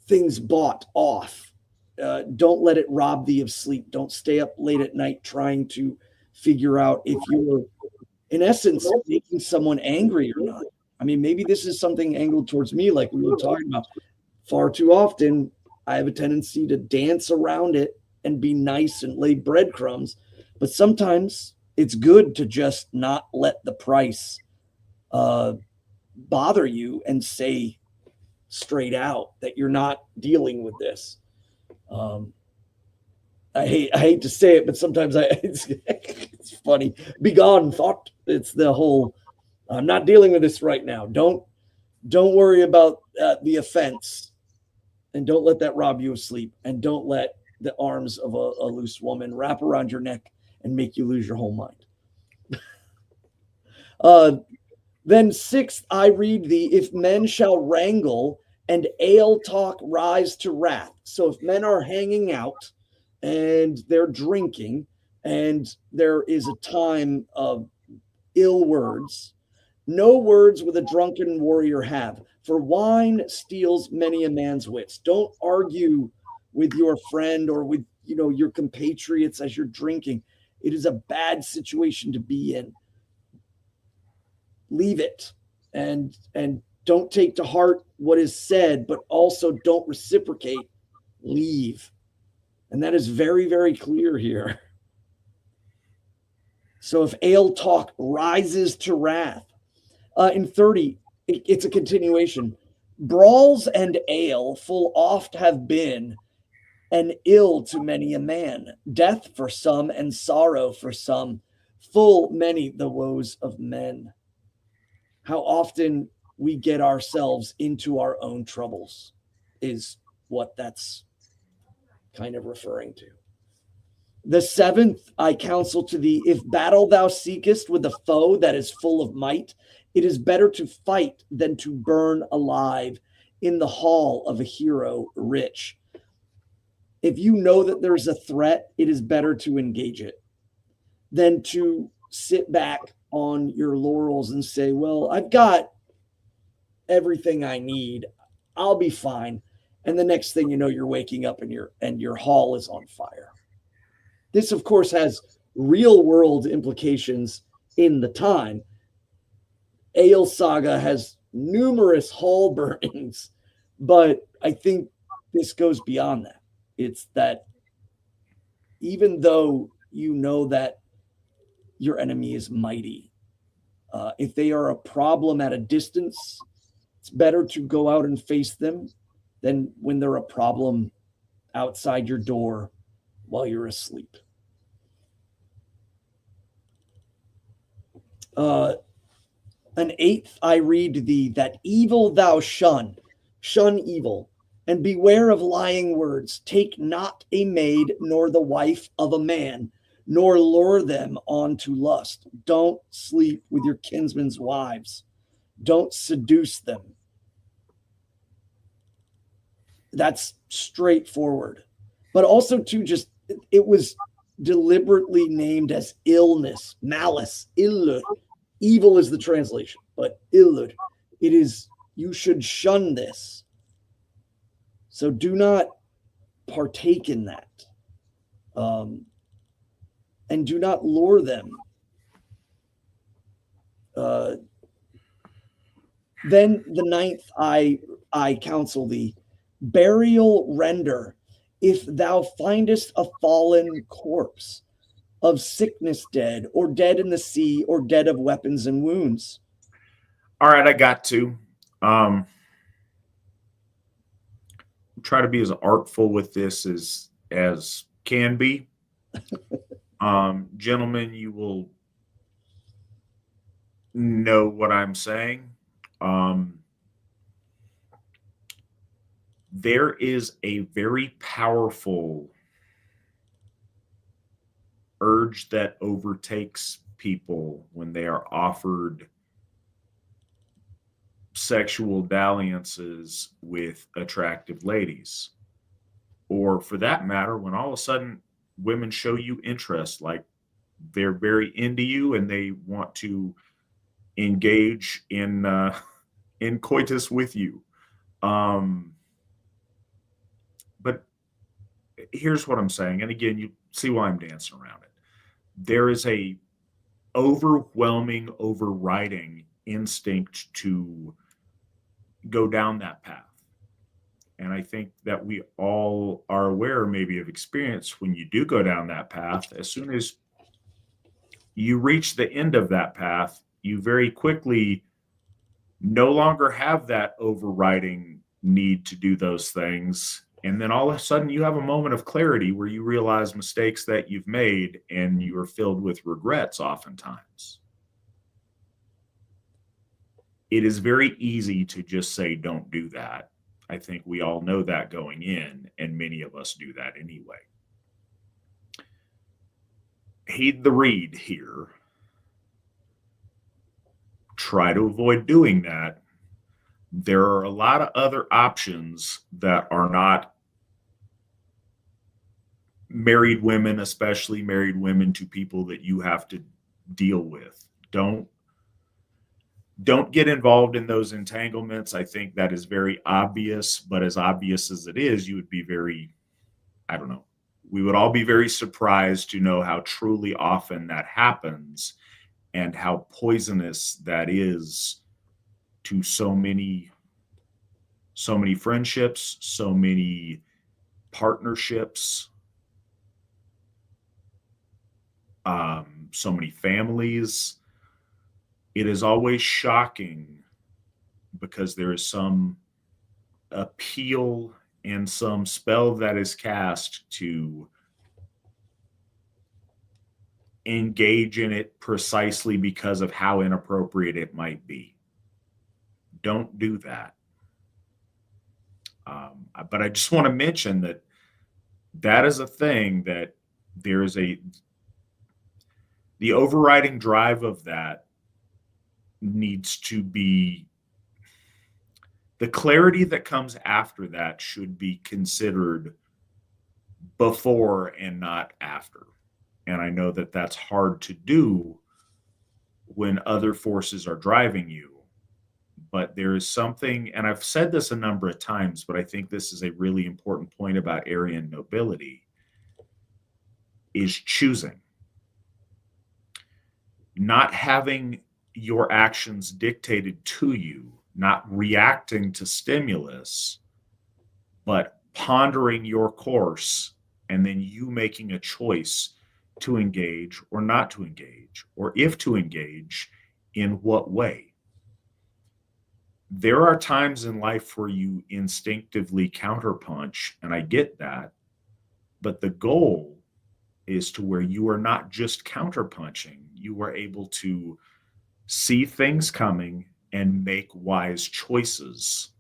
things bought off. Don't let it rob thee of sleep. Don't stay up late at night trying to figure out if you're, in essence, making someone angry or not. I mean, maybe this is something angled towards me, like we were talking about. Far too often, I have a tendency to dance around it and be nice and lay breadcrumbs. But sometimes it's good to just not let the price bother you and say straight out that you're not dealing with this. I hate to say it, but sometimes it's funny. Be gone, thought. It's the whole, I'm not dealing with this right now. Don't worry about the offense, and don't let that rob you of sleep, and don't let the arms of a loose woman wrap around your neck and make you lose your whole mind. Then sixth, I read thee, if men shall wrangle and ale talk rise to wrath. So if men are hanging out and they're drinking and there is a time of ill words, no words with a drunken warrior have, for wine steals many a man's wits. Don't argue with your friend or with your compatriots as you're drinking. It is a bad situation to be in. Leave it and don't take to heart what is said, but also don't reciprocate. Leave. And that is very, very clear here. So if ale talk rises to wrath, in 30, it's a continuation. Brawls and ale full oft have been an ill to many a man, death for some and sorrow for some, full many the woes of men. How often we get ourselves into our own troubles is what that's kind of referring to. The seventh, I counsel to thee, if battle thou seekest with a foe that is full of might, it is better to fight than to burn alive in the hall of a hero rich. If you know that there's a threat, it is better to engage it than to sit back on your laurels and say, well, I've got everything I need. I'll be fine. And the next thing you know, you're waking up and your hall is on fire. This, of course, has real world implications in the time. Ale Saga has numerous hall burnings, but I think this goes beyond that. It's that even though you know that your enemy is mighty, if they are a problem at a distance, it's better to go out and face them than when they're a problem outside your door while you're asleep. An eighth, I read thee, that evil thou shun evil, and beware of lying words. Take not a maid nor the wife of a man, nor lure them on to lust. Don't sleep with your kinsmen's wives. Don't seduce them. That's straightforward. But also, too, just it was deliberately named as illness, malice, illud. Evil is the translation, but illud. It is, you should shun this. So do not partake in that. And do not lure them. Then the ninth, I counsel thee, burial render, if thou findest a fallen corpse of sickness dead, or dead in the sea, or dead of weapons and wounds. All right, I got to. Try to be as artful with this as can be. Gentlemen, you will know what I'm saying. There is a very powerful urge that overtakes people when they are offered sexual dalliances with attractive ladies. Or for that matter, when all of a sudden women show you interest, like they're very into you and they want to engage in coitus with you. But here's what I'm saying, and again, you see why I'm dancing around it. There is a overwhelming, overriding instinct to go down that path. And I think that we all are aware, maybe, of experience when you do go down that path. As soon as you reach the end of that path, you very quickly no longer have that overriding need to do those things. And then all of a sudden you have a moment of clarity where you realize mistakes that you've made and you are filled with regrets oftentimes. It is very easy to just say, don't do that. I think we all know that going in, and many of us do that anyway. Heed the reed here. try to avoid doing that. There are a lot of other options that are not married women, especially married women to people that you have to deal with. Don't get involved in those entanglements. I think that is very obvious, but as obvious as it is, you would be very, I don't know, we would all be very surprised to know how truly often that happens and how poisonous that is to so many friendships, so many partnerships, so many families. It is always shocking because there is some appeal and some spell that is cast to engage in it precisely because of how inappropriate it might be. Don't do that. But I just want to mention that is a thing that there is the overriding drive of that needs to be, the clarity that comes after that should be considered before and not after. And I know that that's hard to do when other forces are driving you, but there is something, and I've said this a number of times, but I think this is a really important point about Aryan nobility, is choosing. Not having your actions dictated to you, not reacting to stimulus, but pondering your course and then you making a choice to engage or not to engage, or if to engage, in what way. There are times in life where you instinctively counterpunch, and I get that, but the goal is to where you are not just counterpunching, you are able to see things coming and make wise choices.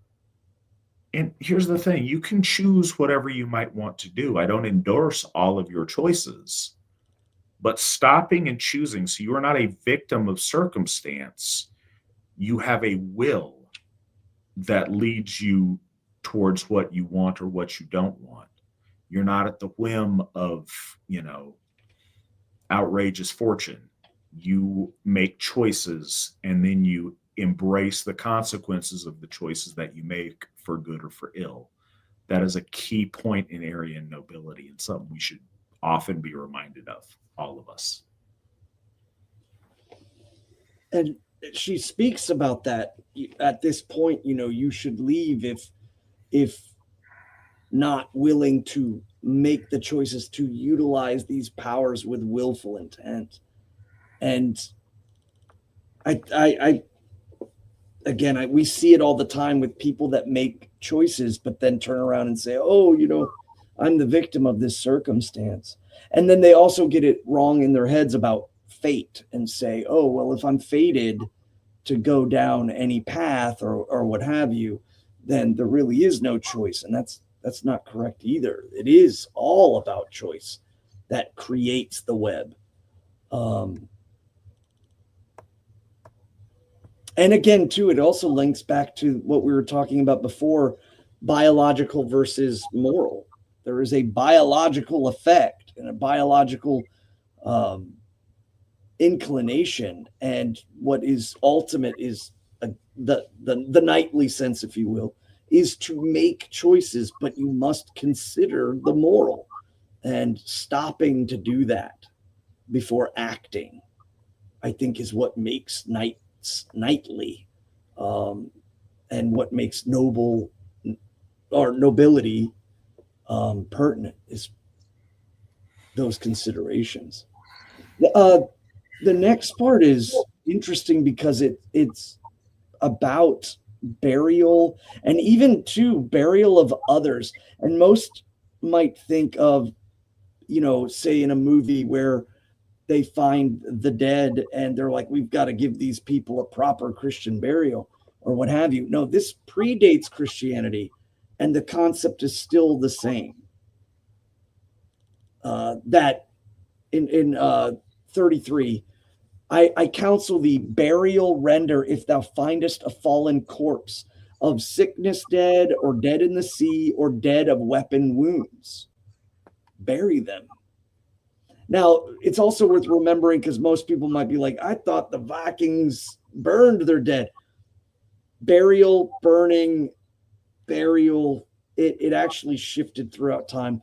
And here's the thing, you can choose whatever you might want to do. I don't endorse all of your choices, but stopping and choosing, so you are not a victim of circumstance. You have a will that leads you towards what you want or what you don't want. You're not at the whim of, outrageous fortune. You make choices and then you embrace the consequences of the choices that you make, for good or for ill. That is a key point in Aryan nobility and something we should often be reminded of, all of us. And she speaks about that at this point. You should leave if not willing to make the choices to utilize these powers with willful intent. And we see it all the time with people that make choices, but then turn around and say, oh, I'm the victim of this circumstance. And then they also get it wrong in their heads about fate and say, oh, well, if I'm fated to go down any path or what have you, then there really is no choice. And that's not correct either. It is all about choice that creates the web. And again, too, it also links back to what we were talking about before, biological versus moral. There is a biological effect and a biological inclination, and what is ultimate is the knightly sense, if you will, is to make choices, but you must consider the moral, and stopping to do that before acting, I think, is what makes knightly, and what makes noble or nobility pertinent is those considerations. The next part is interesting because it's about burial, and even burial of others. And most might think of, say in a movie where they find the dead and they're like, we've got to give these people a proper Christian burial or what have you. No, this predates Christianity, and the concept is still the same. That in 33, I counsel thee, burial render if thou findest a fallen corpse of sickness dead, or dead in the sea, or dead of weapon wounds. Bury them. Now, it's also worth remembering, because most people might be like, I thought the Vikings burned their dead. Burial, burning, burial, it actually shifted throughout time.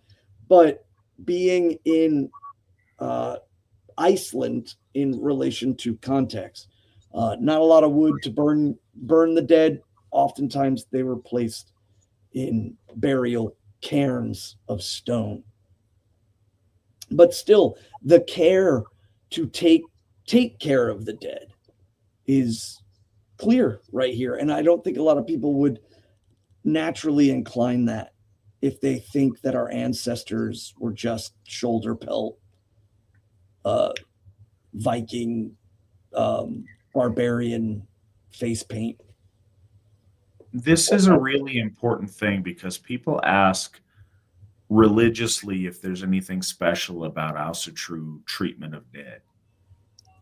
But being in Iceland in relation to context, not a lot of wood to burn the dead. Oftentimes they were placed in burial cairns of stone. But still, the care to take care of the dead is clear right here. And I don't think a lot of people would naturally incline that if they think that our ancestors were just shoulder pelt, Viking, barbarian face paint. This is a really important thing because people ask religiously if there's anything special about Asatru treatment of dead.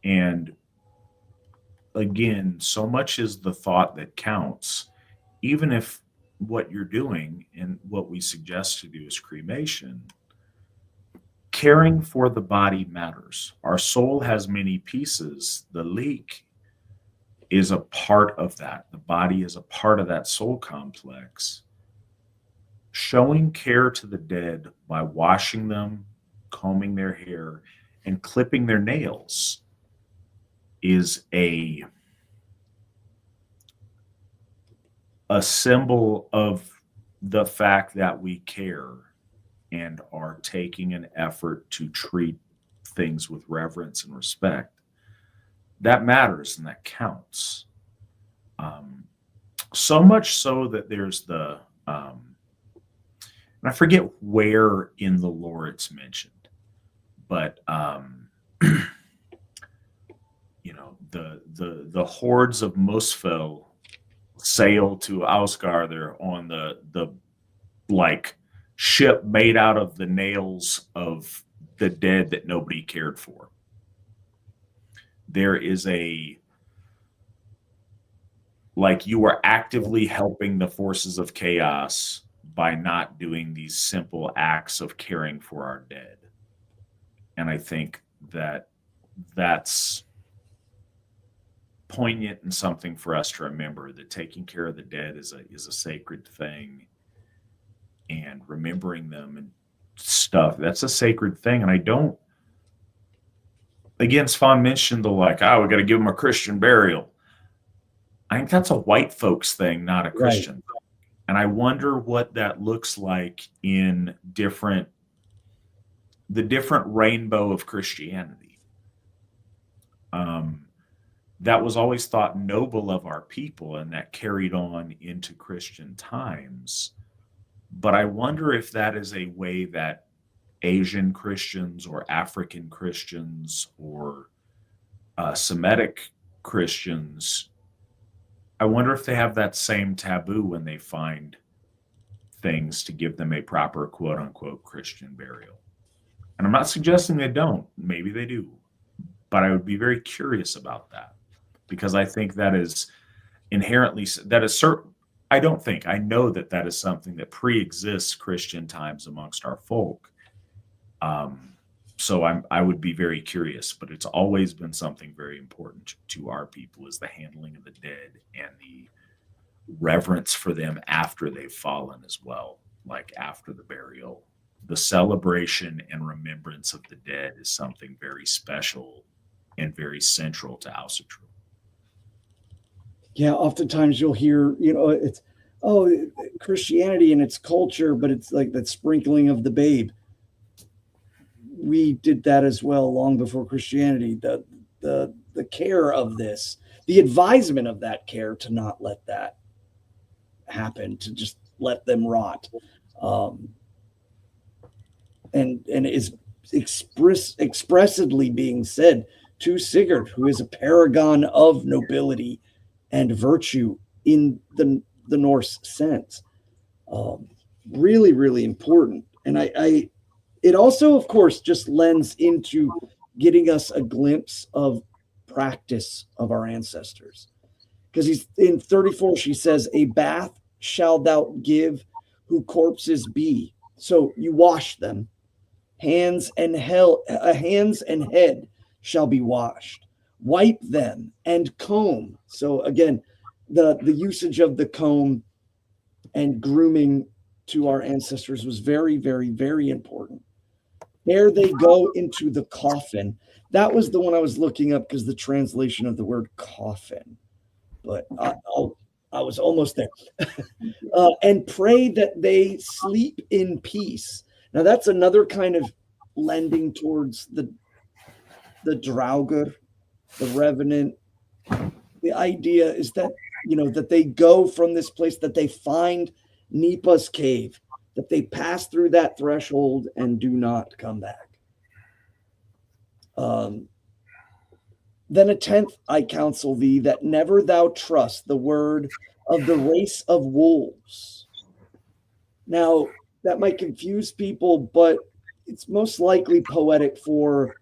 And again, so much is the thought that counts, even if what you're doing and what we suggest to do is cremation. Caring for the body matters. Our soul has many pieces. The leek is a part of that. The body is a part of that soul complex. Showing care to the dead by washing them, combing their hair, and clipping their nails is a symbol of the fact that we care and are taking an effort to treat things with reverence and respect. That matters and that counts. So much so that there's the, and I forget where in the lore it's mentioned, but you know, the hordes of Muspel sail to Ausgar. They're on the like ship made out of the nails of the dead that nobody cared for. There is like you are actively helping the forces of chaos by not doing these simple acts of caring for our dead. And I think that that's poignant and something for us to remember, that taking care of the dead is a sacred thing, and remembering them and stuff, that's a sacred thing. And I don't, again, Svan mentioned the like, we got to give them a Christian burial. I think that's a white folks thing, not a Christian thing. And I wonder what that looks like in the different rainbow of Christianity. That was always thought noble of our people, and that carried on into Christian times. But I wonder if that is a way that Asian Christians or African Christians or Semitic Christians, I wonder if they have that same taboo when they find things to give them a proper quote unquote Christian burial. And I'm not suggesting they don't. Maybe they do. But I would be very curious about that, because I think that is inherently, I know that is something that pre-exists Christian times amongst our folk. So I would be very curious, but it's always been something very important to our people, is the handling of the dead and the reverence for them after they've fallen as well, like after the burial. The celebration and remembrance of the dead is something very special and very central to Asatru. Yeah, oftentimes you'll hear, it's, Christianity and its culture, but it's like that sprinkling of the babe. We did that as well long before Christianity. The care of this, the advisement of that care, to not let that happen, to just let them rot, and is expressively being said to Sigurd, who is a paragon of nobility and virtue in the Norse sense. Really, really important. And it also, of course, just lends into getting us a glimpse of practice of our ancestors. Because he's in 34, she says, a bath shalt thou give who corpses be. So you wash them. Hands and head shall be washed. Wipe them and comb. So again, the usage of the comb and grooming to our ancestors was very, very, very important. There they go into the coffin. That was the one I was looking up because the translation of the word coffin. But I was almost there. And pray that they sleep in peace. Now that's another kind of lending towards the Draugr, the revenant. The idea is that, that they go from this place, that they find Nipa's cave, that they pass through that threshold and do not come back. Then a 10th I counsel thee that never thou trust the word of the race of wolves. Now, that might confuse people, but it's most likely poetic for,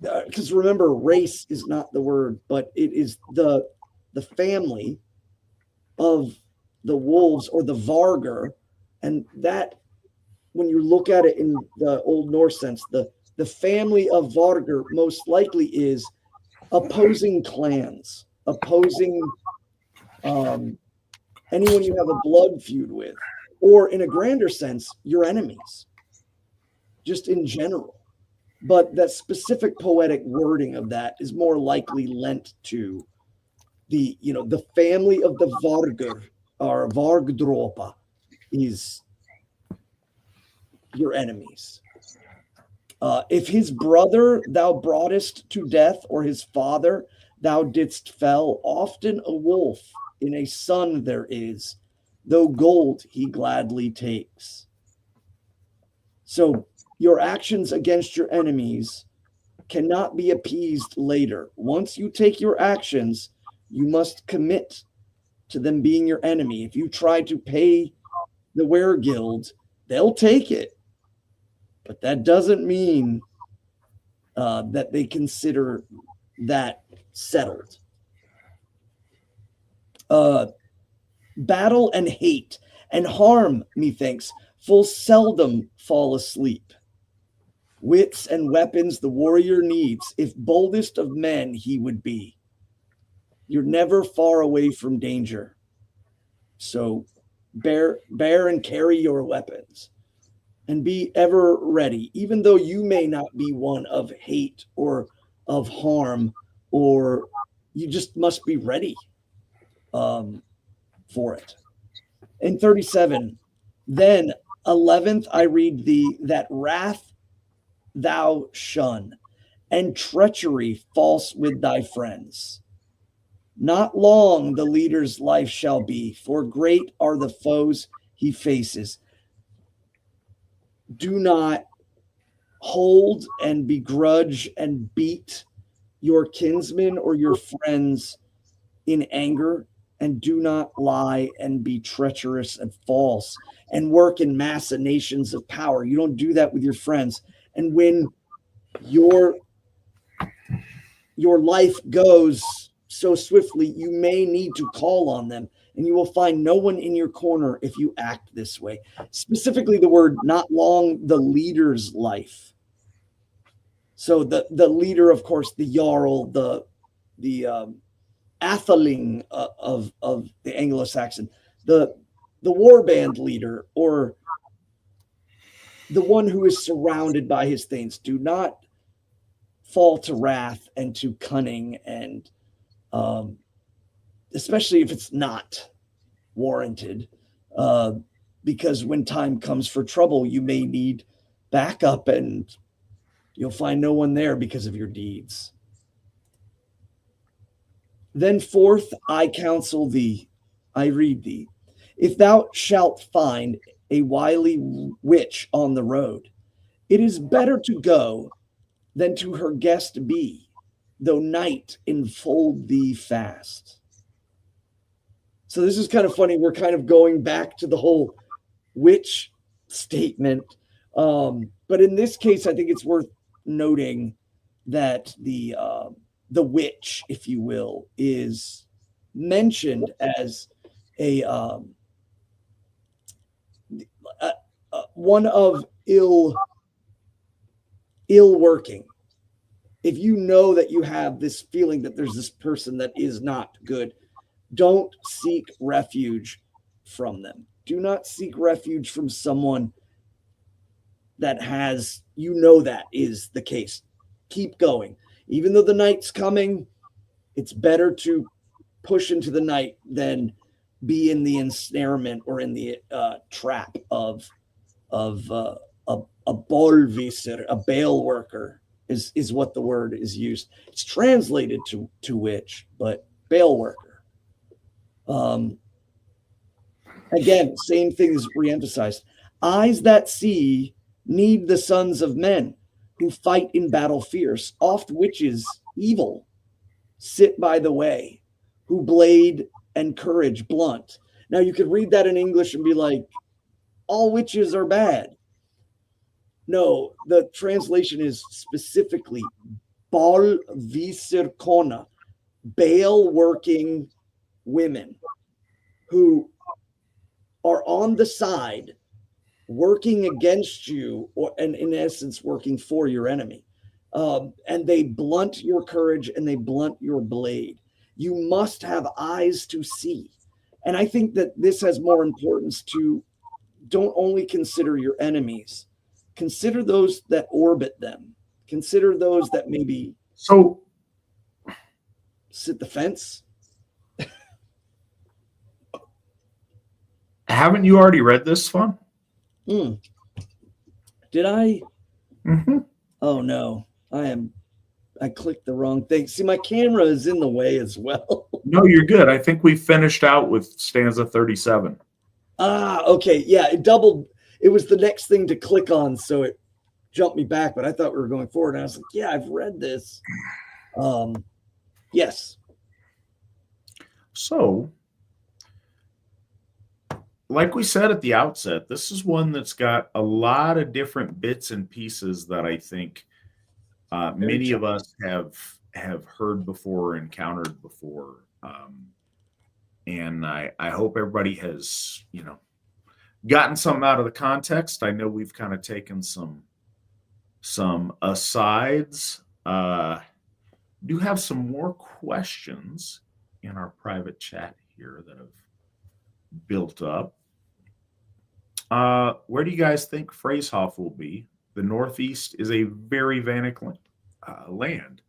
because remember, race is not the word, but it is the family of the wolves or the Vargar. And that, when you look at it in the Old Norse sense, the family of Vargar most likely is opposing clans, opposing anyone you have a blood feud with, or in a grander sense, your enemies, just in general. But that specific poetic wording of that is more likely lent to the family of the Vargar or Vargdropa is your enemies. If his brother thou broughtest to death, or his father thou didst fell, often a wolf in a son there is, though gold he gladly takes. So your actions against your enemies cannot be appeased later. Once you take your actions, you must commit to them being your enemy. If you try to pay the Weregild, they'll take it. But that doesn't mean that they consider that settled. Battle and hate and harm, methinks, full seldom fall asleep. Wits and weapons the warrior needs, if boldest of men he would be. You're never far away from danger. So bear and carry your weapons. And be ever ready, even though you may not be one of hate or of harm, or you just must be ready for it. In 37, then 11th I read thee that wrath thou shun, and treachery false with thy friends. Not long the leader's life shall be, for great are the foes he faces. Do not hold and begrudge and beat your kinsmen or your friends in anger, and do not lie and be treacherous and false and work in machinations of power. You don't do that with your friends. And when your life goes so swiftly, you may need to call on them. And you will find no one in your corner if you act this way. Specifically, the word "not long the leader's life." So the leader, of course, the Jarl, the atheling of the Anglo-Saxon, the warband leader, or the one who is surrounded by his thanes. Do not fall to wrath and to cunning, and especially if it's not warranted, because when time comes for trouble, you may need backup and you'll find no one there because of your deeds. Then forth I counsel thee, I read thee, if thou shalt find a wily witch on the road, it is better to go than to her guest be, though night enfold thee fast. So this is kind of funny. We're kind of going back to the whole witch statement. But in this case, I think it's worth noting that the the witch, if you will, is mentioned as a one of ill working. If you know that you have this feeling that there's this person that is not good, don't seek refuge from them. Do not seek refuge from someone that has, that is the case. Keep going. Even though the night's coming, it's better to push into the night than be in the ensnarement or in the trap of a bolvisir, a bale worker is what the word is used. It's translated to witch, but bale worker. Again, same thing is reemphasized. Eyes that see need the sons of men who fight in battle fierce. Oft witches evil sit by the way, who blade and courage blunt. Now you could read that in English and be like, all witches are bad. No, the translation is specifically bal visir kona, bale working women who are on the side working against you, and in essence working for your enemy. And they blunt your courage and they blunt your blade. You must have eyes to see. And I think that this has more importance to don't only consider your enemies, consider those that orbit them. Consider those that maybe sit the fence. Haven't you already read this one? Did I? Mm-hmm. Oh no, I clicked the wrong thing. See, my camera is in the way as well. No, you're good. I think we finished out with stanza 37. Okay. Yeah, it was the next thing to click on, so it jumped me back, but I thought we were going forward. And I was like, yeah, I've read this. Yes. So, like we said at the outset, this is one that's got a lot of different bits and pieces that I think many of us have heard before, encountered before. And I hope everybody has, gotten something out of the context. I know we've kind of taken some asides. Do have some more questions in our private chat here that have built up. Where do you guys think Freyshoff will be? The Northeast is a very Vanic land.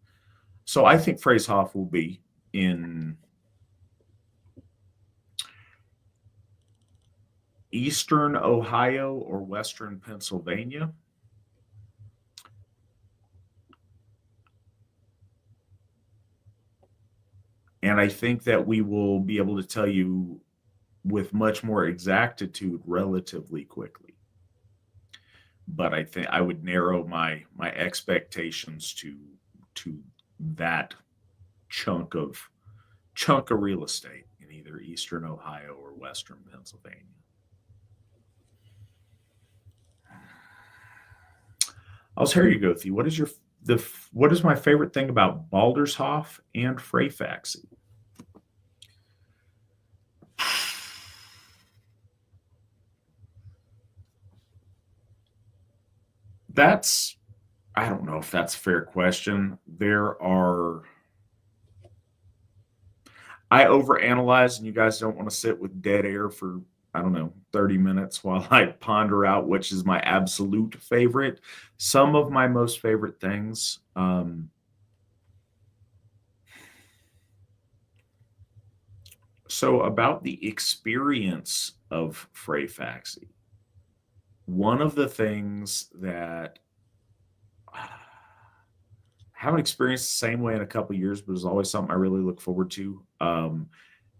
So I think Freyshoff will be in Eastern Ohio or Western Pennsylvania. And I think that we will be able to tell you with much more exactitude relatively quickly. But I think I would narrow my expectations to that chunk of real estate in either Eastern Ohio or Western Pennsylvania. Here you go, Thea. What is my favorite thing about Baldershoff and Freyfaxi? I don't know if that's a fair question. I overanalyze, and you guys don't want to sit with dead air for, 30 minutes while I ponder out which is my absolute favorite. Some of my most favorite things. So about the experience of Freyfaxi, one of the things that I haven't experienced the same way in a couple of years, but is always something I really look forward to.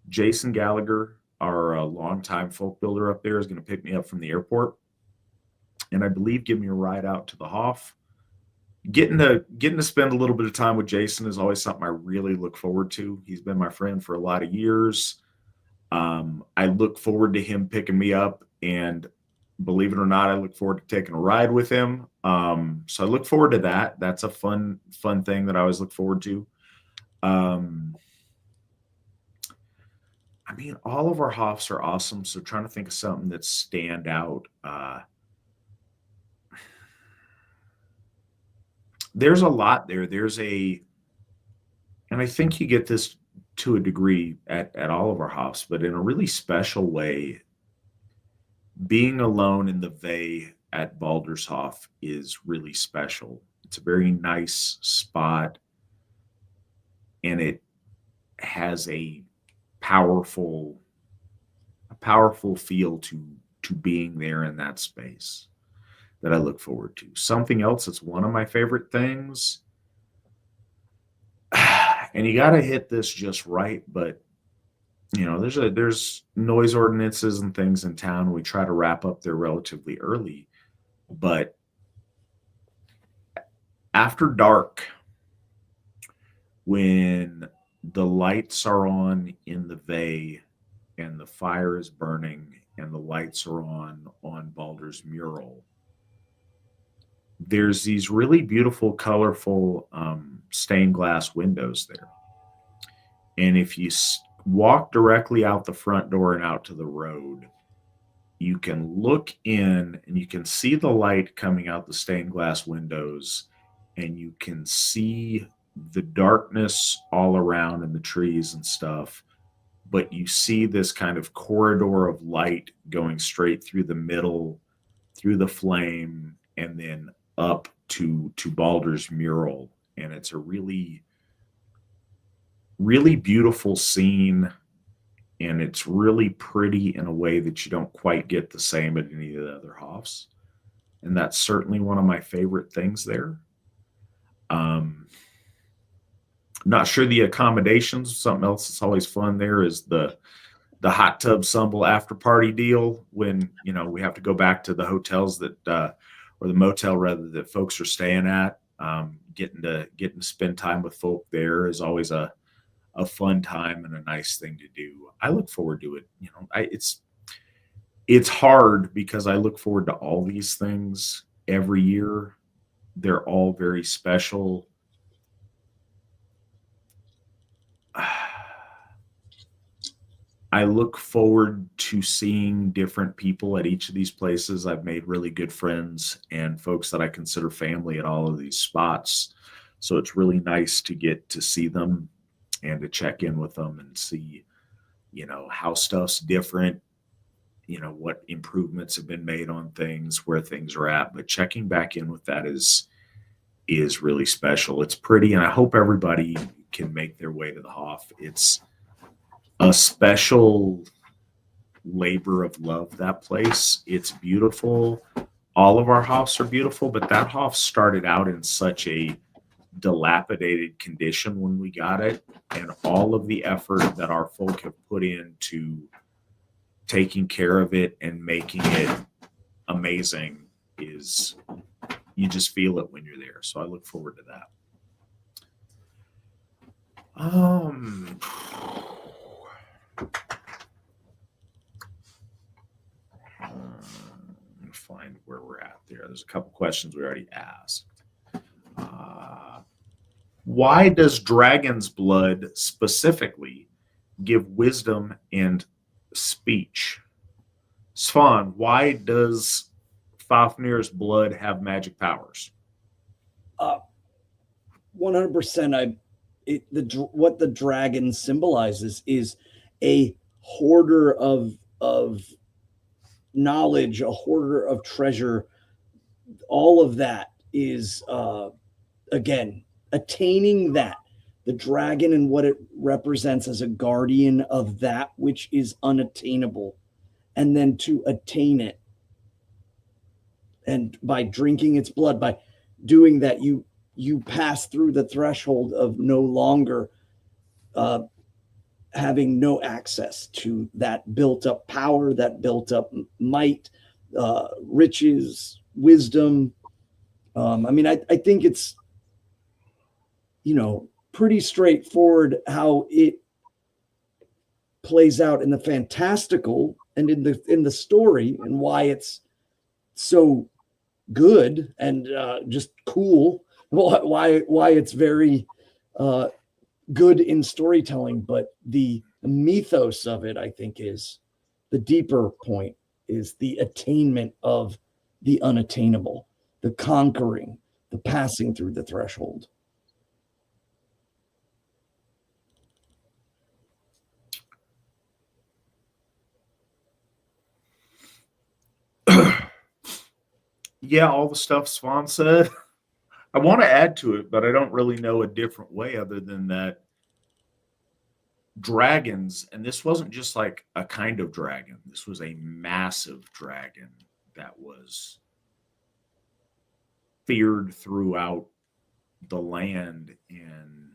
Jason Gallagher, our longtime folk builder up there, is going to pick me up from the airport, and I believe give me a ride out to the Hoff. Getting to spend a little bit of time with Jason is always something I really look forward to. He's been my friend for a lot of years. I look forward to him picking me up, and believe it or not, I look forward to taking a ride with him. So I look forward to that. That's a fun thing that I always look forward to. I mean, all of our hops are awesome. So trying to think of something that stand out. There's a lot there. And I think you get this to a degree at all of our hops, but in a really special way, being alone in the Vey at Baldershof is really special. It's a very nice spot, and it has powerful a powerful feel to being there in that space that I look forward to. Something else that's one of my favorite things, and you got to hit this just right, but there's noise ordinances and things in town. We try to wrap up there relatively early, but after dark, when the lights are on in the Vey and the fire is burning and the lights are on Baldur's mural, there's these really beautiful, colorful stained glass windows there. And if you walk directly out the front door and out to the road, you can look in and you can see the light coming out the stained glass windows, and you can see the darkness all around in the trees and stuff. But you see this kind of corridor of light going straight through the middle, through the flame, and then up to Baldur's mural. And it's a really, really beautiful scene, and it's really pretty in a way that you don't quite get the same at any of the other Hoffs. And that's certainly one of my favorite things there. Not sure the accommodations. Something else that's always fun there is the hot tub stumble after party deal when we have to go back to the hotels that or the motel rather that folks are staying at. Getting to spend time with folk there is always a fun time and a nice thing to do. I look forward to it. It's hard because I look forward to all these things every year. They're all very special. I look forward to seeing different people at each of these places. I've made really good friends and folks that I consider family at all of these spots. So it's really nice to get to see them and to check in with them and see, how stuff's different, what improvements have been made on things, where things are at. But checking back in with that is really special. It's pretty, and I hope everybody can make their way to the Hoff. It's a special labor of love, that place. It's beautiful. All of our Hoffs are beautiful, but that Hoff started out in such a dilapidated condition when we got it, and all of the effort that our folk have put into taking care of it and making it amazing is, you just feel it when you're there. So I look forward to that. Let me find where we're at there. There's a couple questions we already asked. Why does dragon's blood specifically give wisdom and speech? Svan, why does Fafnir's blood have magic powers? 100%. What the dragon symbolizes is a hoarder of knowledge, a hoarder of treasure. All of that is again attaining that, the dragon and what it represents as a guardian of that which is unattainable, and then to attain it, and by drinking its blood, by doing that, you pass through the threshold of no longer having no access to that built up power, that built up might, riches, wisdom. I think it's pretty straightforward how it plays out in the fantastical and in the story, and why it's so good and just cool. Why it's very good in storytelling, but the mythos of it, I think, is the deeper point, is the attainment of the unattainable, the conquering, the passing through the threshold. Yeah, all the stuff Svan said. I want to add to it, but I don't really know a different way other than that dragons, and this wasn't just like a kind of dragon, this was a massive dragon that was feared throughout the land, and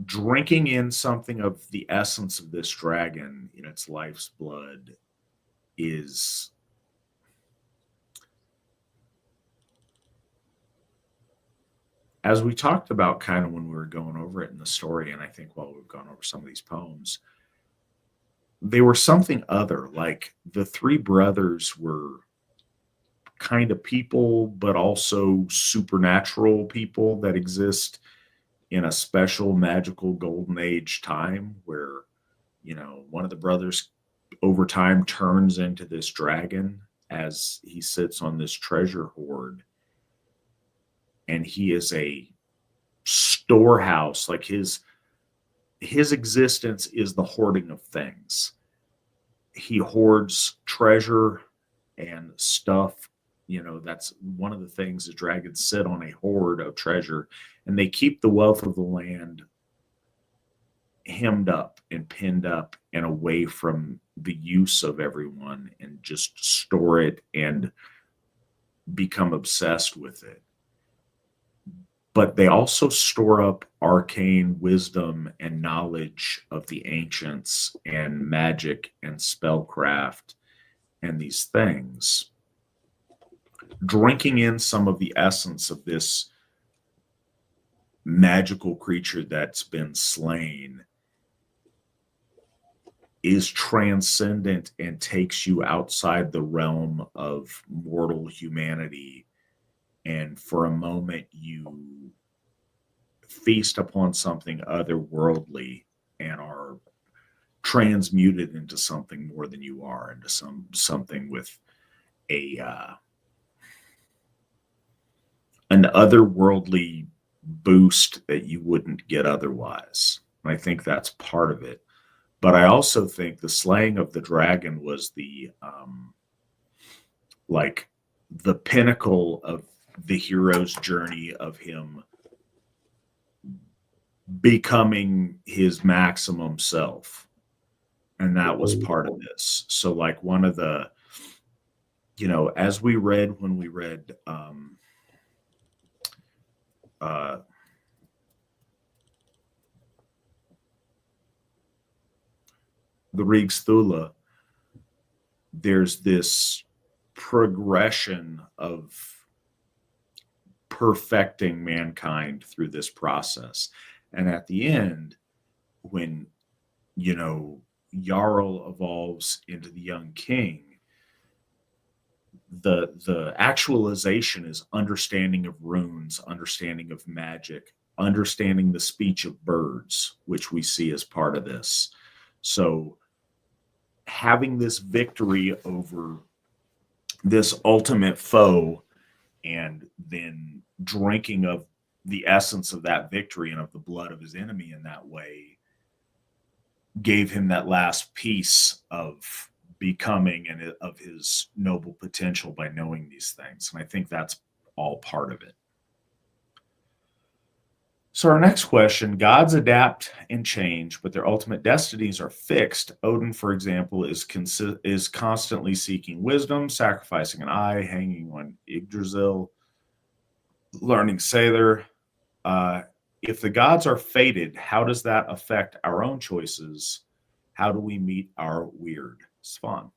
drinking in something of the essence of this dragon in its life's blood is as we talked about kind of when we were going over it in the story, and I think while we've gone over some of these poems, they were something other. Like the three brothers were kind of people, but also supernatural people that exist in a special magical golden age time where, you know, one of the brothers over time turns into this dragon as he sits on this treasure hoard, and he is a storehouse. Like his existence is the hoarding of things. He hoards treasure and stuff. You know, that's one of the things the dragons sit on, a hoard of treasure, and they keep the wealth of the land hemmed up and pinned up and away from the use of everyone, and just store it and become obsessed with it. But they also store up arcane wisdom and knowledge of the ancients and magic and spellcraft and these things. Drinking in some of the essence of this magical creature that's been slain is transcendent and takes you outside the realm of mortal humanity. And for a moment, you feast upon something otherworldly and are transmuted into something more than you are, into something with an otherworldly boost that you wouldn't get otherwise. And I think that's part of it. But I also think the slaying of the dragon was the like the pinnacle of the hero's journey of him becoming his maximum self. And that was part of this. So like one of the, you know, as we read when we read the Rigs Thula, there's this progression of perfecting mankind through this process. And at the end, when, you know, Jarl evolves into the young king, the actualization is understanding of runes, understanding of magic, understanding the speech of birds, which we see as part of this. So having this victory over this ultimate foe and then drinking of the essence of that victory and of the blood of his enemy in that way gave him that last piece of becoming and of his noble potential by knowing these things. And I think that's all part of it. So our next question, gods adapt and change, but their ultimate destinies are fixed. Odin, for example, is constantly seeking wisdom, sacrificing an eye, hanging on Yggdrasil, learning Sailor. If the gods are fated, how does that affect our own choices? How do we meet our weird? Svan.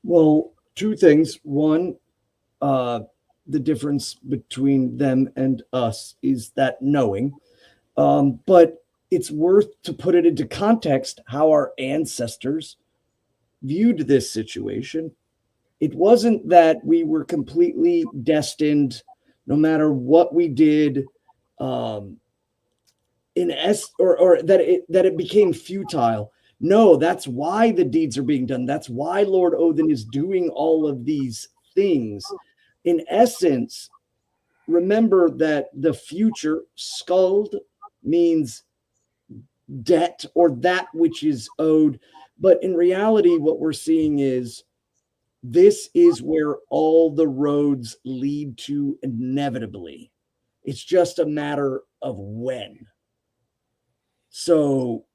Well, two things. One, the difference between them and us is that knowing. But it's worth to put it into context how our ancestors viewed this situation. It wasn't that we were completely destined no matter what we did, or that it became futile. No, that's why the deeds are being done. That's why Lord Odin is doing all of these things. In essence, remember that the future, skuld, means debt or that which is owed. But in reality, what we're seeing is this is where all the roads lead to inevitably. It's just a matter of when. So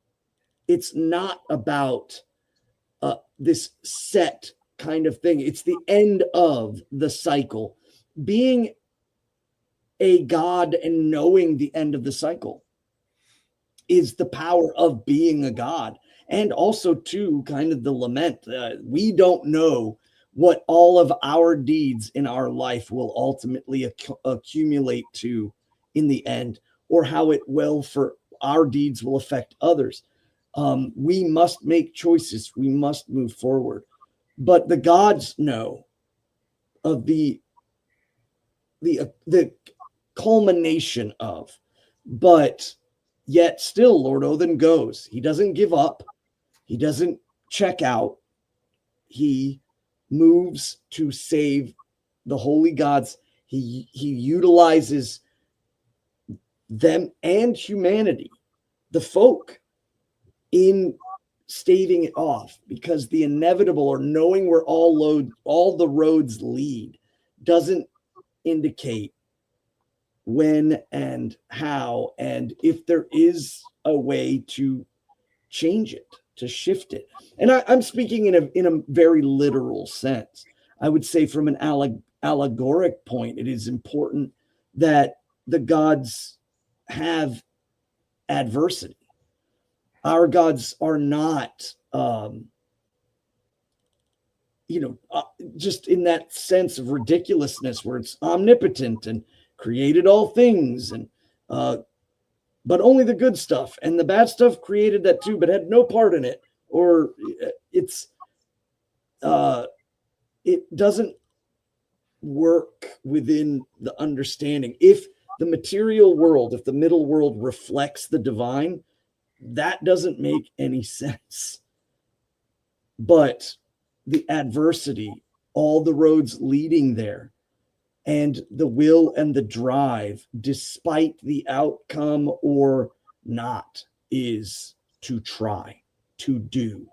it's not about this set kind of thing. It's the end of the cycle. Being a god and knowing the end of the cycle is the power of being a god. And also, too, kind of the lament. We don't know what all of our deeds in our life will ultimately accumulate to in the end, or how it will for our deeds will affect others. We must make choices. We must move forward. But the gods know of the culmination of, but yet still Lord Odin goes. He doesn't give up. He doesn't check out. He moves to save the holy gods. He utilizes them and humanity, the folk, in staving it off, because the inevitable, or knowing where all the roads lead, doesn't indicate when and how, and if there is a way to change it, to shift it. And I'm speaking in a very literal sense. I would say from an allegoric point, it is important that the gods have adversity. Our gods are not, just in that sense of ridiculousness where it's omnipotent and created all things, and but only the good stuff, and the bad stuff created that too, but had no part in it. Or it doesn't work within the understanding. If the material world, if the middle world reflects the divine, that doesn't make any sense. But the adversity, all the roads leading there, and the will and the drive, despite the outcome or not, is to try, to do.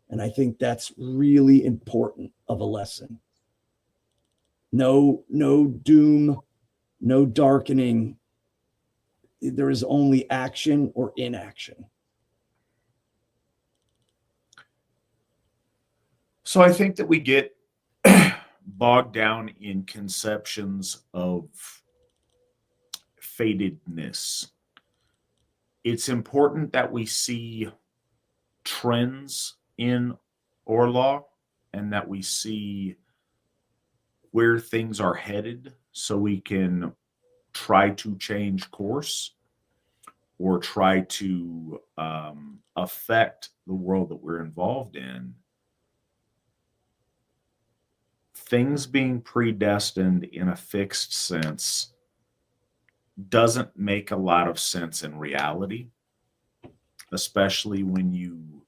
And I think that's really important of a lesson. No doom, no darkening. There is only action or inaction. So I think that we get bogged down in conceptions of fatedness. It's important that we see trends in Orlaw, and that we see where things are headed, so we can try to change course or try to affect the world that we're involved in. Things being predestined in a fixed sense doesn't make a lot of sense in reality, especially when you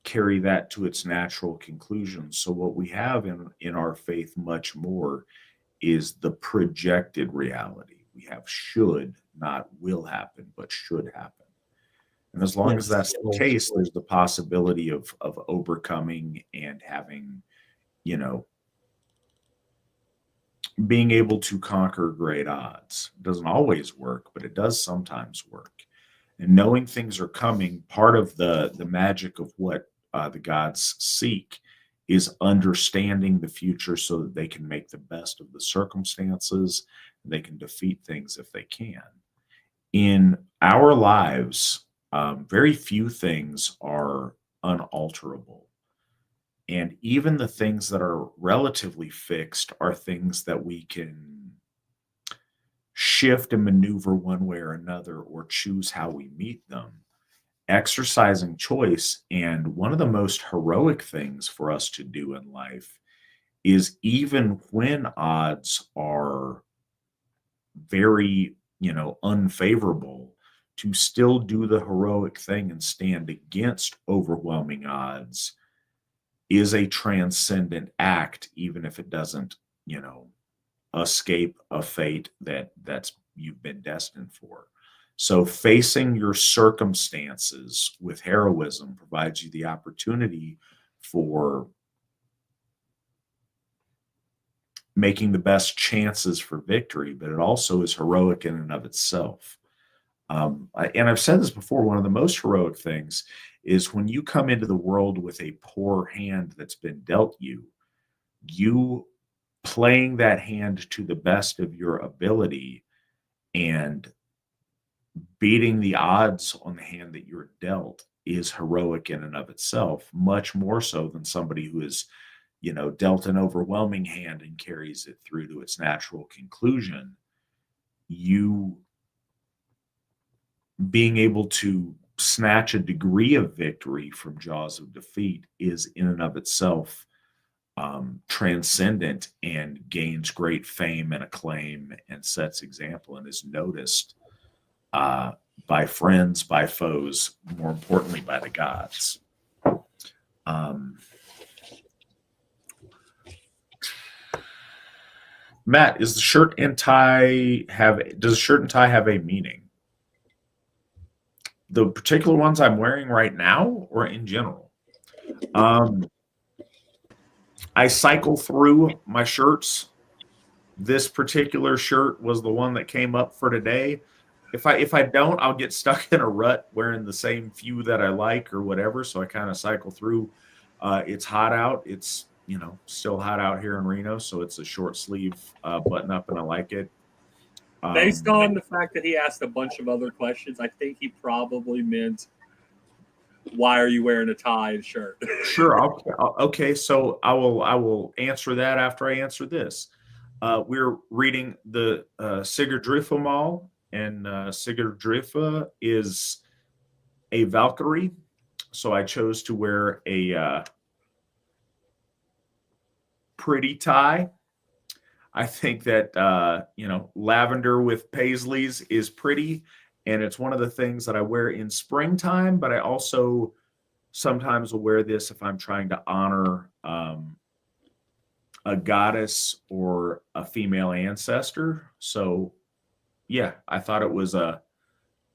carry that to its natural conclusion. So what we have in our faith much more is the projected reality. We have should, not will happen, but should happen. And as long as that's the case, there's the possibility of overcoming and having, being able to conquer great odds. It doesn't always work, but it does sometimes work. And knowing things are coming, part of the magic of what the gods seek is understanding the future so that they can make the best of the circumstances. And they can defeat things if they can. In our lives, very few things are unalterable. And even the things that are relatively fixed are things that we can shift and maneuver one way or another, or choose how we meet them. Exercising choice, and one of the most heroic things for us to do in life is, even when odds are very, unfavorable, to still do the heroic thing and stand against overwhelming odds is a transcendent act, even if it doesn't, escape a fate that's you've been destined for. So facing your circumstances with heroism provides you the opportunity for making the best chances for victory, but it also is heroic in and of itself. And I've said this before, one of the most heroic things is when you come into the world with a poor hand that's been dealt you, you playing that hand to the best of your ability and beating the odds on the hand that you're dealt is heroic in and of itself, much more so than somebody who is, dealt an overwhelming hand and carries it through to its natural conclusion. You being able to snatch a degree of victory from jaws of defeat is in and of itself transcendent and gains great fame and acclaim and sets example and is noticed by friends, by foes, more importantly, by the gods. Matt, does the shirt and tie have a meaning? The particular ones I'm wearing right now, or in general? I cycle through my shirts. This particular shirt was the one that came up for today. If I don't, I'll get stuck in a rut wearing the same few that I like or whatever. So I kind of cycle through. It's hot out. It's still hot out here in Reno, so it's a short sleeve button up, and I like it. Based on the fact that he asked a bunch of other questions, I think he probably meant, why are you wearing a tie and shirt? Sure. Okay. So I will answer that after I answer this. We're reading the Sigrdrífumál, and Sigrdrífa is a Valkyrie. So I chose to wear a pretty tie. I think that, lavender with paisleys is pretty. And it's one of the things that I wear in springtime, but I also sometimes will wear this if I'm trying to honor a goddess or a female ancestor. So, yeah, I thought it was a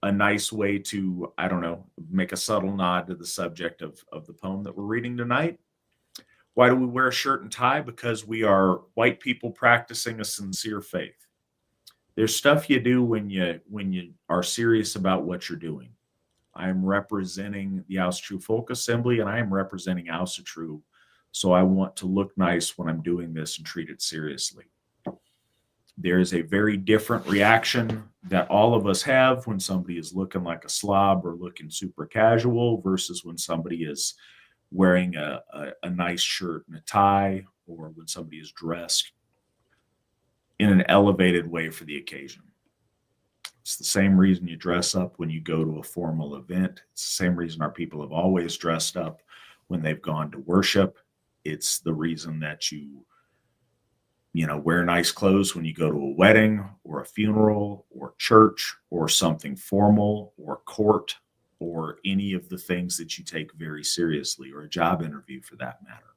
nice way to, make a subtle nod to the subject of the poem that we're reading tonight. Why do we wear a shirt and tie? Because we are white people practicing a sincere faith. There's stuff you do when you are serious about what you're doing. I'm representing the Asatru Folk Assembly, and I am representing Asatru, so I want to look nice when I'm doing this and treat it seriously. There is a very different reaction that all of us have when somebody is looking like a slob or looking super casual versus when somebody is wearing a nice shirt and a tie, or when somebody is dressed in an elevated way for the occasion. It's the same reason you dress up when you go to a formal event. It's the same reason our people have always dressed up when they've gone to worship. It's the reason that you wear nice clothes when you go to a wedding or a funeral or church or something formal or court or any of the things that you take very seriously, or a job interview for that matter.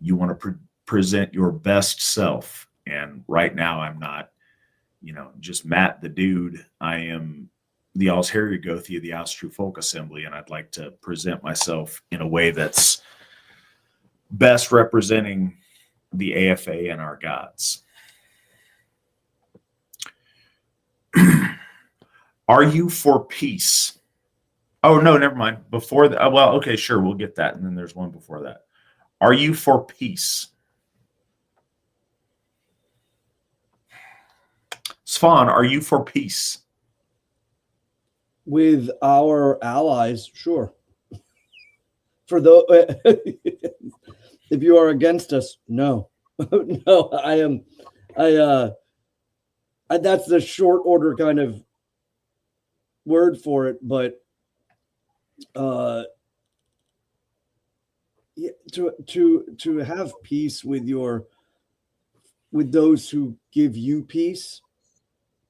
You want to present your best self. And right now I'm not, just Matt the dude. I am the Alsheri Gothi of the Asatru Folk Assembly, and I'd like to present myself in a way that's best representing the AFA and our gods. Are you for peace? Oh, no, never mind. Before that, well, okay, sure, we'll get that. And then there's one before that. Are you for peace? Svan, are you for peace? With our allies, sure. For those, if you are against us, no. No, I am. That's the short order kind of word for it, but yeah, to have peace with those who give you peace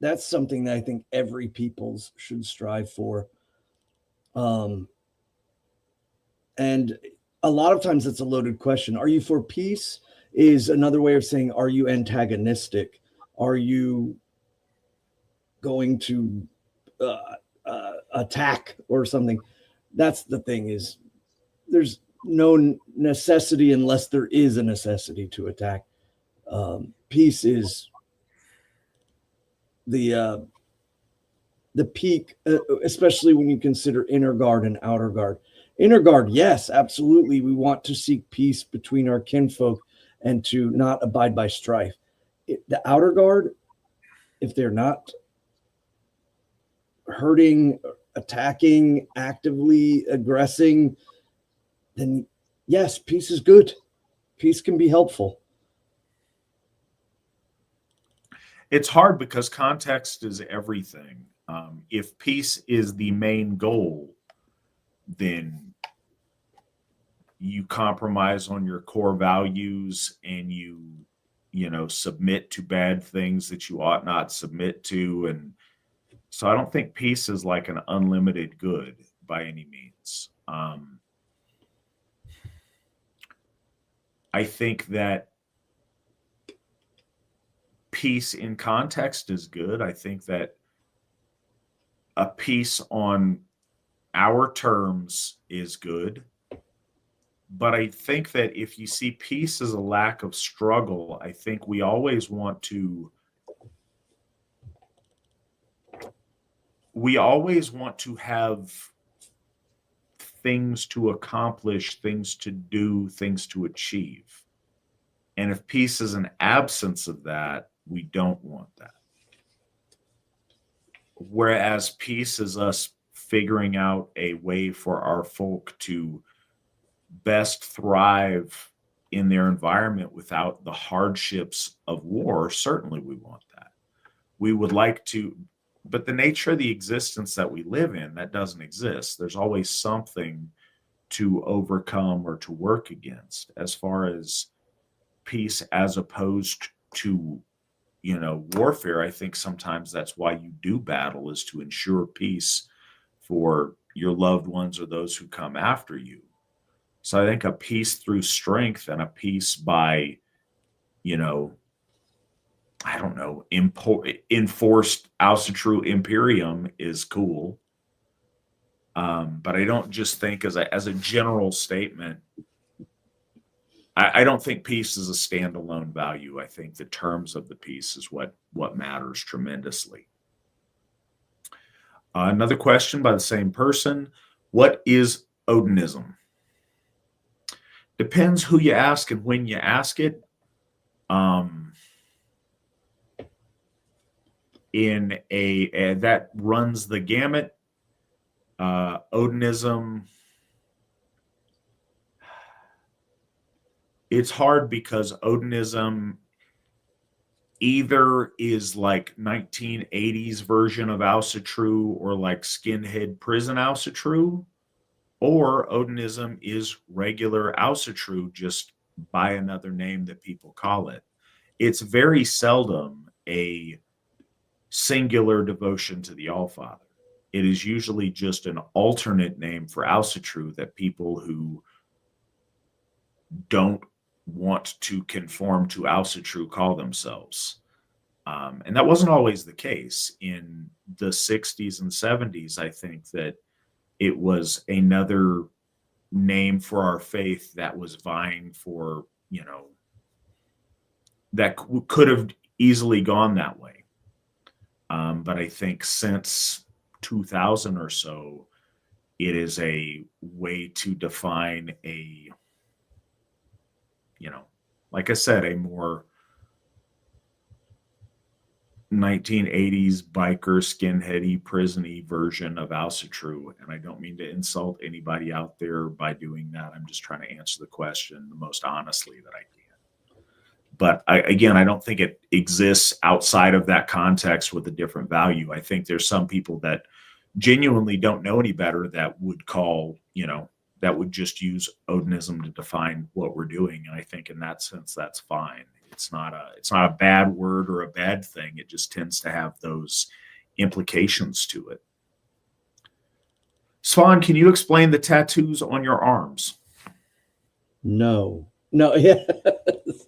that's something that I think every peoples should strive for. And a lot of times it's a loaded question. Are you for peace is another way of saying, are you antagonistic? Are you going to attack or something? That's the thing, is there's no necessity unless there is a necessity to attack. Peace is the peak, especially when you consider inner guard and outer guard. Inner guard, yes, absolutely. We want to seek peace between our kinfolk and to not abide by strife. The outer guard, if they're not hurting, attacking, actively aggressing, then yes, peace is good. Peace can be helpful. It's hard because context is everything. If peace is the main goal, then you compromise on your core values and you submit to bad things that you ought not submit to. And so I don't think peace is like an unlimited good by any means. I think that peace in context is good. I think that a peace on our terms is good. But I think that if you see peace as a lack of struggle, I think we always want to have things to accomplish, things to do, things to achieve. And if peace is an absence of that, we don't want that. Whereas peace is us figuring out a way for our folk to best thrive in their environment without the hardships of war, certainly we want that. We would like to, but the nature of the existence that we live in, that doesn't exist. There's always something to overcome or to work against as far as peace as opposed to warfare. I think sometimes that's why you do battle, is to ensure peace for your loved ones or those who come after you. So I think a peace through strength and a peace by, enforced Asatru Imperium is cool. But I don't just think as a general statement, I don't think peace is a standalone value. I think the terms of the peace is what matters tremendously. Another question by the same person. What is Odinism? Depends who you ask and when you ask it. That runs the gamut. Odinism, it's hard because Odinism either is like 1980s version of Asatru or like skinhead prison Asatru, or Odinism is regular Asatru, just by another name that people call it. It's very seldom a singular devotion to the Allfather. It is usually just an alternate name for Asatru that people who don't want to conform to Asatru call themselves. And that wasn't always the case. In the 60s and 70s, I think that it was another name for our faith that was vying for, that could have easily gone that way. But I think since 2000 or so, it is a way to define a, like I said, a more 1980s biker, skinheady, prison-y version of Asatru. And I don't mean to insult anybody out there by doing that. I'm just trying to answer the question the most honestly that I can. But I don't think it exists outside of that context with a different value. I think there's some people that genuinely don't know any better that would call, that would just use Odinism to define what we're doing. And I think in that sense, that's fine. It's not a bad word or a bad thing. It just tends to have those implications to it. Svan, can you explain the tattoos on your arms? No, yeah,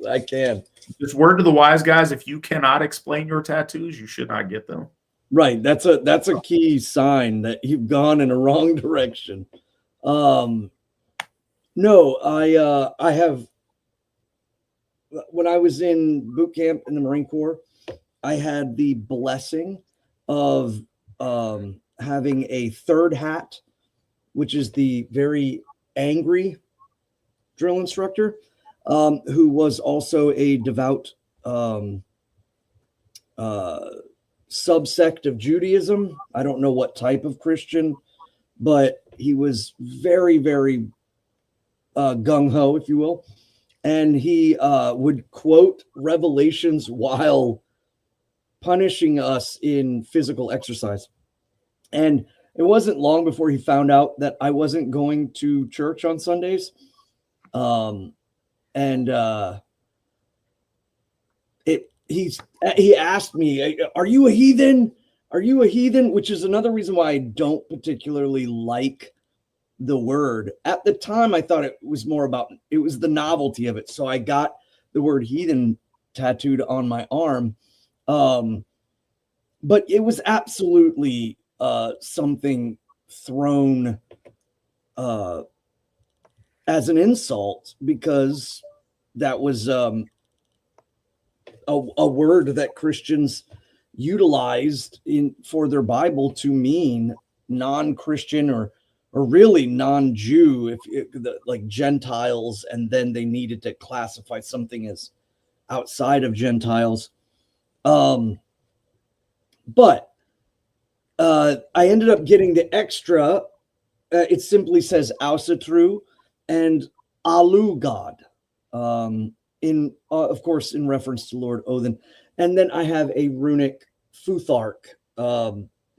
I can. Just word to the wise guys: if you cannot explain your tattoos, you should not get them. Right. That's a key sign that you've gone in a wrong direction. No, I have. When I was in boot camp in the Marine Corps, I had the blessing of having a third hat, which is the very angry drill instructor, who was also a devout subsect of Judaism. I don't know what type of Christian, but he was very, very gung-ho, if you will. And he would quote Revelations while punishing us in physical exercise. And it wasn't long before he found out that I wasn't going to church on Sundays. He asked me, "Are you a heathen? Are you a heathen?" Which is another reason why I don't particularly like the word. At the time, I thought it was the novelty of it. So I got the word heathen tattooed on my arm. But it was absolutely something thrown as an insult, because that was a word that Christians utilized for their Bible to mean non-Christian or really non-Jew, like Gentiles, and then they needed to classify something as outside of Gentiles. But I ended up getting the extra. It simply says Asatru and Alu God, of course, in reference to Lord Odin. And then I have a runic Futhark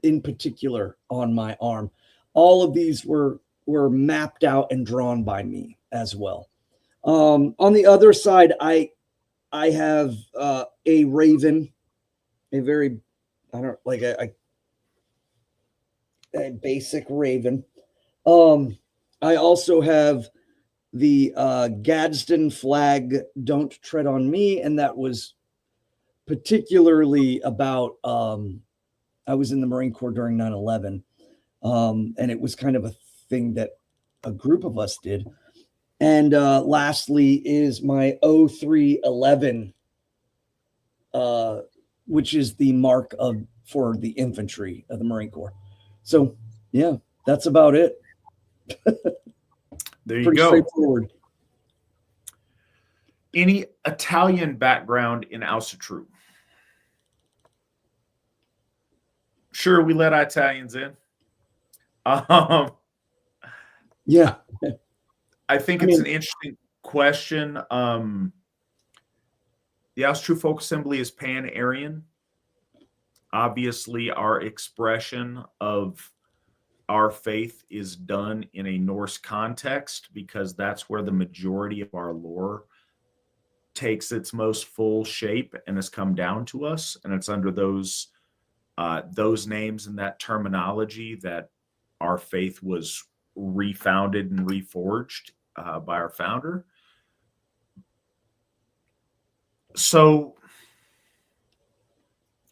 in particular on my arm. All of these were mapped out and drawn by me as well. On the other side, I have a raven, a very, a basic raven. I also have the Gadsden flag, "Don't Tread on Me," and that was particularly about, I was in the Marine Corps during 9/11, and it was kind of a thing that a group of us did. And lastly is my 0311, which is the mark for the infantry of the Marine Corps. So yeah, that's about it. There you Pretty go. straightforward. Any Italian background in Asatru? Sure, we let Italians in. Yeah. I think it's an interesting question. The Asatru Folk Assembly is Pan-Aryan. Obviously, our expression of our faith is done in a Norse context, because that's where the majority of our lore takes its most full shape and has come down to us. And it's under those names and that terminology that our faith was refounded and reforged by our founder. So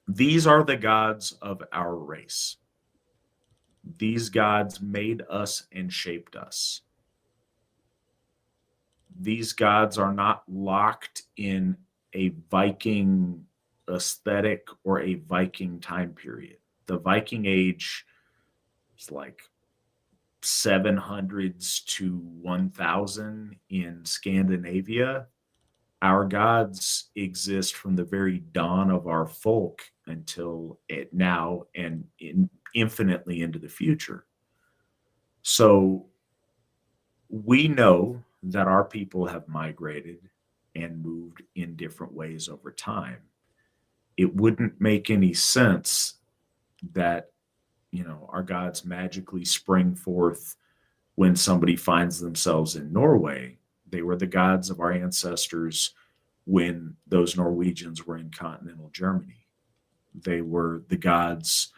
these are the gods of our race. These gods made us and shaped us. These gods are not locked in a Viking aesthetic or a Viking time period. The Viking age is like 700s to 1000 in Scandinavia. Our gods exist from the very dawn of our folk until now and infinitely into the future. So we know that our people have migrated and moved in different ways over time. It wouldn't make any sense that, our gods magically spring forth when somebody finds themselves in Norway. They were the gods of our ancestors when those Norwegians were in continental Germany. They were the gods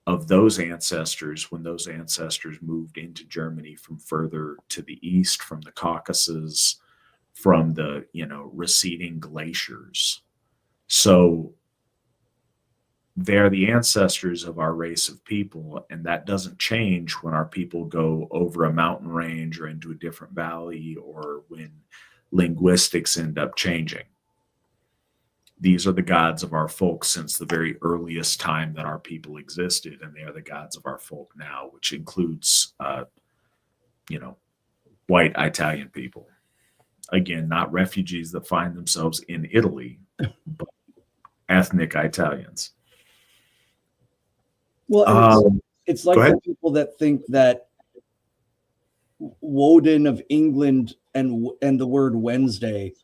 of those ancestors when those ancestors moved into Germany from further to the east, from the Caucasus, from the, receding glaciers. So they're the ancestors of our race of people, and that doesn't change when our people go over a mountain range or into a different valley, or when linguistics end up changing. These are the gods of our folk since the very earliest time that our people existed, and they are the gods of our folk now, which includes, white Italian people. Again, not refugees that find themselves in Italy, but ethnic Italians. Well, it's like the people that think that Woden of England and the word Wednesday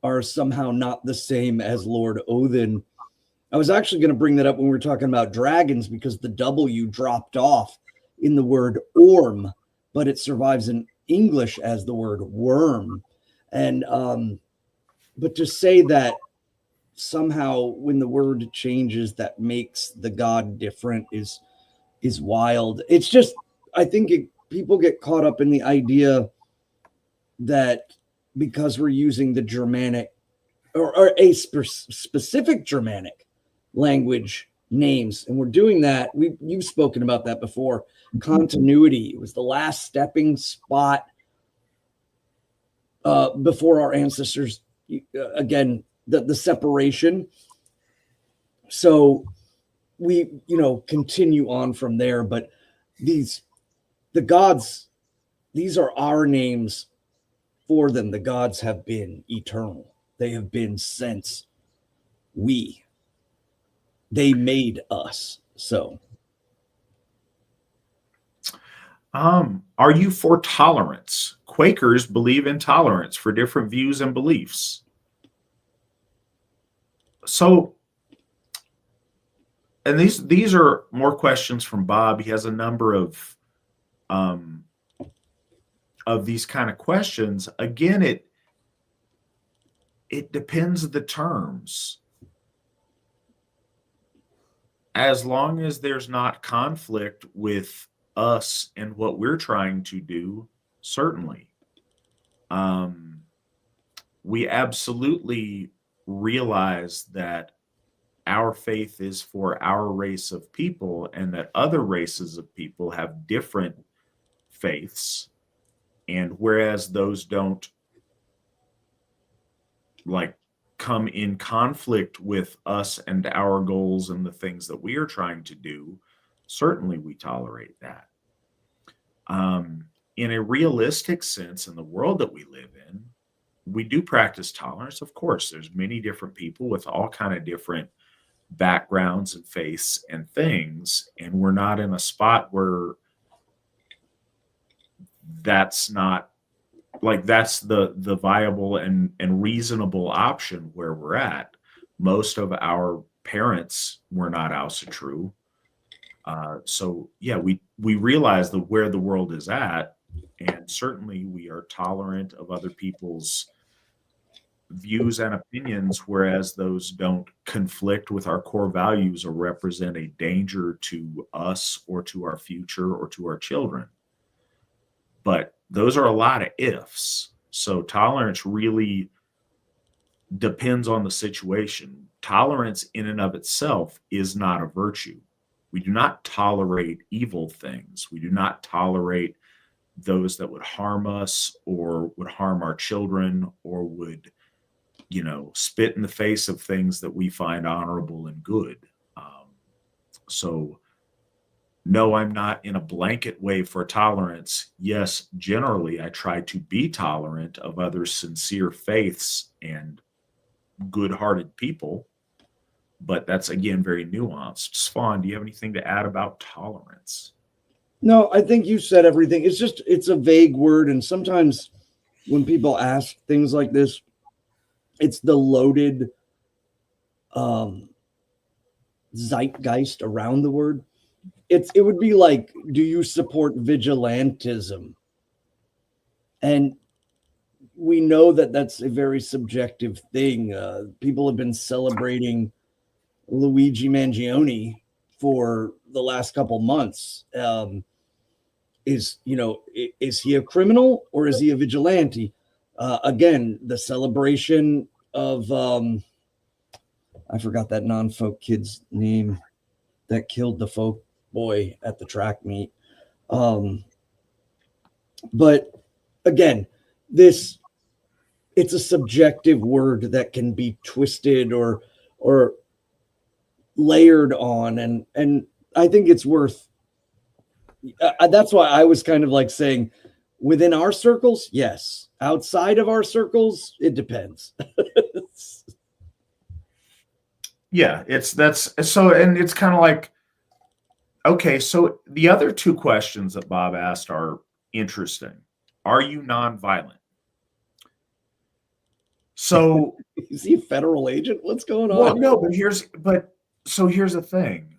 are somehow not the same as Lord Odin. I was actually going to bring that up when we were talking about dragons, because the W dropped off in the word orm, but it survives in English as the word worm. And but to say that somehow when the word changes that makes the god different is wild. It's just, I think people get caught up in the idea that because we're using the Germanic or a specific Germanic language names, and we're doing that, you've spoken about that before. Continuity, it was the last stepping spot before our ancestors, again, the separation. So we, continue on from there. But the gods, these are our names for them. The gods have been eternal. They have been since they made us. So. Are you for tolerance? Quakers believe in tolerance for different views and beliefs. So, and these are more questions from Bob. He has a number of these kind of questions. Again, it depends on the terms. As long as there's not conflict with us and what we're trying to do, certainly. We absolutely realize that our faith is for our race of people, and that other races of people have different faiths. And whereas those don't come in conflict with us and our goals and the things that we are trying to do, certainly we tolerate that. In a realistic sense, in the world that we live in, we do practice tolerance. Of course, there's many different people with all kind of different backgrounds and faiths and things, and we're not in a spot where that's not that's the viable and reasonable option where we're at. Most of our parents were not Asatru. So yeah, we realize where the world is at, and certainly we are tolerant of other people's views and opinions, whereas those don't conflict with our core values or represent a danger to us or to our future or to our children. But those are a lot of ifs. So tolerance really depends on the situation. Tolerance in and of itself is not a virtue. We do not tolerate evil things. We do not tolerate those that would harm us or would harm our children or would, spit in the face of things that we find honorable and good. So no, I'm not in a blanket way for tolerance. Yes, generally, I try to be tolerant of others' sincere faiths and good-hearted people, but that's, again, very nuanced. Svan, do you have anything to add about tolerance? No, I think you said everything. It's a vague word, and sometimes when people ask things like this, it's the loaded zeitgeist around the word. It would be like, do you support vigilantism? And we know that that's a very subjective thing. People have been celebrating Luigi Mangione for the last couple months. Is he a criminal or is he a vigilante? Again, the celebration of I forgot that non-folk kid's name that killed the folk boy at the track meet. But again, it's a subjective word that can be twisted or layered on, and I think it's worth. That's why I was kind of like saying, within our circles, yes. Outside of our circles, it depends. Yeah, that's so, and it's kind of like, okay, so the other two questions that Bob asked are interesting. Are you nonviolent? So is he a federal agent? What's going on? Well, no, but here's the thing.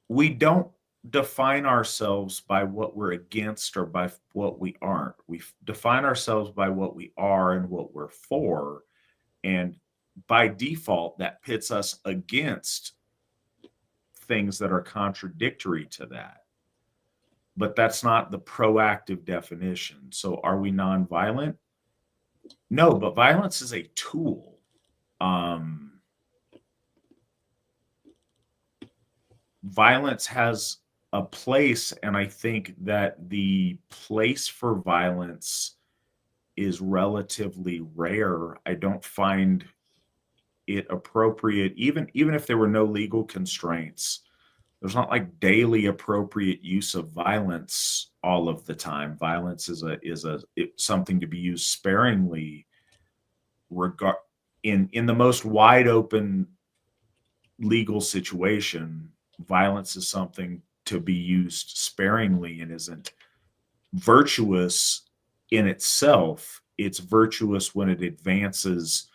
We don't define ourselves by what we're against or by what we aren't. We define ourselves by what we are and what we're for. And by default, that pits us against things that are contradictory to that. But that's not the proactive definition. So are we nonviolent? No, but violence is a tool. Violence has a place, and I think that the place for violence is relatively rare. I don't find it appropriate, even if there were no legal constraints. There's not like daily appropriate use of violence all of the time. Violence is something to be used sparingly. In the most wide open legal situation, violence is something to be used sparingly and isn't virtuous in itself. It's virtuous when it advances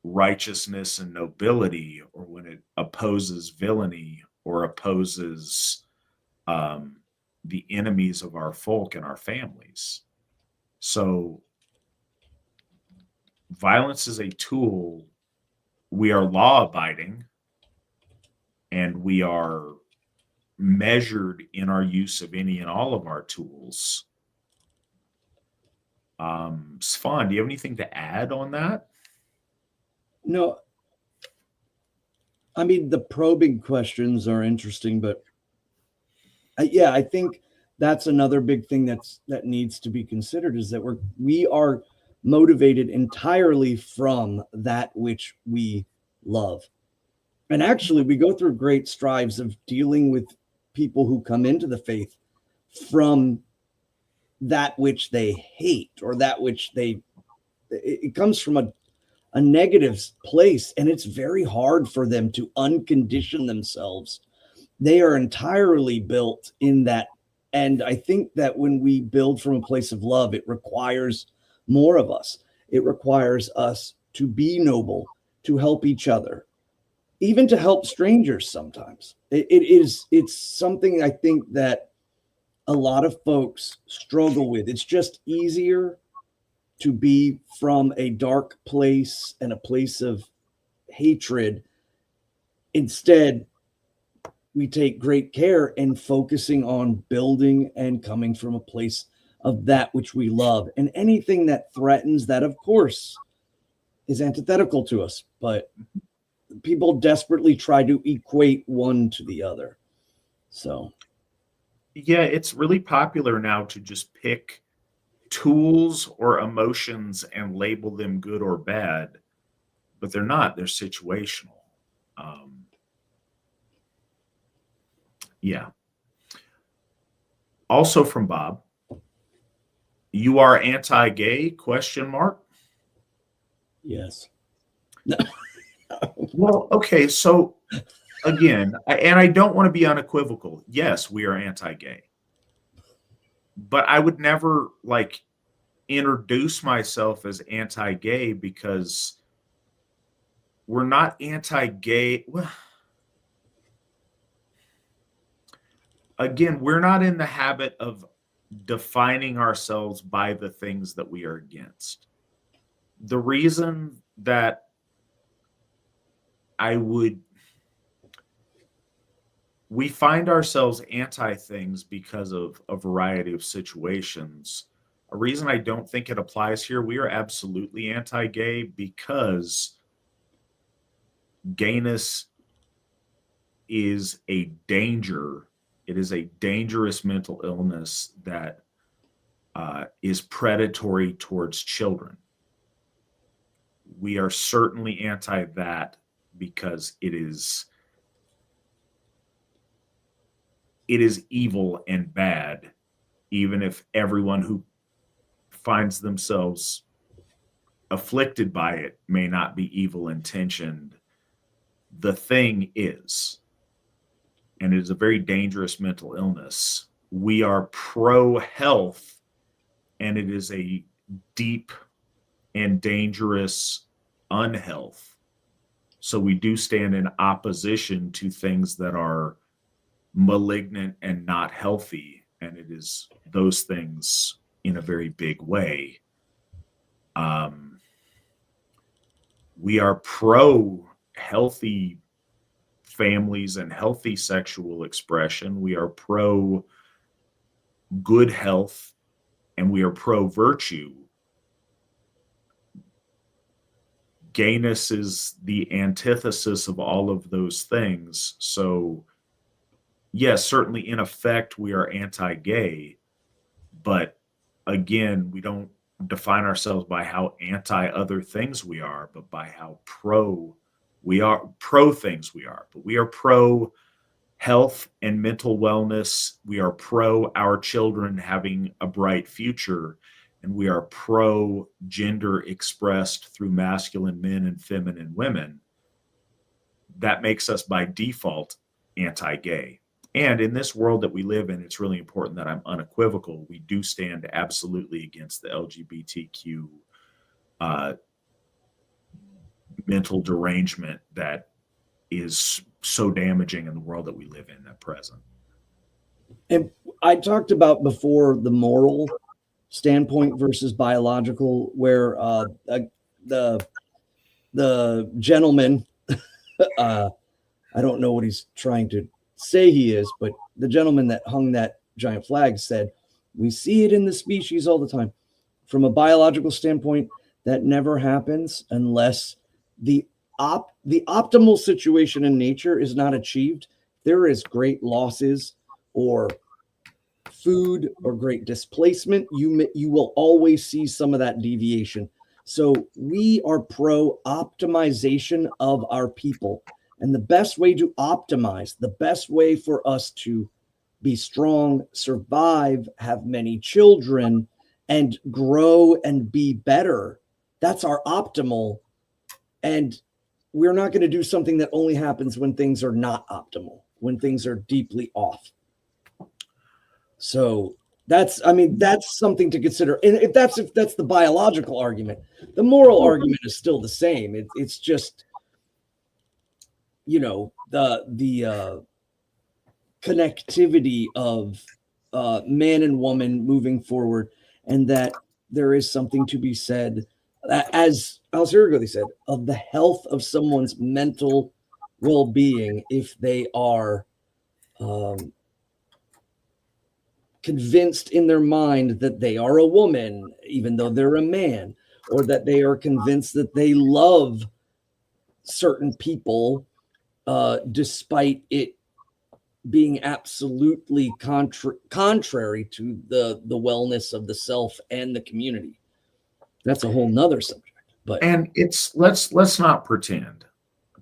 righteousness and nobility, or when it opposes villainy or opposes the enemies of our folk and our families. So violence is a tool. We are law abiding, and we are measured in our use of any and all of our tools. Svan, do you have anything to add on that? No. I mean, the probing questions are interesting, but I think that's another big thing that needs to be considered, is that we are motivated entirely from that which we love. And actually, we go through great strives of dealing with people who come into the faith from that which they hate, or that which it comes from a negative place, and it's very hard for them to uncondition themselves. They are entirely built in that. And I think that when we build from a place of love, it requires more of us. It requires us to be noble, to help each other, even to help strangers sometimes. It's something I think that a lot of folks struggle with. It's just easier to be from a dark place and a place of hatred. Instead, we take great care in focusing on building and coming from a place of that which we love. And anything that threatens that, of course, is antithetical to us. But people desperately try to equate one to the other. So, yeah, it's really popular now to just pick tools or emotions and label them good or bad, but they're not. They're situational. Yeah. Also from Bob, you are anti-gay? ? Yes. Well, okay. So again, I don't want to be unequivocal. Yes, we are anti-gay, but I would never introduce myself as anti-gay, because we're not anti-gay. Well, again, we're not in the habit of defining ourselves by the things that we are against. The reason that we find ourselves anti things because of a variety of situations. A reason I don't think it applies here, we are absolutely anti-gay because gayness is a danger. It is a dangerous mental illness that is predatory towards children. We are certainly anti that because it is evil and bad, even if everyone who finds themselves afflicted by it may not be evil intentioned. The thing is, and it is a very dangerous mental illness. We are pro health, and it is a deep and dangerous unhealth. So we do stand in opposition to things that are malignant and not healthy, and it is those things in a very big way. We are pro healthy families and healthy sexual expression. We are pro good health, and we are pro virtue. Gayness is the antithesis of all of those things. So yes, certainly in effect, we are anti-gay, but again, we don't define ourselves by how anti other things we are, but by how pro things we are. But we are pro health and mental wellness. We are pro our children having a bright future, and we are pro gender expressed through masculine men and feminine women. That makes us by default anti-gay. And in this world that we live in, it's really important that I'm unequivocal. We do stand absolutely against the LGBTQ mental derangement that is so damaging in the world that we live in at present. And I talked about before the moral standpoint versus biological, where the gentleman, I don't know what he's trying to say he is, but the gentleman that hung that giant flag said, we see it in the species all the time. From a biological standpoint, that never happens unless the optimal situation in nature is not achieved. There is great losses or food or great displacement. You will always see some of that deviation. So we are pro optimization of our people. And the best way to optimize, the best way for us to be strong, survive, have many children, and grow and be better, that's our optimal. And we're not going to do something that only happens when things are not optimal, when things are deeply off. So that's something to consider. And if that's the biological argument, the moral argument is still the same. It's just, the connectivity of man and woman moving forward, and that there is something to be said, as Alcirgo said, of the health of someone's mental well-being if they are convinced in their mind that they are a woman, even though they're a man, or that they are convinced that they love certain people, despite it being absolutely contrary to the wellness of the self and the community. That's a whole nother subject. And it's let's not pretend.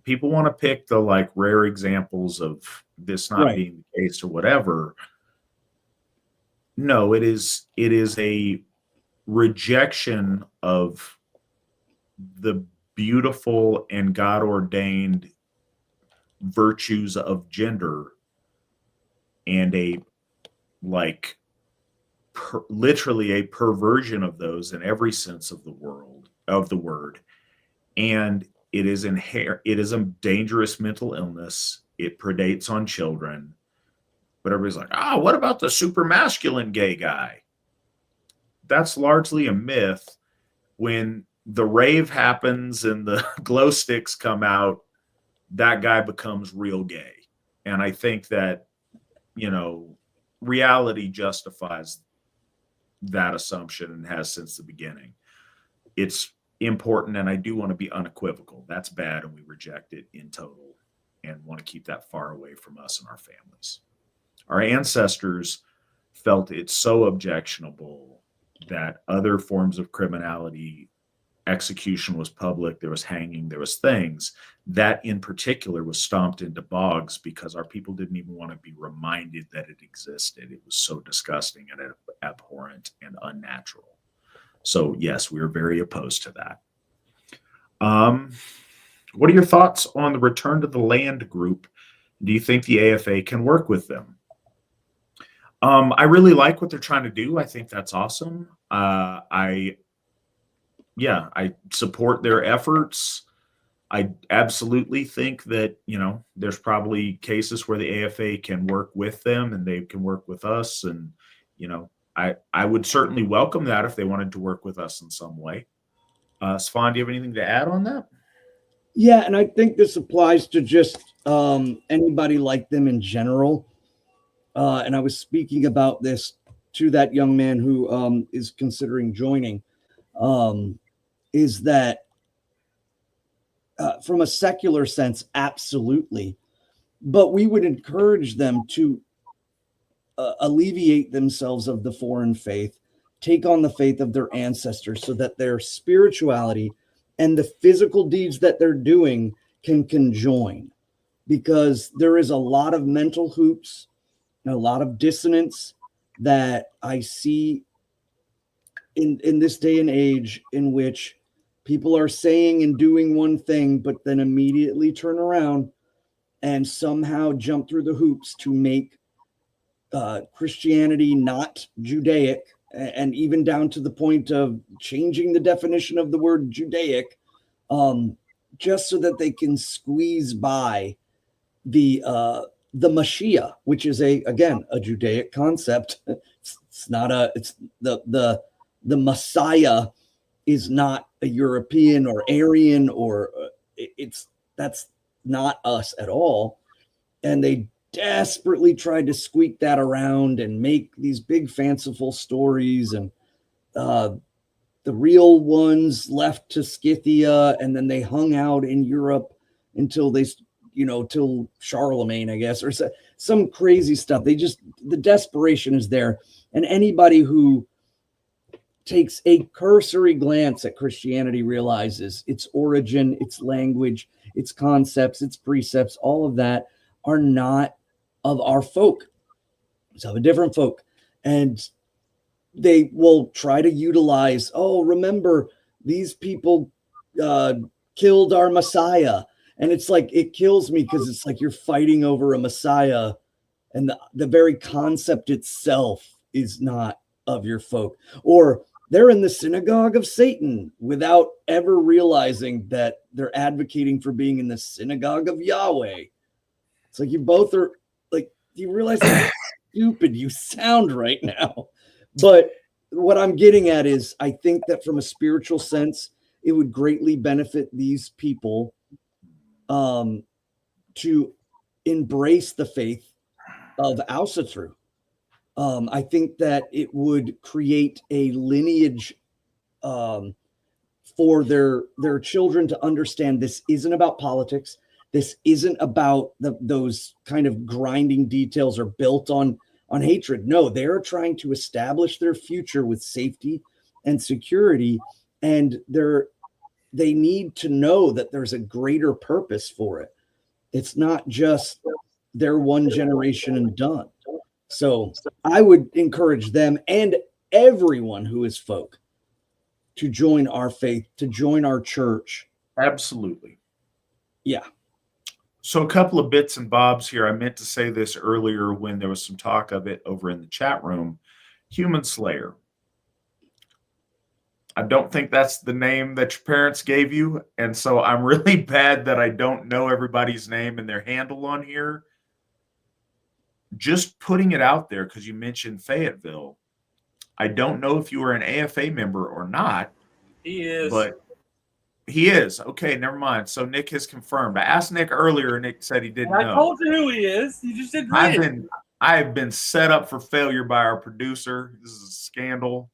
People want to pick the like rare examples of this not being the case or whatever. No, it is a rejection of the beautiful and God-ordained virtues of gender, and literally a perversion of those in every sense of the word. And it is a dangerous mental illness. It predates on children. But everybody's like, what about the super masculine gay guy? That's largely a myth. When the rave happens and the glow sticks come out, that guy becomes real gay. And I think that, reality justifies that assumption and has since the beginning. It's important, and I do want to be unequivocal. That's bad, and we reject it in total and want to keep that far away from us and our families. Our ancestors felt it so objectionable that other forms of criminality, execution was public, there was hanging, there was things, that in particular was stomped into bogs because our people didn't even want to be reminded that it existed. It was so disgusting and abhorrent and unnatural. So yes, we are very opposed to that. What are your thoughts on the Return to the Land group? Do you think the AFA can work with them? I really like what they're trying to do. I think that's awesome. I support their efforts. I absolutely think that, there's probably cases where the AFA can work with them and they can work with us. And, I would certainly welcome that if they wanted to work with us in some way. Svan, do you have anything to add on that? Yeah, and I think this applies to just anybody like them in general. And I was speaking about this to that young man who is considering joining, is that from a secular sense, absolutely. But we would encourage them to alleviate themselves of the foreign faith, take on the faith of their ancestors so that their spirituality and the physical deeds that they're doing can conjoin. Because there is a lot of mental hoops, a lot of dissonance that I see in this day and age, in which people are saying and doing one thing, but then immediately turn around and somehow jump through the hoops to make Christianity not Judaic, and even down to the point of changing the definition of the word Judaic, just so that they can squeeze by the Mashiach, which is again a Judaic concept. It's not the Messiah is not a European or Aryan, or that's not us at all. And they desperately tried to squeak that around and make these big fanciful stories, and the real ones left to Scythia, and then they hung out in Europe until till Charlemagne, I guess, or some crazy stuff. The desperation is there. And anybody who takes a cursory glance at Christianity realizes its origin, its language, its concepts, its precepts, all of that are not of our folk. It's of a different folk. And they will try to utilize, remember, these people killed our Messiah. And it's like, it kills me, because it's like you're fighting over a Messiah, and the very concept itself is not of your folk. Or they're in the synagogue of Satan without ever realizing that they're advocating for being in the synagogue of Yahweh. It's like you both are like, do you realize how stupid you sound right now? But what I'm getting at is, I think that from a spiritual sense, it would greatly benefit these people to embrace the faith of Asatru. I think that it would create a lineage for their children to understand this isn't about politics. This isn't about those kind of grinding details or built on hatred. No, they're trying to establish their future with safety and security, and they need to know that there's a greater purpose for it. It's not just their one generation and done. So I would encourage them and everyone who is folk to join our faith, to join our church. Absolutely. Yeah. So a couple of bits and bobs here. I meant to say this earlier when there was some talk of it over in the chat room. Human Slayer. I don't think that's the name that your parents gave you. And so I'm really bad that I don't know everybody's name and their handle on here. just putting it out there, because you mentioned Fayetteville. I don't know if you were an AFA member or not. He is. But he is. Okay, never mind. So Nick has confirmed. I asked Nick earlier, and Nick said he didn't know. I told you who he is. You just agreed. I have been set up for failure by our producer. This is a scandal.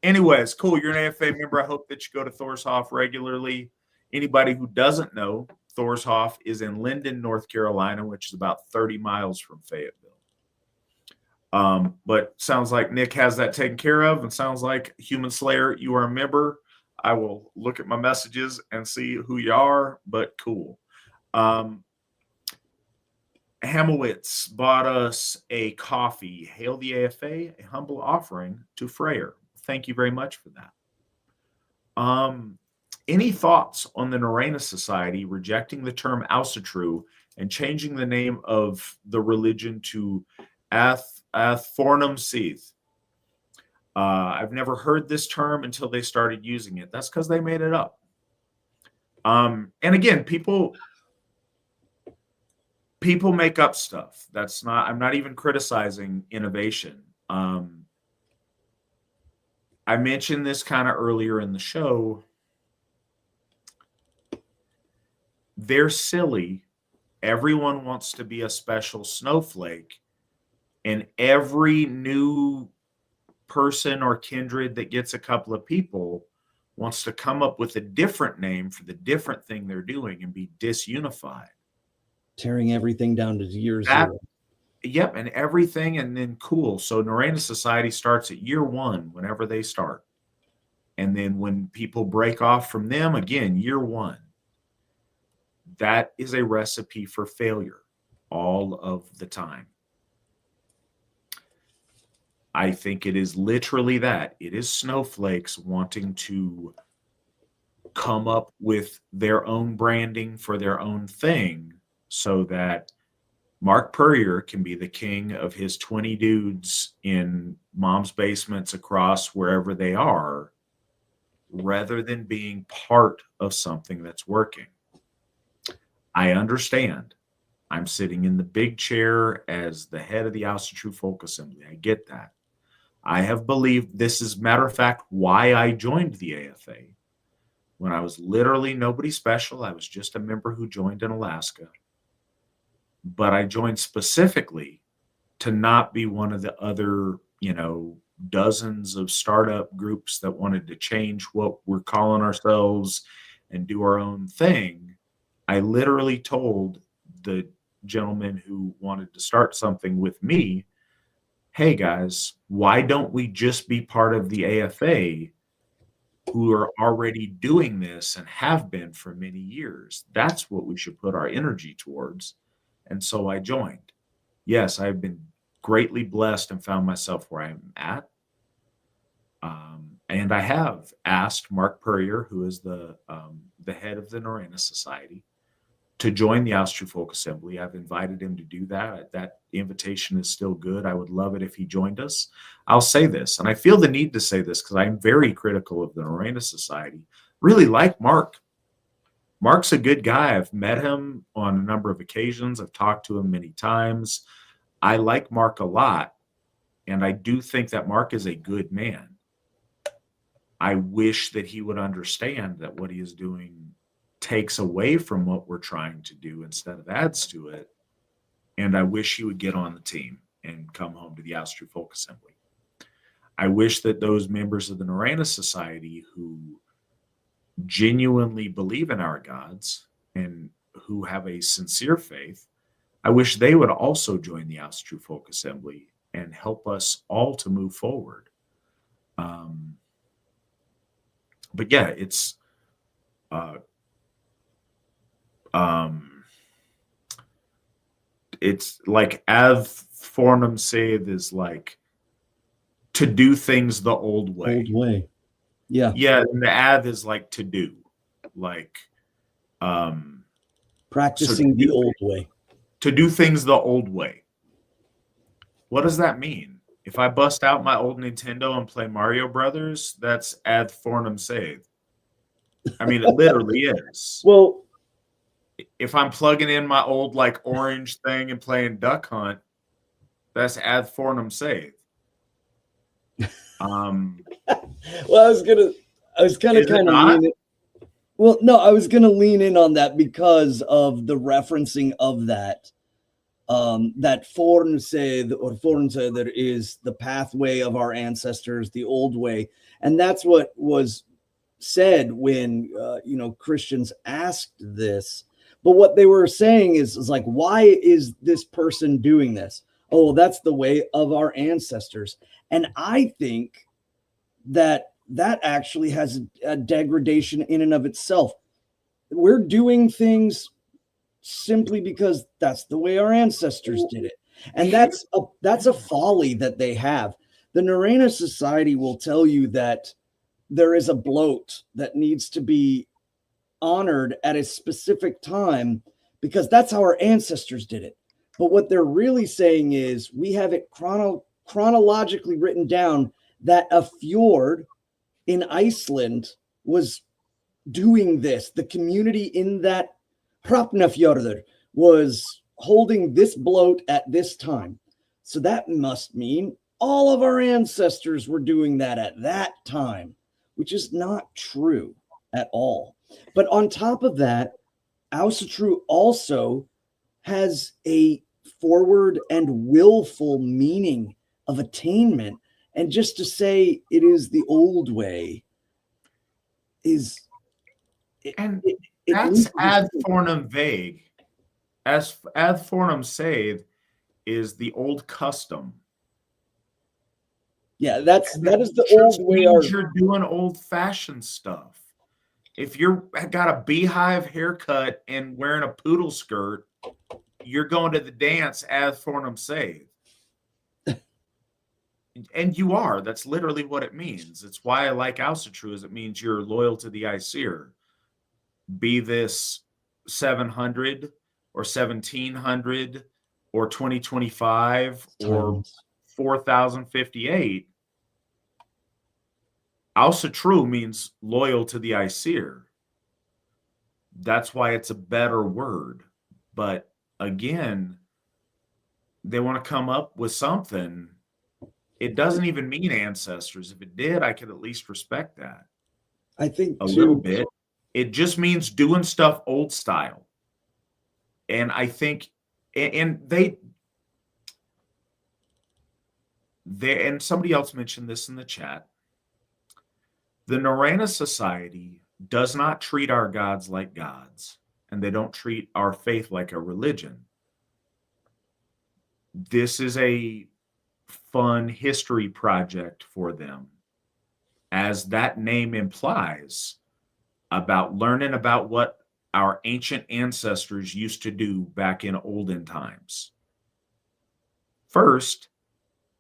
Anyways, cool. You're an AFA member. I hope that you go to Thorshoff regularly. Anybody who doesn't know, Thorshoff is in Linden, North Carolina, which is about 30 miles from Fayetteville. But sounds like Nick has that taken care of, and sounds like Human Slayer, you are a member. I will look at my messages and see who you are, but cool. Hamowitz bought us a coffee. Hail the AFA, a humble offering to Freyer. Thank you very much for that. Any thoughts on the Narena Society rejecting the term Asatru and changing the name of the religion to Athfornum Seath? I've never heard this term until they started using it. That's because they made it up. And again, people make up stuff. I'm not even criticizing innovation. I mentioned this kind of earlier in the show. They're silly. Everyone wants to be a special snowflake, and every new person or kindred that gets a couple of people wants to come up with a different name for the different thing they're doing and be disunified. Tearing everything down to year zero. Yep, and everything, and then cool. So Narena Society starts at year one, whenever they start. And then when people break off from them, again, year one. That is a recipe for failure all of the time. I think it is literally that. It is snowflakes wanting to come up with their own branding for their own thing so that Mark Purrier can be the king of his 20 dudes in mom's basements across wherever they are, rather than being part of something that's working. I understand. I'm sitting in the big chair as the head of the Asatru Folk Assembly. I get that. I have believed this is, matter of fact, why I joined the AFA. When I was literally nobody special, I was just a member who joined in Alaska. But I joined specifically to not be one of the other, dozens of startup groups that wanted to change what we're calling ourselves and do our own thing. I literally told the gentleman who wanted to start something with me, hey guys, why don't we just be part of the AFA who are already doing this and have been for many years? That's what we should put our energy towards. And so I joined. Yes, I've been greatly blessed and found myself where I'm at. And I have asked Mark Purrier, who is the head of the Narena Society, to join the Asatru Folk Assembly. I've invited him to do that. That invitation is still good. I would love it if he joined us. I'll say this, and I feel the need to say this because I'm very critical of the Narena Society. Really like Mark. Mark's a good guy. I've met him on a number of occasions. I've talked to him many times. I like Mark a lot, and I do think that Mark is a good man. I wish that he would understand that what he is doing takes away from what we're trying to do instead of adds to it. And I wish he would get on the team and come home to the Asatru Folk Assembly. I wish that those members of the Narena Society who genuinely believe in our gods and who have a sincere faith, I wish they would also join the Asatru Folk Assembly and help us all to move forward. But yeah, it's like Av Fornum Seth is like to do things the old way. Old way. Yeah. Yeah, and the Av is like to do. Like practicing the old way. To do things the old way. What does that mean? If I bust out my old Nintendo and play Mario Brothers, that's Ad Fornum Seth. I mean, it literally is. Well, if I'm plugging in my old like orange thing and playing Duck Hunt, That's ad fornum save. Well, I was kind Is it of not? leaning. Well, no, I was gonna lean in on that because of the referencing of that. That fornsed or fornseder is the pathway of our ancestors, the old way, and that's what was said when Christians asked this. But what they were saying is like, why is this person doing this? Oh, well, that's the way of our ancestors, and I think that actually has a degradation in and of itself. We're doing things simply because that's the way our ancestors did it. And that's a folly that they have. The Narena Society will tell you that there is a bloat that needs to be honored at a specific time because that's how our ancestors did it. But what they're really saying is we have it chronologically written down that a fjord in Iceland was doing this. The community in that Hrafnafjörður was holding this bloat at this time. So that must mean all of our ancestors were doing that at that time, which is not true at all. But on top of that, Asatru also has a forward and willful meaning of attainment. And just to say it is the old way is And it that's ad fornum vague. As ad fornum save is the old custom. Yeah, that is the old way. You're doing old-fashioned stuff. If you're got a beehive haircut and wearing a poodle skirt, you're going to the dance ad fornum save. And you are. That's literally what it means. It's why I like Asatru, is it means you're loyal to the Aesir. Be this 700 or 1700 or 2025 or 4058. Asatru means loyal to the Aesir. That's why it's a better word. But again, they want to come up with something. It doesn't even mean ancestors. If it did, I could at least respect that. I think a little bit. It just means doing stuff old style. And I think, and they and somebody else mentioned this in the chat. The Narena Society does not treat our gods like gods, and they don't treat our faith like a religion. This is a fun history project for them, as that name implies, about learning about what our ancient ancestors used to do back in olden times. First,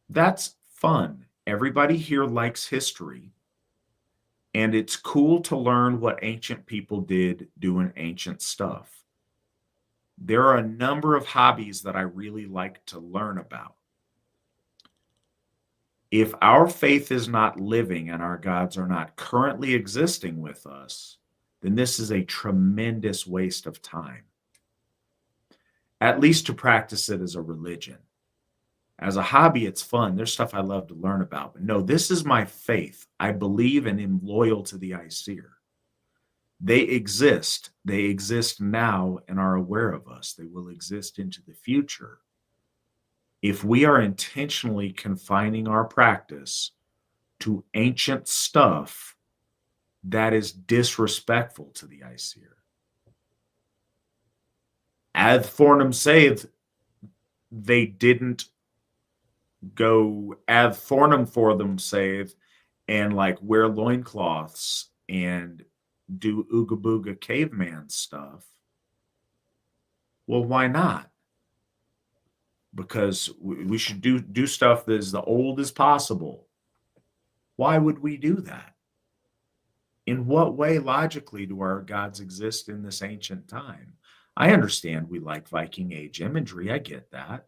that's fun. Everybody here likes history. And it's cool to learn what ancient people did doing ancient stuff. There are a number of hobbies that I really like to learn about. If our faith is not living and our gods are not currently existing with us, then this is a tremendous waste of time. At least to practice it as a religion. As a hobby, it's fun. There's stuff I love to learn about. But no, this is my faith. I believe and am loyal to the Aesir. They exist. They exist now and are aware of us. They will exist into the future. If we are intentionally confining our practice to ancient stuff, that is disrespectful to the Aesir. Ad fornum save, they didn't go ad fornum for them save and like wear loincloths and do ooga booga caveman stuff. Well, why not? Because we should do stuff that is the old as possible. Why would we do that? In what way logically do our gods exist in this ancient time? I understand we like Viking Age imagery. I get that.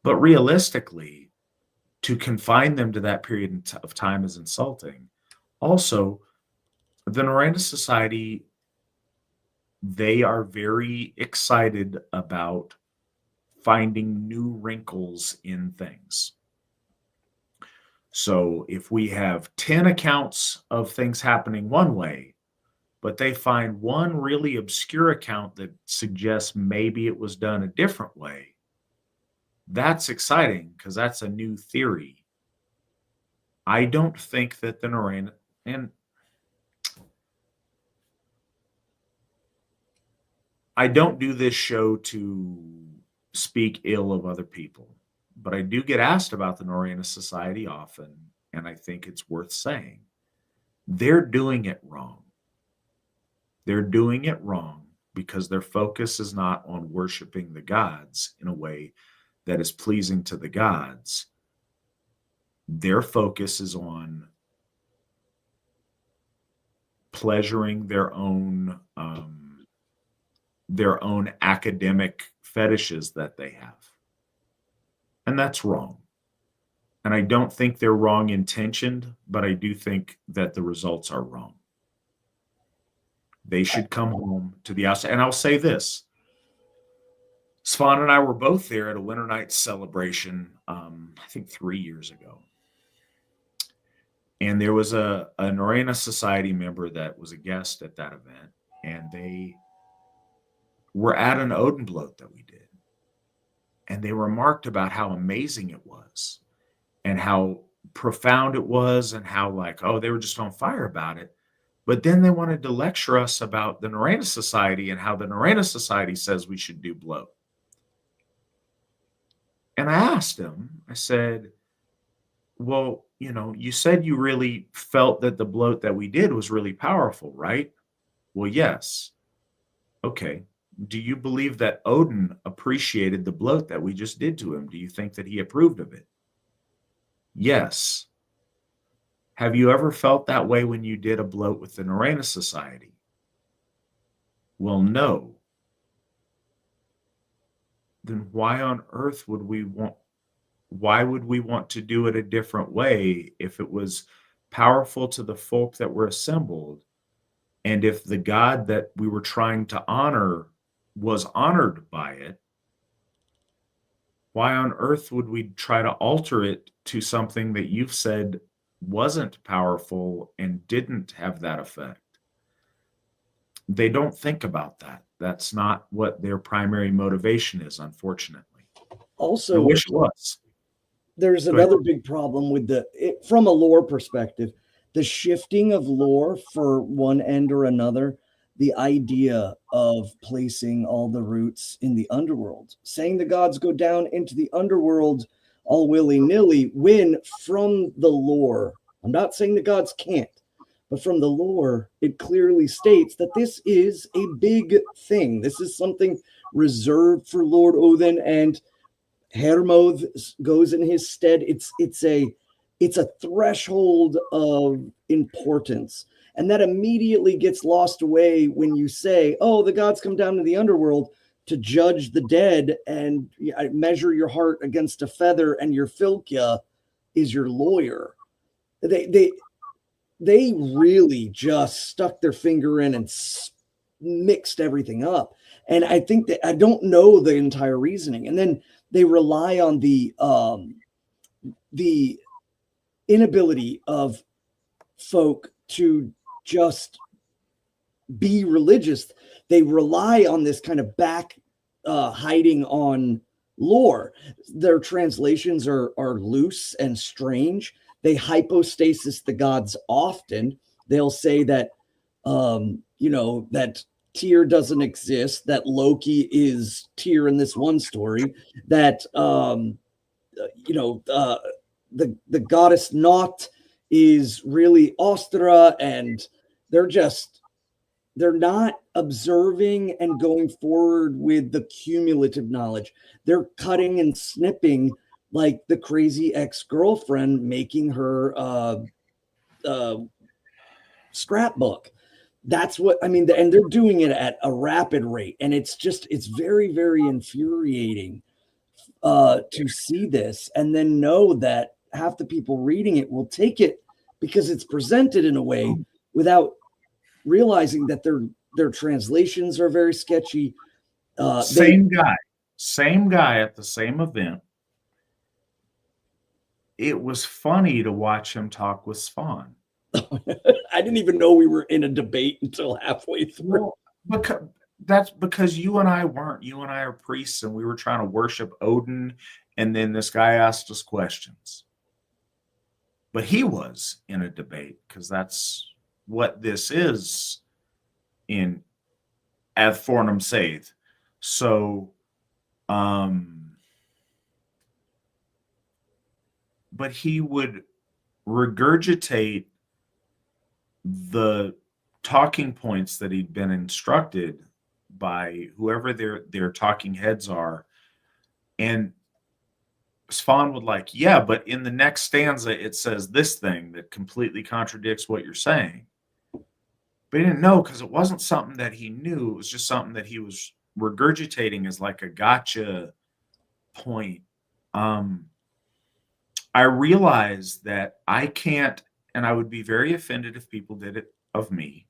But realistically, to confine them to that period of time is insulting. Also, the Narena Society, they are very excited about finding new wrinkles in things. So if we have 10 accounts of things happening one way, but they find one really obscure account that suggests maybe it was done a different way, that's exciting because that's a new theory. I don't think that the Norrena, and I don't do this show to speak ill of other people, but I do get asked about the Norrena Society often, and I think it's worth saying. They're doing it wrong. They're doing it wrong because their focus is not on worshiping the gods in a way that is pleasing to the gods. Their focus is on pleasuring their own academic fetishes that they have. And that's wrong. And I don't think they're wrong intentioned, but I do think that the results are wrong. They should come home to the outside. And I'll say this. Svan and I were both there at a Winter Nights celebration, I think 3 years ago. And there was a Norrena Society member that was a guest at that event. And they were at an Odinblot that we did. And they remarked about how amazing it was and how profound it was and how they were just on fire about it. But then they wanted to lecture us about the Norrena Society and how the Norrena Society says we should do bloat. And I asked him, I said, well, you said you really felt that the bloat that we did was really powerful, right? Well, yes. Okay. Do you believe that Odin appreciated the bloat that we just did to him? Do you think that he approved of it? Yes. Have you ever felt that way when you did a bloat with the Norrena Society? Well, no. Then why on earth would we want to do it a different way if it was powerful to the folk that were assembled, and if the God that we were trying to honor was honored by it? Why on earth would we try to alter it to something that you've said wasn't powerful and didn't have that effect? They don't think about that. That's not what their primary motivation is, unfortunately. Also, I wish it was. There's another big problem with from a lore perspective, the shifting of lore for one end or another, the idea of placing all the roots in the underworld, saying the gods go down into the underworld all willy-nilly, when from the lore, I'm not saying the gods can't, but from the lore, it clearly states that this is a big thing. This is something reserved for Lord Odin, and Hermod goes in his stead. It's a threshold of importance. And that immediately gets lost away when you say, oh, the gods come down to the underworld to judge the dead and measure your heart against a feather, and your Filkia is your lawyer. They really just stuck their finger in and mixed everything up. And I think that I don't know the entire reasoning. And then they rely on the inability of folk to just be religious. They rely on this kind of back hiding on lore. Their translations are loose and strange. They hypostasis the gods often. They'll say that that Tyr doesn't exist, that Loki is Tyr in this one story, that the goddess Naut is really Ostra, and they're not observing and going forward with the cumulative knowledge. They're cutting and snipping like the crazy ex-girlfriend, making her scrapbook. That's what I mean. And they're doing it at a rapid rate. And it's very, very infuriating to see this, and then know that half the people reading it will take it because it's presented in a way without realizing that their translations are very sketchy. Same guy. Same guy at the same event. It was funny to watch him talk with Svan. I didn't even know we were in a debate until halfway through. Well, that's because you and I weren't. You and I are priests, and we were trying to worship Odin, and then this guy asked us questions. But he was in a debate, because that's what this is in Ad Fornum Saith. So, but he would regurgitate the talking points that he'd been instructed by whoever their talking heads are. And Svan would like, yeah, but in the next stanza, it says this thing that completely contradicts what you're saying. But he didn't know, because it wasn't something that he knew. It was just something that he was regurgitating as like a gotcha point. I realized that I can't, and I would be very offended if people did it of me.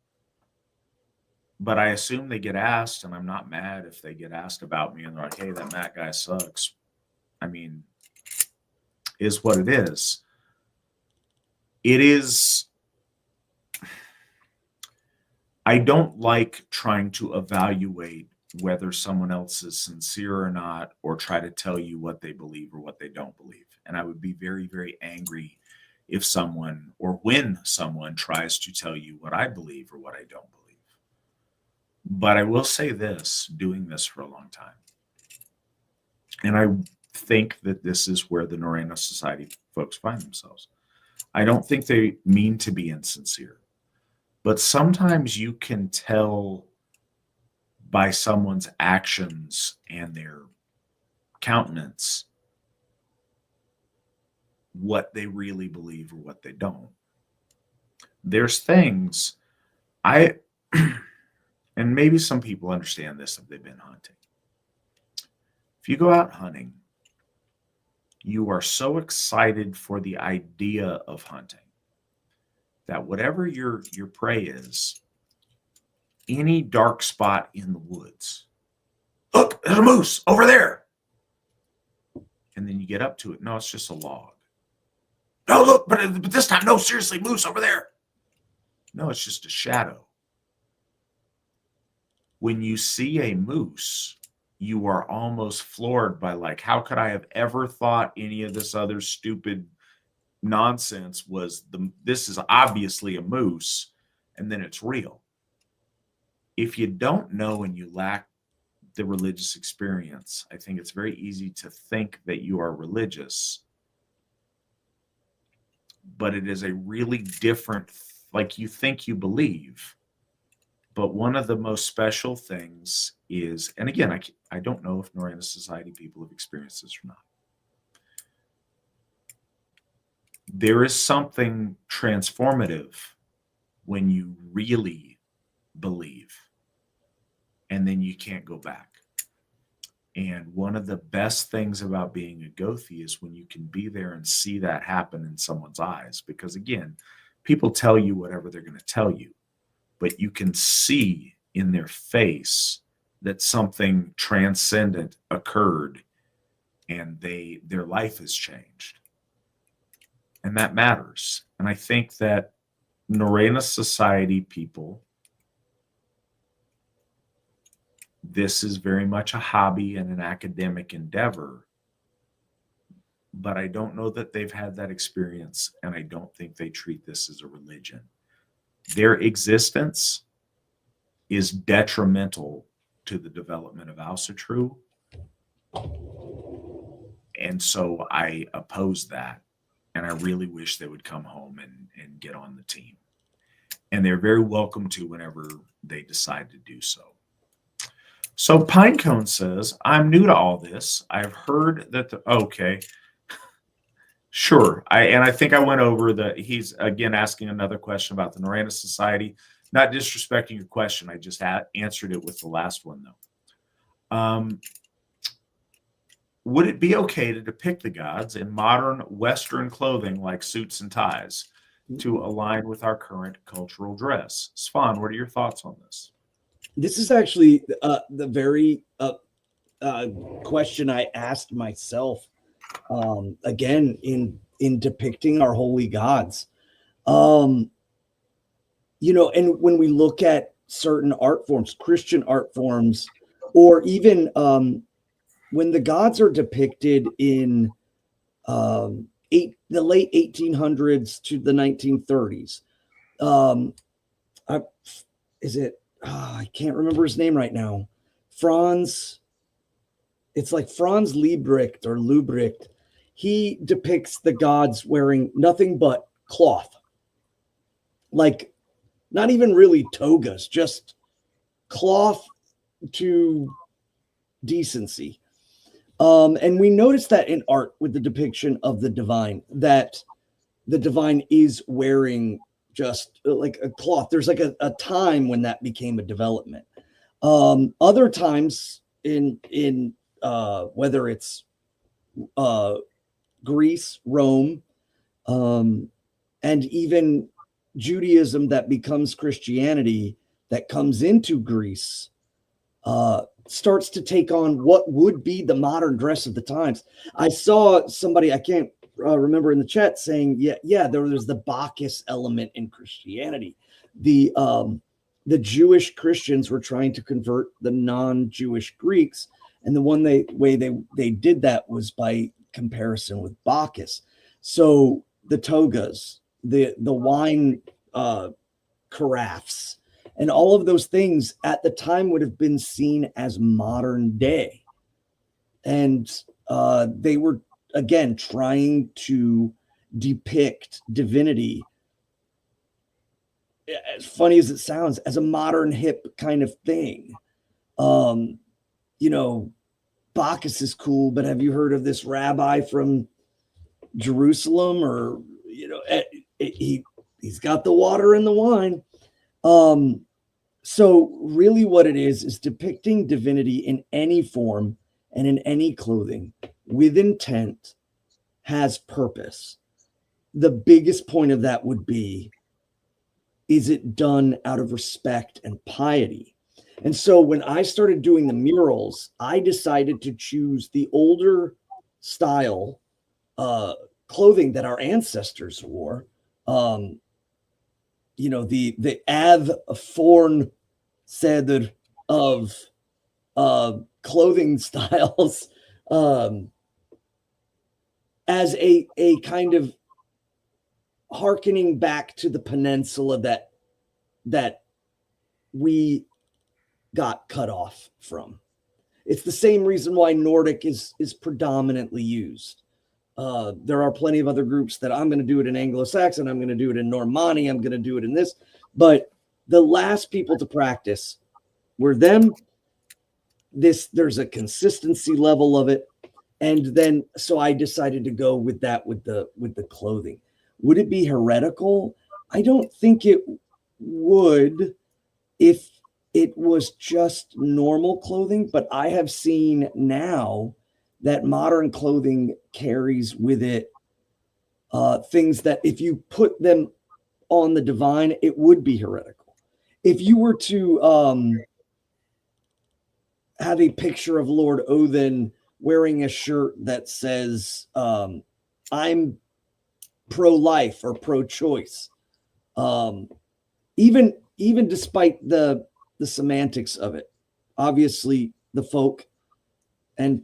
But I assume they get asked, and I'm not mad if they get asked about me and they're like, hey, that Matt guy sucks. I mean, is what it is. It is. I don't like trying to evaluate whether someone else is sincere or not, or try to tell you what they believe or what they don't believe. And I would be very, very angry if someone, or when someone, tries to tell you what I believe or what I don't believe. But I will say this, doing this for a long time, and I think that this is where the Norrena Society folks find themselves. I don't think they mean to be insincere, but sometimes you can tell by someone's actions and their countenance what they really believe or what they don't. There's things and maybe some people understand this if they've been hunting. If you go out hunting, you are so excited for the idea of hunting that whatever your prey is, any dark spot in the woods, look, there's a moose over there. And then you get up to it. No, it's just a log. No, look, but this time, no, seriously, moose over there. No, it's just a shadow. When you see a moose, you are almost floored by, like, how could I have ever thought any of this other stupid nonsense was this is obviously a moose, and then it's real. If you don't know and you lack the religious experience, I think it's very easy to think that you are religious, but it is a really different, like, you think you believe. But one of the most special things is, and again, I don't know if Norrena Society people have experienced this or not. There is something transformative when you really believe, and then you can't go back. And one of the best things about being a Gothi is when you can be there and see that happen in someone's eyes. Because again, people tell you whatever they're going to tell you, but you can see in their face that something transcendent occurred and their life has changed. And that matters. And I think that Norrena Society people, this is very much a hobby and an academic endeavor, but I don't know that they've had that experience, and I don't think they treat this as a religion. Their existence is detrimental to the development of Asatru, and so I oppose that, and I really wish they would come home and get on the team. And they're very welcome to whenever they decide to do so. So Pinecone says, I'm new to all this. I've heard that okay. Sure. I think I went over he's again asking another question about the Norrena Society. Not disrespecting your question. I just answered it with the last one, though. Would it be okay to depict the gods in modern Western clothing like suits and ties to align with our current cultural dress? Svan, what are your thoughts on this? This is actually the very question I asked myself again in depicting our holy gods. And when we look at certain art forms, Christian art forms, or even when the gods are depicted in the late 1800s to the 1930s, I can't remember his name right now. It's like Franz Liebrecht or Lubrecht. He depicts the gods wearing nothing but cloth. Like, not even really togas, just cloth to decency. And we notice that in art with the depiction of the divine, that the divine is wearing just like a cloth. There's like a time when that became a development. Other times in whether it's Greece, Rome, and even Judaism that becomes Christianity, that comes into Greece, starts to take on what would be the modern dress of the times. I saw somebody, I can't remember, in the chat saying, there's the Bacchus element in Christianity. The Jewish Christians were trying to convert the non-Jewish Greeks, and the way they did that was by comparison with Bacchus. So the togas, the wine carafes, and all of those things at the time would have been seen as modern day. And they were, again, trying to depict divinity, as funny as it sounds, as a modern hip kind of thing. Bacchus is cool, but have you heard of this rabbi from Jerusalem? Or, he's got the water and the wine. So really what it is depicting divinity in any form and in any clothing with intent, has purpose. The biggest point of that would be, is it done out of respect and piety? And so when I started doing the murals, I decided to choose the older style clothing that our ancestors wore. The Av Forn Seder of clothing styles, as a kind of hearkening back to the peninsula that we got cut off from. It's the same reason why Nordic is predominantly used. There are plenty of other groups that I'm going to do it in Anglo-Saxon, I'm going to do it in Normandy, I'm going to do it in this, but the last people to practice were them. There's a consistency level of it, and then so I decided to go with that with the clothing. Would it be heretical? I don't think it would if it was just normal clothing, but I have seen now that modern clothing carries with it things that if you put them on the divine, it would be heretical. If you were to have a picture of Lord Odin wearing a shirt that says, I'm pro-life or pro-choice, even despite the semantics of it, obviously the folk and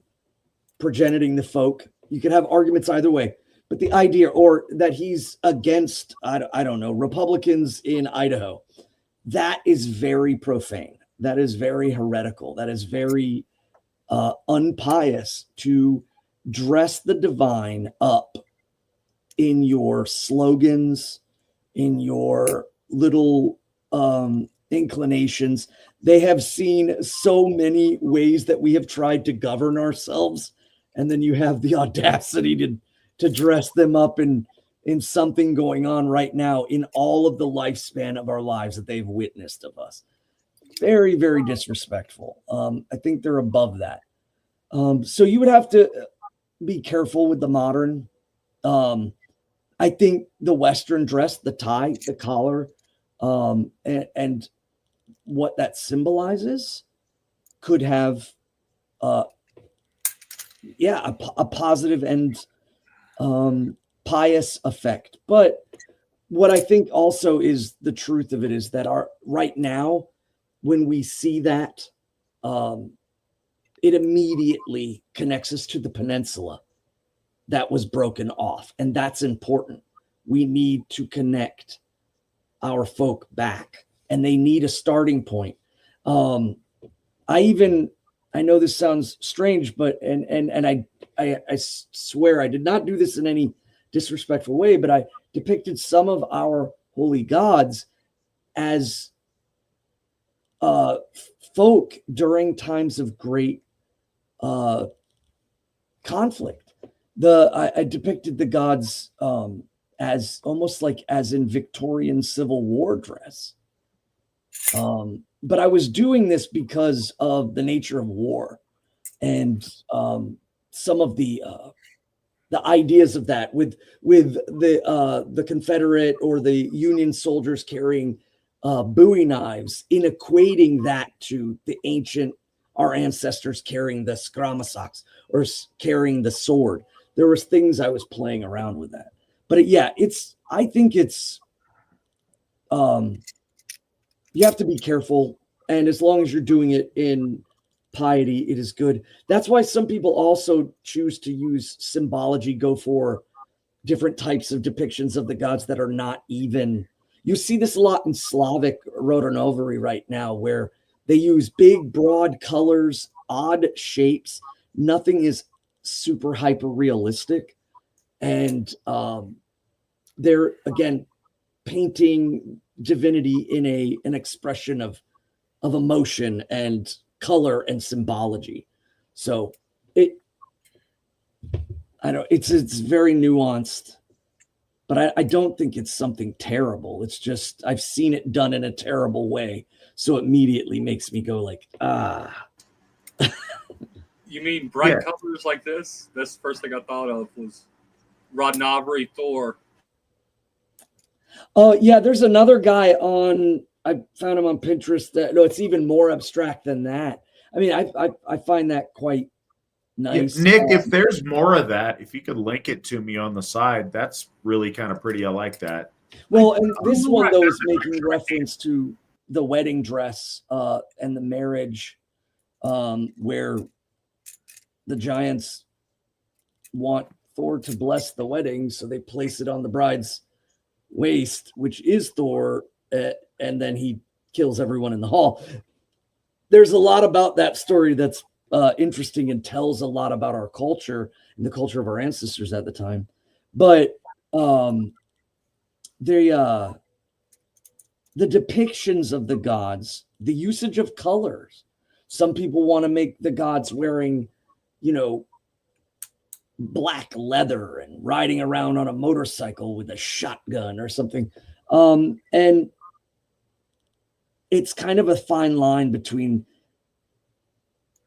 progeniting the folk, you could have arguments either way, but the idea, or that he's against, I don't know, Republicans in Idaho, that is very profane. That is very heretical. That is very unpious to dress the divine up in your slogans, in your little inclinations. They have seen so many ways that we have tried to govern ourselves, and then you have the audacity to dress them up in something going on right now in all of the lifespan of our lives that they've witnessed of us. Very, very disrespectful. I think they're above that. So you would have to be careful with the modern. I think the Western dress, the tie, the collar, and what that symbolizes could have a positive and pious effect. But what I think also is the truth of it is that right now, when we see that, it immediately connects us to the peninsula that was broken off. And that's important. We need to connect our folk back, and they need a starting point. I know this sounds strange, but I swear I did not do this in any disrespectful way, but I depicted some of our holy gods as folk during times of great conflict. I depicted the gods as almost like as in Victorian Civil War dress. But I was doing this because of the nature of war and some of the ideas of that with the Confederate or the Union soldiers carrying Bowie knives, in equating that to the ancient, our ancestors carrying the skramosaks or carrying the sword. There was things I was playing around with that. But I think it's you have to be careful, and as long as you're doing it in piety, it is good. That's why some people also choose to use symbology, go for different types of depictions of the gods that are not even. You see this a lot in Slavic Rodonovery right now, where they use big, broad colors, odd shapes. Nothing is super hyper realistic, and they're again painting divinity in an expression of emotion and color and symbology. So it's very nuanced, but I don't think it's something terrible. It's just I've seen it done in a terrible way, so it immediately makes me go like, ah. You mean bright colors like this? That's the first thing I thought of was Rodnovery Thor. Oh yeah, there's another guy I found him on Pinterest it's even more abstract than that. I mean, I find that quite nice. Yeah, Nick, if there's more of that, if you could link it to me on the side, that's really kind of pretty. I like that. Well, and this one though is making reference to the wedding dress and the marriage, where the giants want Thor to bless the wedding, so they place it on the bride's waist, which is Thor, and then he kills everyone in the hall. There's a lot about that story that's interesting and tells a lot about our culture and the culture of our ancestors at the time. But the depictions of the gods, the usage of colors. Some people want to make the gods wearing, black leather and riding around on a motorcycle with a shotgun or something. And it's kind of a fine line between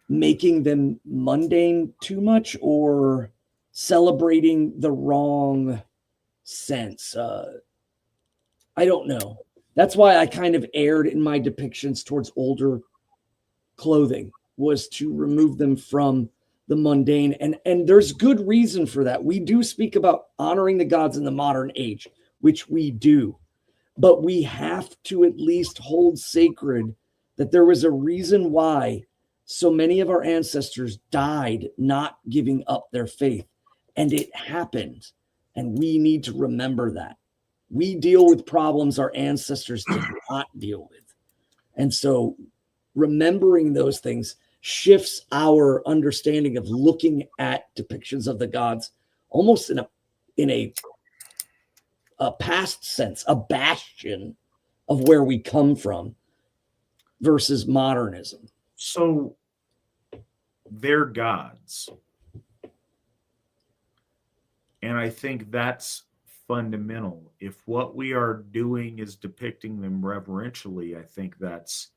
making them mundane too much or celebrating the wrong sense. I don't know. That's why I kind of erred in my depictions towards older clothing, was to remove them from the mundane. And there's good reason for that. We do speak about honoring the gods in the modern age, which we do. But we have to at least hold sacred that there was a reason why so many of our ancestors died not giving up their faith. And it happened. And we need to remember that. We deal with problems our ancestors did not deal with. And so remembering those things shifts our understanding of looking at depictions of the gods almost in a past sense, a bastion of where we come from versus modernism. So they're gods. And I think that's fundamental. If what we are doing is depicting them reverentially, I think that's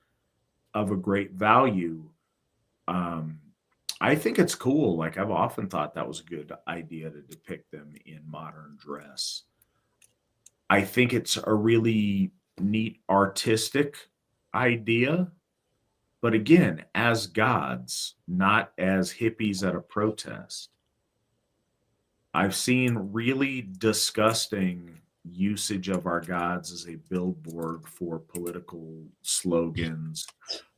of a great value. I think it's cool. Like, I've often thought that was a good idea to depict them in modern dress. I think it's a really neat artistic idea. But again, as gods, not as hippies at a protest. I've seen really disgusting usage of our gods as a billboard for political slogans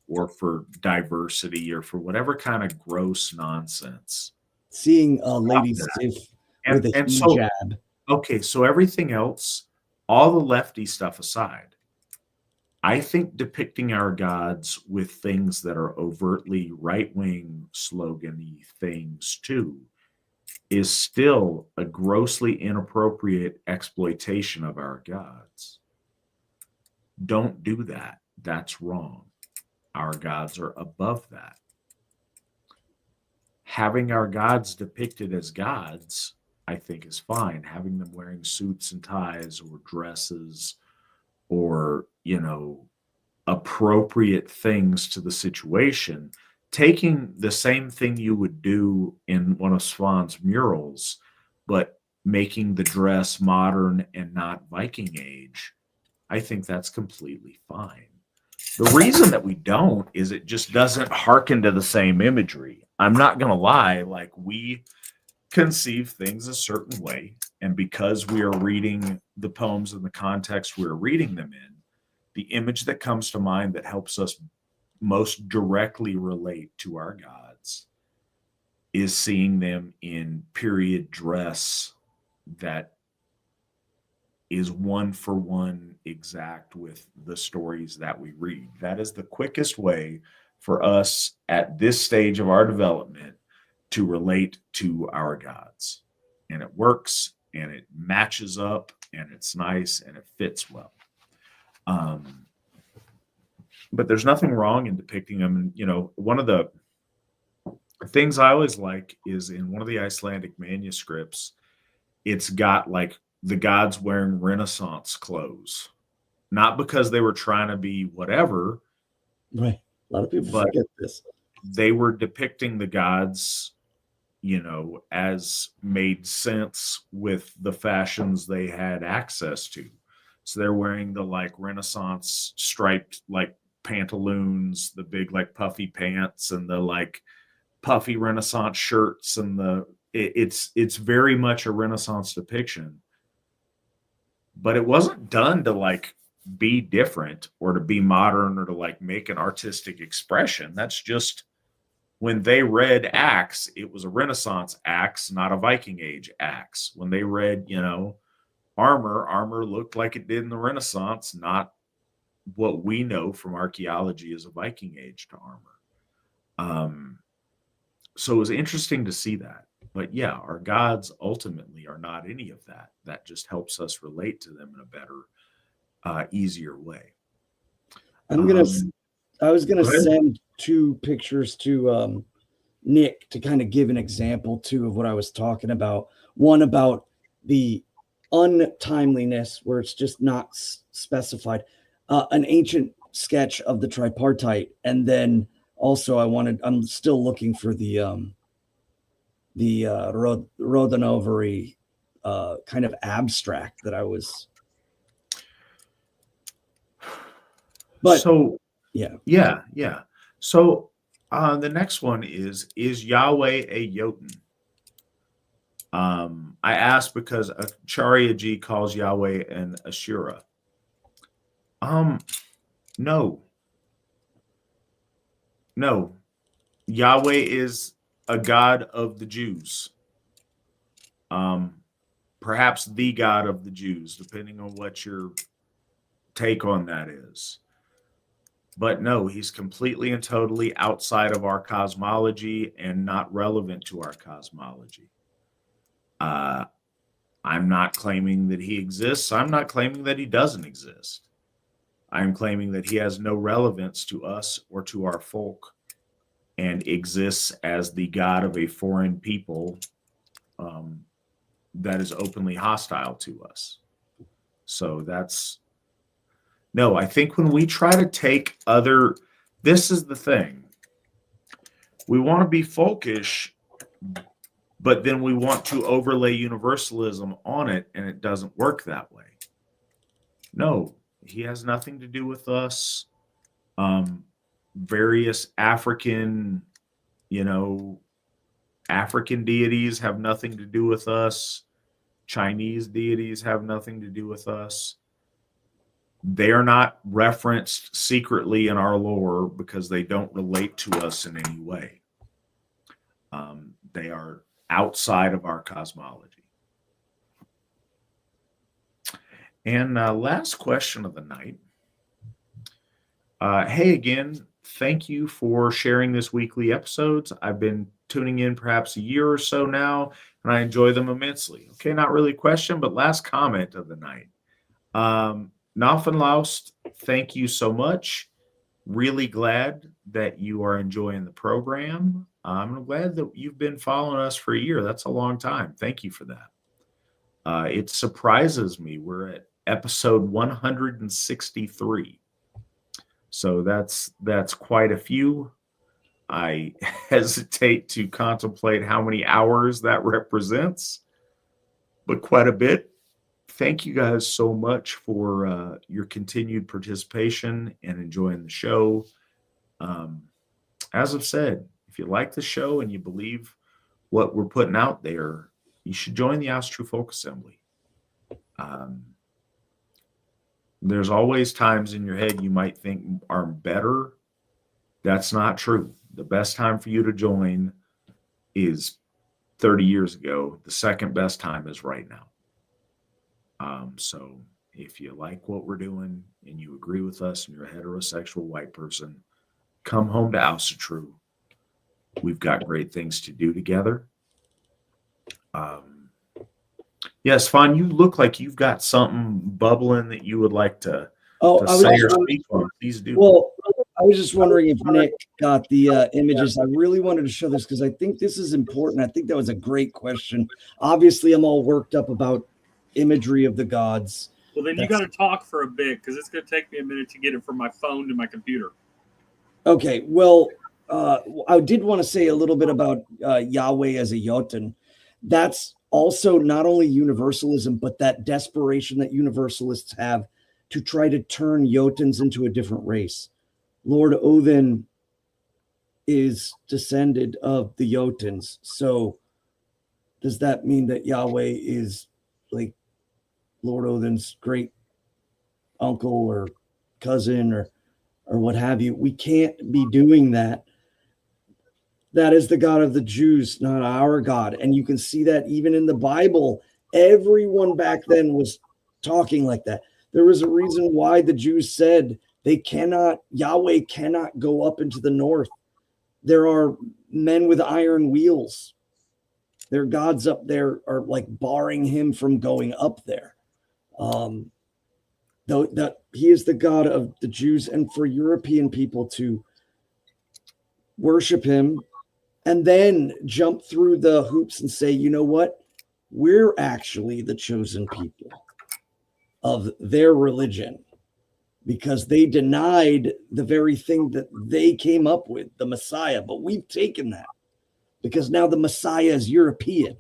or for diversity or for whatever kind of gross nonsense. Seeing Lady Sif with a And so, hijab. okay, so everything else, all the lefty stuff aside, I think depicting our gods with things that are overtly right-wing slogan-y things too is still a grossly inappropriate exploitation of our gods. Don't do that. That's wrong. Our gods are above that. Having our gods depicted as gods, I think, is fine. Having them wearing suits and ties or dresses or, appropriate things to the situation, taking the same thing you would do in one of Svan's murals, but making the dress modern and not Viking age, I think that's completely fine. The reason that we don't is it just doesn't hearken to the same imagery. I'm not going to lie, like we conceive things a certain way, and because we are reading the poems in the context we're reading them in, the image that comes to mind that helps us most directly relate to our gods is seeing them in period dress that is one for one exact with the stories that we read. That is the quickest way for us at this stage of our development to relate to our gods. And it works and it matches up and it's nice and it fits well. But there's nothing wrong in depicting them. And, one of the things I always like is in one of the Icelandic manuscripts, it's got like the gods wearing Renaissance clothes, not because they were trying to be whatever. Right. A lot of people forget this. They were depicting the gods, as made sense with the fashions they had access to. So they're wearing the like Renaissance striped like pantaloons, the big like puffy pants, and the like puffy Renaissance shirts, and it's very much a Renaissance depiction. But it wasn't done to like be different or to be modern or to like make an artistic expression. That's just when they read axe, it was a Renaissance axe, not a Viking age axe. When they read, armor looked like it did in the Renaissance, not what we know from archaeology as a Viking age to armor. So it was interesting to see that. But yeah, our gods ultimately are not any of that. That just helps us relate to them in a better, easier way. I was gonna send 2 pictures to Nick to kind of give an example too of what I was talking about. One about the untimeliness where it's just not specified. An ancient sketch of the tripartite, and then also I'm still looking for the Rodanovery kind of abstract that I was. But so yeah. So the next one is Yahweh a Jotun? I asked because Acharya G calls Yahweh an Ashura. No. Yahweh is a god of the Jews. Perhaps the god of the Jews, depending on what your take on that is. But no, he's completely and totally outside of our cosmology and not relevant to our cosmology. I'm not claiming that he exists. I'm not claiming that he doesn't exist. I'm claiming that he has no relevance to us or to our folk and exists as the god of a foreign people that is openly hostile to us. So no, I think when we try to take this is the thing. We want to be folkish, but then we want to overlay universalism on it, and it doesn't work that way. No, he has nothing to do with us. various African, African deities have nothing to do with us. Chinese deities have nothing to do with us. They are not referenced secretly in our lore because they don't relate to us in any way. They are outside of our cosmology. And last question of the night. Hey, again, thank you for sharing this weekly episodes. I've been tuning in perhaps a year or so now, and I enjoy them immensely. Okay, not really a question, but last comment of the night. Naufenlaust, thank you so much. Really glad that you are enjoying the program. I'm glad that you've been following us for a year. That's a long time. Thank you for that. It surprises me. We're at episode 163. So that's quite a few. I hesitate to contemplate how many hours that represents, but quite a bit. Thank you guys so much for your continued participation and enjoying the show. As I've said, if you like the show and you believe what we're putting out there, you should join the Asatru Folk Assembly. There's always times in your head you might think are better. That's not true. The best time for you to join is 30 years ago. The second best time is right now. So if you like what we're doing and you agree with us and you're a heterosexual white person, come home to Asatru. We've got great things to do together. Yes, Fawn, you look like you've got something bubbling that you would like to say or speak on. Please do. Well, I was just wondering if Nick got the images. I really wanted to show this because I think this is important. I think that was a great question. Obviously, I'm all worked up about imagery of the gods. Well, then you got to talk for a bit because it's going to take me a minute to get it from my phone to my computer. Okay, well, I did want to say a little bit about Yahweh as a Jotun. That's also not only universalism, but that desperation that universalists have to try to turn Jotuns into a different race. Lord Odin is descended of the Jotuns. So does that mean that Yahweh is like Lord Odin's great uncle or cousin or what have you? We can't be doing that. That is the God of the Jews, not our God. And you can see that even in the Bible. Everyone back then was talking like that. There was a reason why the Jews said Yahweh cannot go up into the north. There are men with iron wheels. Their gods up there are like barring him from going up there. Though that he is the God of the Jews, and for European people to worship him and then jump through the hoops and say, you know what? We're actually the chosen people of their religion because they denied the very thing that they came up with, the Messiah. But we've taken that because now the Messiah is European.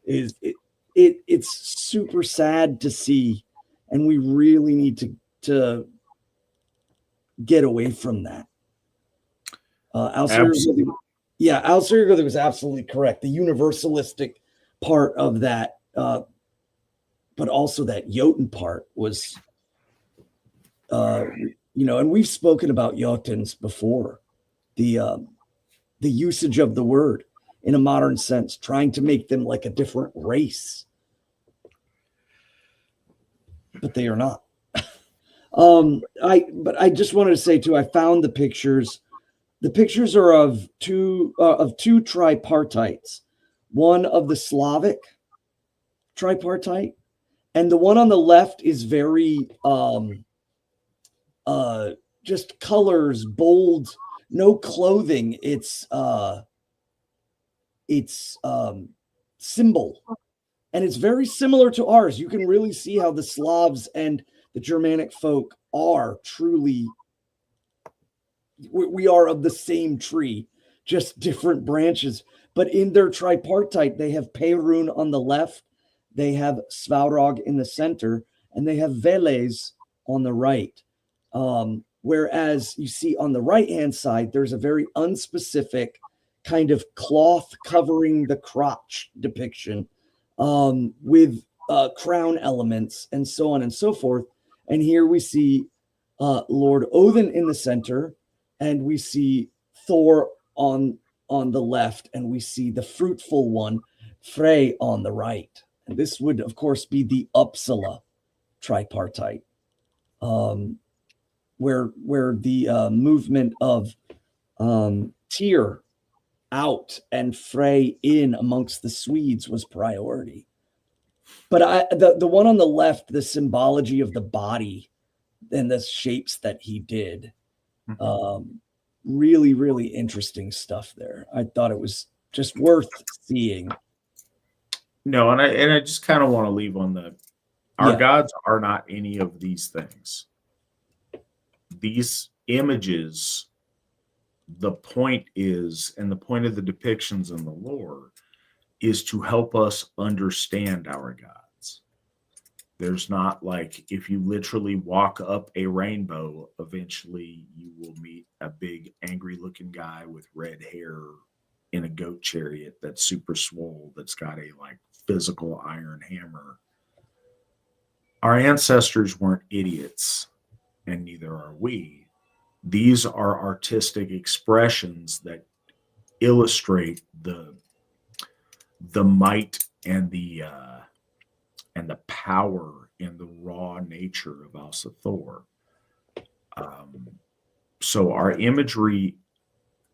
It's super sad to see, and we really need to get away from that. Al-Sirgo was absolutely correct. The universalistic part of that, but also that Jotun part was, and we've spoken about Jotuns before. The usage of the word in a modern sense, trying to make them like a different race, but they are not. I just wanted to say too, I found the pictures. The pictures are of two tripartites, one of the Slavic tripartite, and the one on the left is very just colors, bold, no clothing. It's symbol, and it's very similar to ours. You can really see how the Slavs and the Germanic folk are truly. We are of the same tree, just different branches. But in their tripartite, they have Perun on the left, they have Svarog in the center, and they have Veles on the right. Whereas you see on the right-hand side, there's a very unspecific kind of cloth covering the crotch depiction with crown elements and so on and so forth. And here we see Lord Odin in the center, and we see Thor on the left, and we see the fruitful one, Frey, on the right. And this would, of course, be the Uppsala tripartite, where the movement of Tyr out and Frey in amongst the Swedes was priority. But the one on the left, the symbology of the body and the shapes that he did, really, really interesting stuff there. I thought it was just worth seeing. No, and I just kind of want to leave on our gods are not any of these things. These images, the point is, and the point of the depictions in the lore is to help us understand our gods. There's not like, if you literally walk up a rainbow, eventually you will meet a big angry looking guy with red hair in a goat chariot that's super swole, that's got a like physical iron hammer. Our ancestors weren't idiots, and neither are we. These are artistic expressions that illustrate the might and the power and the raw nature of Asatru. So our imagery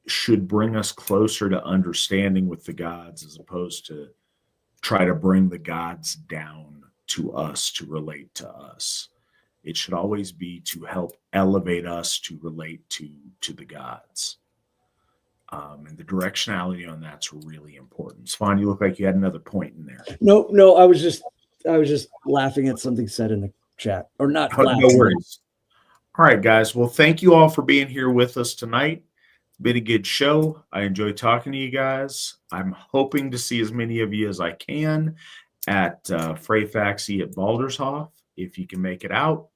should bring us closer to understanding with the gods, as opposed to try to bring the gods down to us to relate to us. It should always be to help elevate us to relate to the gods. And the directionality on that's really important. Svan, you look like you had another point in there. No, I was just laughing at something said in the chat, or not. Oh, no worries. All right, guys. Well, thank you all for being here with us tonight. It's been a good show. I enjoyed talking to you guys. I'm hoping to see as many of you as I can at Freyfaxi at Baldershof. If you can make it out,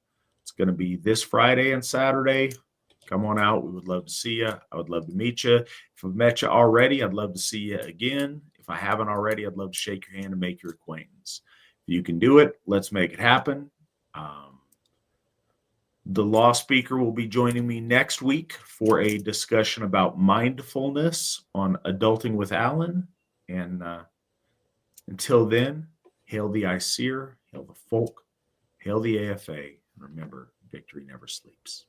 it's going to be this Friday and Saturday. Come on out. We would love to see you. I would love to meet you. If I've met you already, I'd love to see you again. If I haven't already, I'd love to shake your hand and make your acquaintance. If you can do it, let's make it happen. The law speaker will be joining me next week for a discussion about mindfulness on Adulting with Alan. And until then, hail the Aesir, hail the folk, hail the AFA. And remember, victory never sleeps.